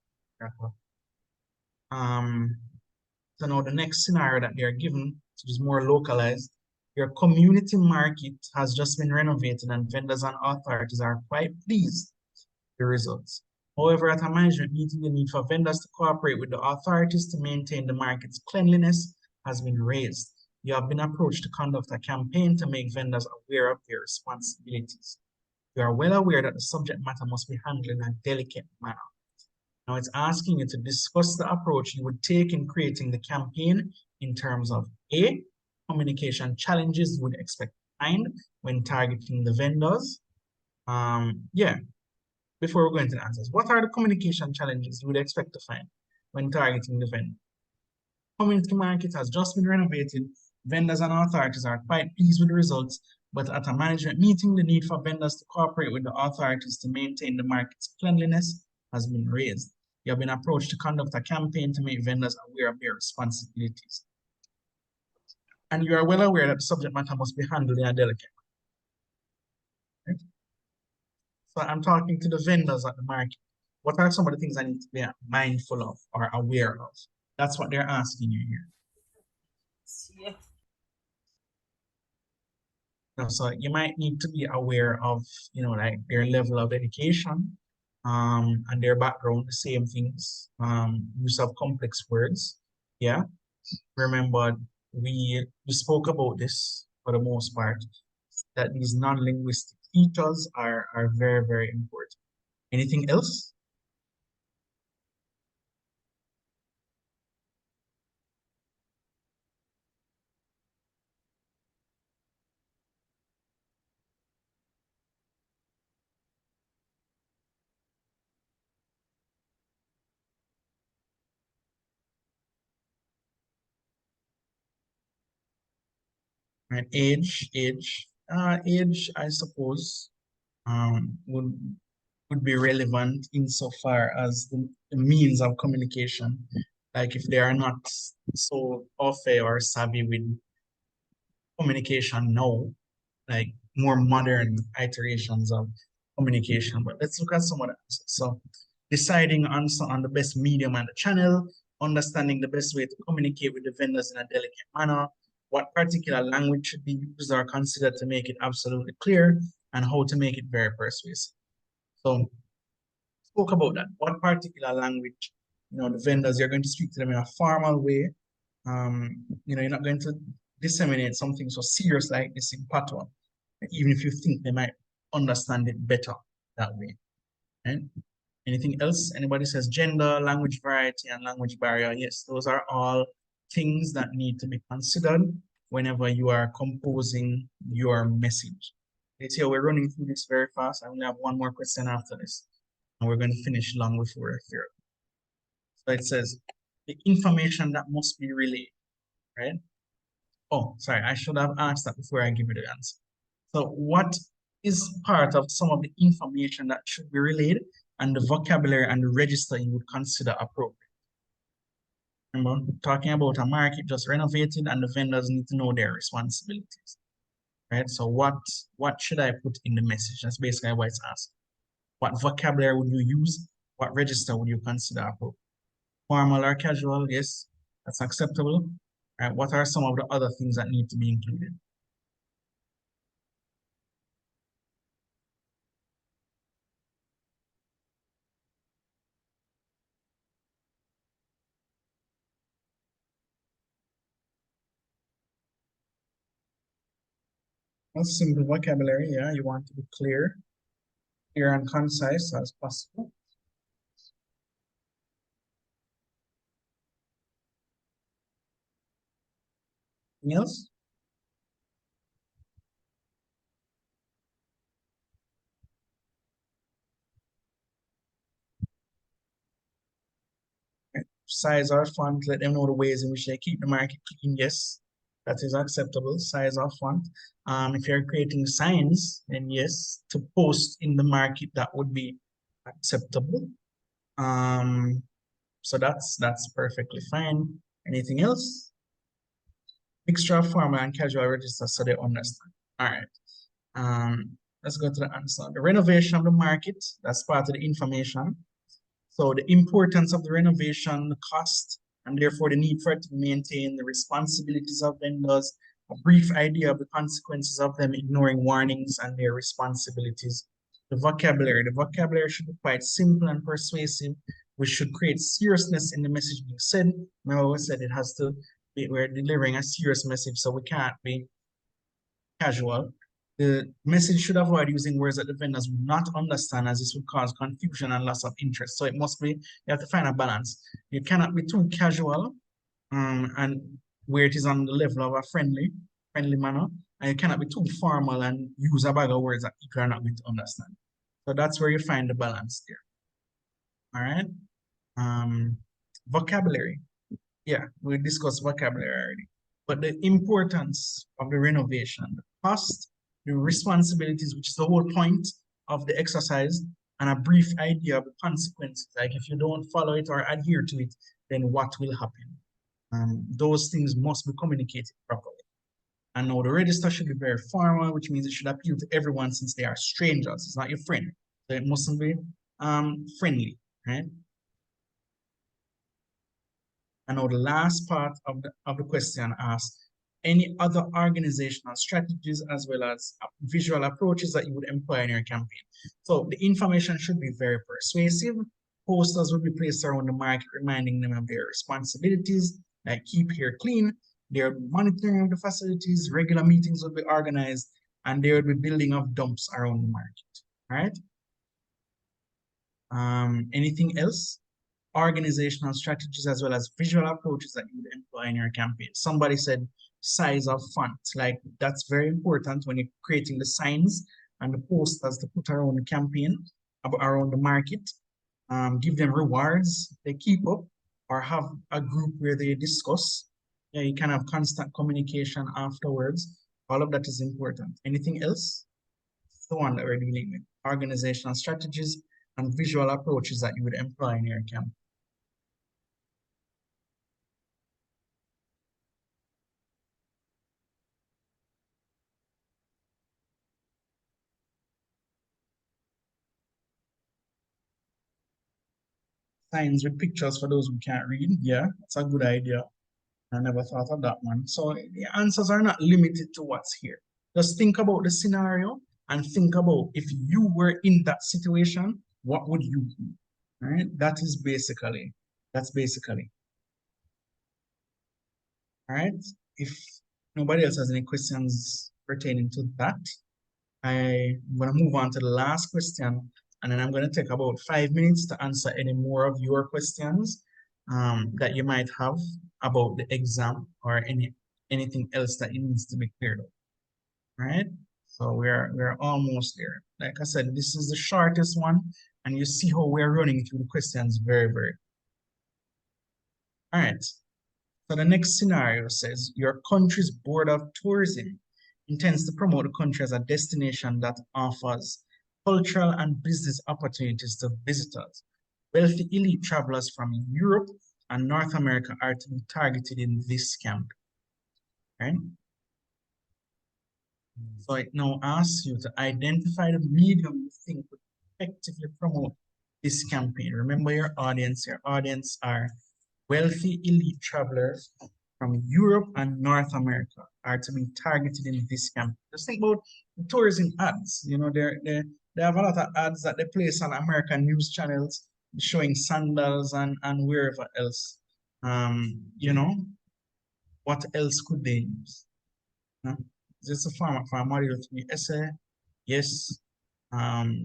So now the next scenario that they are given, which is more localized, your community market has just been renovated and vendors and authorities are quite pleased with the results. However, at a management meeting, the need for vendors to cooperate with the authorities to maintain the market's cleanliness has been raised. You have been approached to conduct a campaign to make vendors aware of their responsibilities. You are well aware that the subject matter must be handled in a delicate manner. Now it's asking you to discuss the approach you would take in creating the campaign in terms of A, communication challenges you would expect to find when targeting the vendors. Before we go into the answers, what are the communication challenges you would expect to find when targeting the vendor? Community market has just been renovated. Vendors and authorities are quite pleased with the results, but at a management meeting, the need for vendors to cooperate with the authorities to maintain the market's cleanliness has been raised. You have been approached to conduct a campaign to make vendors aware of their responsibilities. And you are well aware that the subject matter must be handled in a delicate way. Right? So I'm talking to the vendors at the market. What are some of the things I need to be mindful of or aware of? That's what they're asking you here. So you might need to be aware of, like their level of education, and their background, the same things, use of complex words. Yeah. Remember, we spoke about this for the most part, that these non-linguistic features are very, very important. Anything else? Right, age, I suppose. would be relevant insofar as the means of communication. Like if they are not so au fait or savvy with communication now, like more modern iterations of communication. But let's look at some of that. So deciding on the best medium and the channel, understanding the best way to communicate with the vendors in a delicate manner, what particular language should be used or considered to make it absolutely clear, and how to make it very persuasive. So spoke about that. What particular language, the vendors, you're going to speak to them in a formal way. You're not going to disseminate something so serious like this in patois, even if you think they might understand it better that way. Right? Anything else? Anybody says gender, language variety, and language barrier? Yes, those are all things that need to be considered whenever you are composing your message. Let's see, we're running through this very fast. I only have one more question after this, and we're going to finish long before we're here. So it says the information that must be relayed, right? Oh, sorry, I should have asked that before I give you the answer. So what is part of some of the information that should be relayed and the vocabulary and the register you would consider appropriate? Remember, talking about a market just renovated and the vendors need to know their responsibilities, right? So what should I put in the message? That's basically what it's asked. What vocabulary would you use? What register would you consider appropriate? Formal or casual? Yes, that's acceptable. Right? What are some of the other things that need to be included? Well, simple vocabulary, yeah, you want to be clear and concise as possible. Anything else? Size or font, let them know the ways in which they keep the market clean. Yes, that is acceptable. Size or font. If you're creating signs, then yes, to post in the market, that would be acceptable. So that's perfectly fine. Anything else? Mixture of formal and casual register so they understand. All right. Let's go to the answer. The renovation of the market, that's part of the information. So the importance of the renovation, the cost, and therefore the need for it to maintain the responsibilities of vendors, a brief idea of the consequences of them ignoring warnings and their responsibilities. The vocabulary should be quite simple and persuasive, which should create seriousness in the message being said. Remember, we said it has to be, we're delivering a serious message, so we can't be casual. The message should avoid using words that the vendors would not understand, as this would cause confusion and loss of interest. So it must be, you have to find a balance. You cannot be too casual, and where it is on the level of a friendly manner, and you cannot be too formal and use a bag of words that people are not going to understand. So that's where you find the balance there. All right. Vocabulary. Yeah, we discussed vocabulary already. But the importance of the renovation, the cost, the responsibilities, which is the whole point of the exercise, and a brief idea of the consequences. Like if you don't follow it or adhere to it, then what will happen? Those things must be communicated properly. And now the register should be very formal, which means it should appeal to everyone since they are strangers. It's not your friend. So it mustn't be friendly, right? And now the last part of the question asks, any other organizational strategies as well as visual approaches that you would employ in your campaign? So the information should be very persuasive. Posters will be placed around the market, reminding them of their responsibilities, like keep here clean. They're monitoring of the facilities, regular meetings will be organized, and there will be building of dumps around the market, right? Anything else? Organizational strategies as well as visual approaches that you would employ in your campaign. Somebody said size of font, like that's very important when you're creating the signs and the posters to put around the campaign, around the market. Give them rewards, they keep up, or have a group where they discuss. Yeah, you can have constant communication afterwards. All of that is important. Anything else? the one that we're dealing with. Organizational strategies and visual approaches that you would employ in your camp. Signs with pictures for those who can't read. Yeah, that's a good idea. I never thought of that one. So the answers are not limited to what's here. Just think about the scenario and think about if you were in that situation, what would you do? All right, that's basically. All right. If nobody else has any questions pertaining to that, I'm going to move on to the last question, and then I'm going to take about 5 minutes to answer any more of your questions that you might have about the exam or anything else that needs to be cleared up. All right. So we're almost there. Like I said, this is the shortest one, and you see how we're running through the questions very, very. All right. So the next scenario says your country's Board of Tourism intends to promote the country as a destination that offers cultural and business opportunities to visitors. Wealthy elite travelers from Europe and North America are to be targeted in this campaign. Right? So it now asks you to identify the medium you think would effectively promote this campaign. Remember your audience. Your audience are wealthy elite travelers from Europe and North America are to be targeted in this campaign. Just think about the tourism ads. You know, they have a lot of ads that they place on American news channels showing sandals and wherever else. You know, what else could they use? This is a format for a module 3 essay. Yes.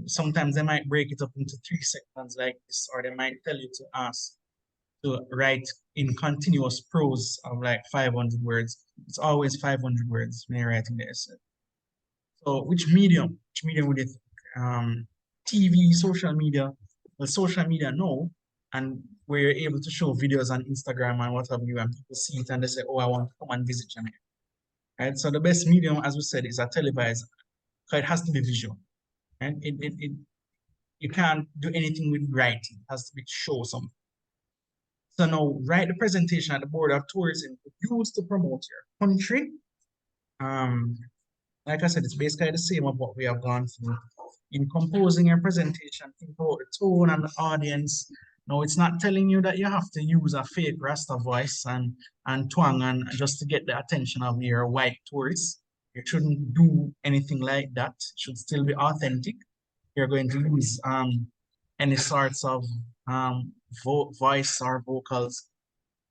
Sometimes they might break it up into 3 segments like this, or they might tell you to ask to write in continuous prose of like 500 words. It's always 500 words when you're writing the essay. So which medium would it TV, social media? Well, social media, no. And where you're able to show videos on Instagram and what have you, and people see it and they say, oh, I want to come and visit Jamaica. Right? So the best medium, as we said, is a televised, because it has to be visual. And you can't do anything with writing. It has to be show something. So now write the presentation at the Board of Tourism used to promote your country. Like I said, it's basically the same of what we have gone through. In composing your presentation, think about the tone and the audience. No, it's not telling you that you have to use a fake Rasta voice and twang and just to get the attention of your white tourists. You shouldn't do anything like that. It should still be authentic. You're going to use any sorts of voice or vocals.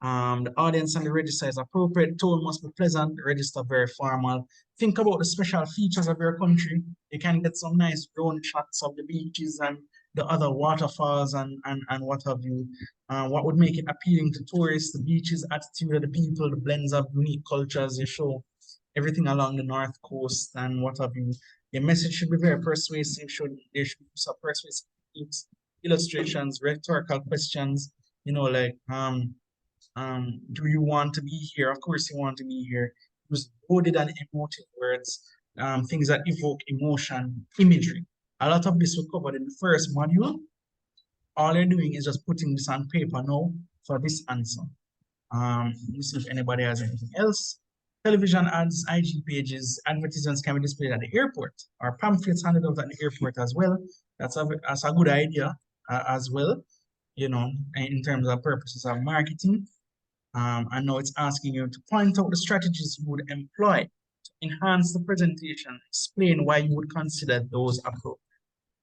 The audience and the register is appropriate. Tone must be pleasant. The register very formal. Think about the special features of your country. You can get some nice drone shots of the beaches and the other waterfalls and what have you. What would make it appealing to tourists? The beaches, attitude of the people, the blends of unique cultures. You show everything along the north coast and what have you. Your message should be very persuasive. There should be some persuasive illustrations, rhetorical questions. You know, like do you want to be here? Of course you want to be here. Use loaded and emotive words, things that evoke emotion, imagery. A lot of this we covered in the first module. All you're doing is just putting this on paper now for this answer. Let me see if anybody has anything else. Television ads, IG pages, advertisements can be displayed at the airport, or pamphlets handed out at the airport as well. That's a good idea as well, you know, in terms of purposes of marketing. I know it's asking you to point out the strategies you would employ to enhance the presentation, explain why you would consider those appropriate.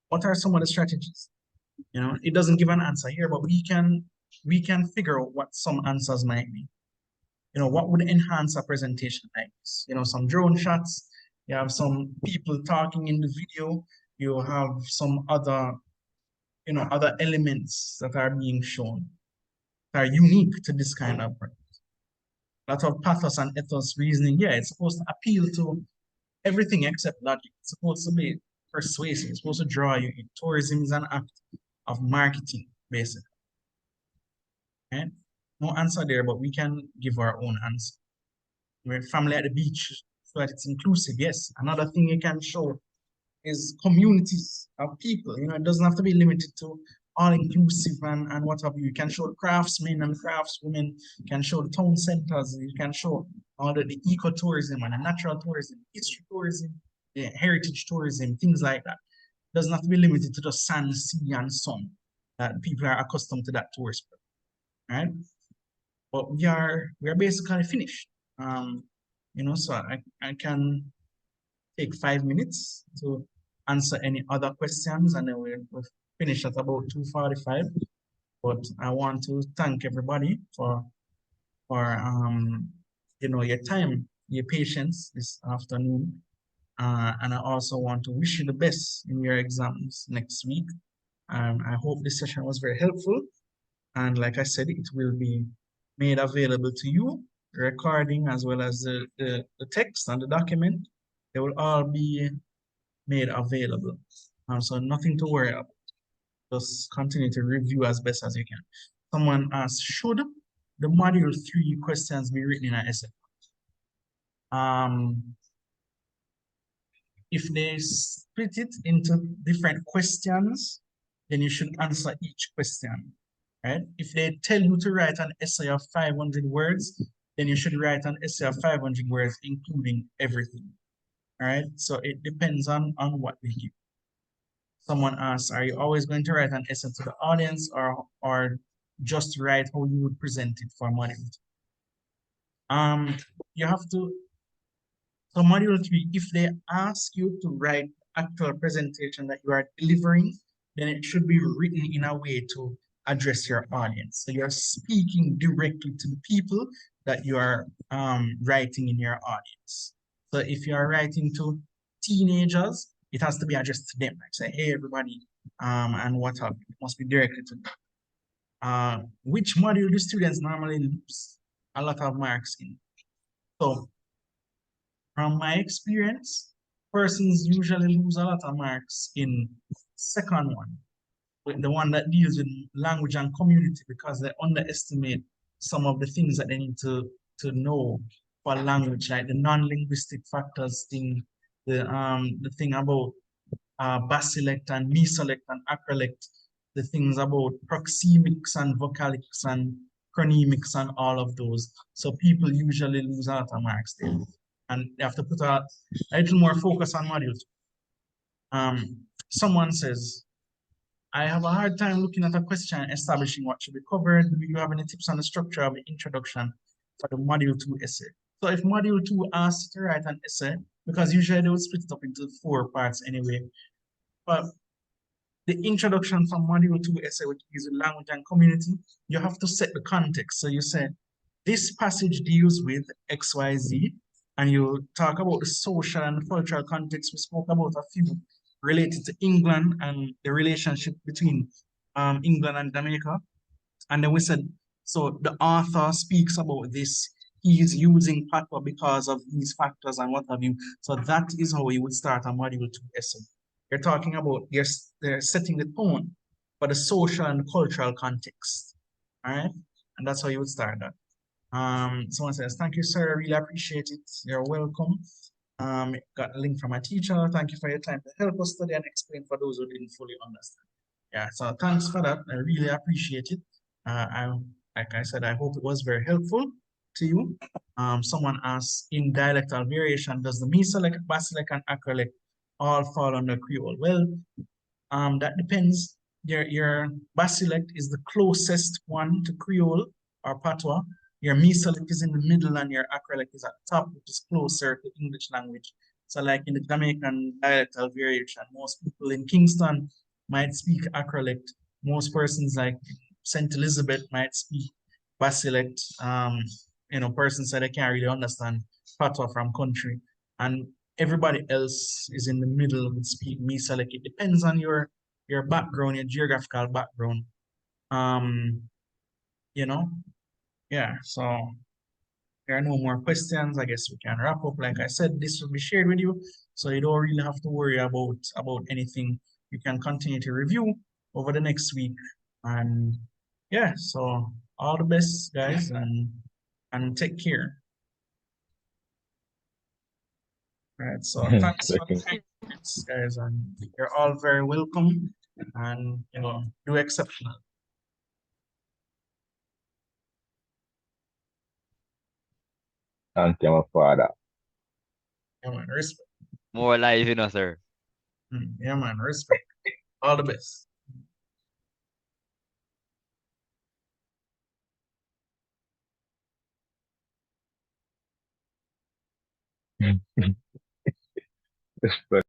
What are some of the strategies? You know, it doesn't give an answer here, but we can figure out what some answers might be. You know, what would enhance a presentation like this? You know, some drone shots, you have some people talking in the video, you have some other, you know, other elements that are being shown that are unique to this kind of product. A lot of pathos and ethos reasoning. Yeah, it's supposed to appeal to everything except logic. It's supposed to be persuasive. It's supposed to draw you in. Tourism is an act of marketing, basically. Okay? No answer there, but we can give our own answer. We're family at the beach, so that it's inclusive. Yes, another thing you can show is communities of people. It doesn't have to be limited to all inclusive and what have you. You can show the craftsmen and craftswomen, you can show the town centers, you can show all the ecotourism and the natural tourism, history tourism, heritage tourism, things like that. It doesn't have to be limited to just sand, sea, and sun that people are accustomed to that tourist, right? But we are basically finished. So I can take 5 minutes to answer any other questions, and then we'll finish at about 2:45. But I want to thank everybody for your time, your patience this afternoon. And I also want to wish you the best in your exams next week. I hope this session was very helpful. And like I said, it will be made available to you, the recording as well as the text and the document. They will all be made available. So nothing to worry about. Just continue to review as best as you can. Someone asked, should the module 3 questions be written in an essay? If they split it into different questions, then you should answer each question, right? If they tell you to write an essay of 500 words, then you should write an essay of 500 words, including everything, all right? So it depends on what they give. Someone asks, are you always going to write an essay to the audience or just write how you would present it for module 2? You have to, so module 3, if they ask you to write actual presentation that you are delivering, then it should be written in a way to address your audience. So you're speaking directly to the people that you are writing in your audience. So if you are writing to teenagers, it has to be addressed to them. Like say, hey, everybody, and what have you. It must be directly to them. Which module do students normally lose a lot of marks in? So from my experience, persons usually lose a lot of marks in second one, the one that deals with language and community, because they underestimate some of the things that they need to know for language, like the non-linguistic factors thing, the thing about basilect and mesolect and acrolect, the things about proxemics and vocalics and chronemics and all of those. So people usually lose a lot of marks there. And they have to put a little more focus on modules. Someone says, I have a hard time looking at a question and establishing what should be covered. Do you have any tips on the structure of the introduction for the module 2 essay? So if module 2 asks to write an essay, because usually they would split it up into 4 parts anyway, but the introduction from module 2 essay, which is language and community, you have to set the context. So you say, this passage deals with XYZ, and you talk about the social and cultural context. We spoke about a few related to England and the relationship between England and Jamaica. And then we said, so the author speaks about this. He is using patois because of these factors and what have you. So that is how you would start a module 2 essay. You're talking about, they're setting the tone for the social and cultural context. All right. And that's how you would start that. Someone says, thank you, sir. I really appreciate it. You're welcome. Got a link from my teacher. Thank you for your time to help us study and explain for those who didn't fully understand. Yeah, so thanks for that. I really appreciate it. Like I said, I hope it was very helpful to you. Someone asked, in dialectal variation, does the mesolect, basilect, and acrolect all fall under Creole? Well, that depends. Your basilect is the closest one to Creole or patois. Your mesolect is in the middle and your acrolect is at the top, which is closer to English language. So like in the Jamaican dialectal variation, most people in Kingston might speak acrolect. Most persons like St. Elizabeth might speak basilect. Persons that they can't really understand patois from country. And everybody else is in the middle and speak mesolect. It depends on your background, your geographical background. Yeah, so there are no more questions. I guess we can wrap up. Like I said, this will be shared with you, so you don't really have to worry about anything. You can continue to review over the next week. And yeah, so all the best, guys, and take care. All right, so thanks for the time. Thanks, guys, and you're all very welcome, and do exceptional. Thank you, my father. Yeah, man, respect. More life, sir. Yeah, man, respect. All the best. Respect.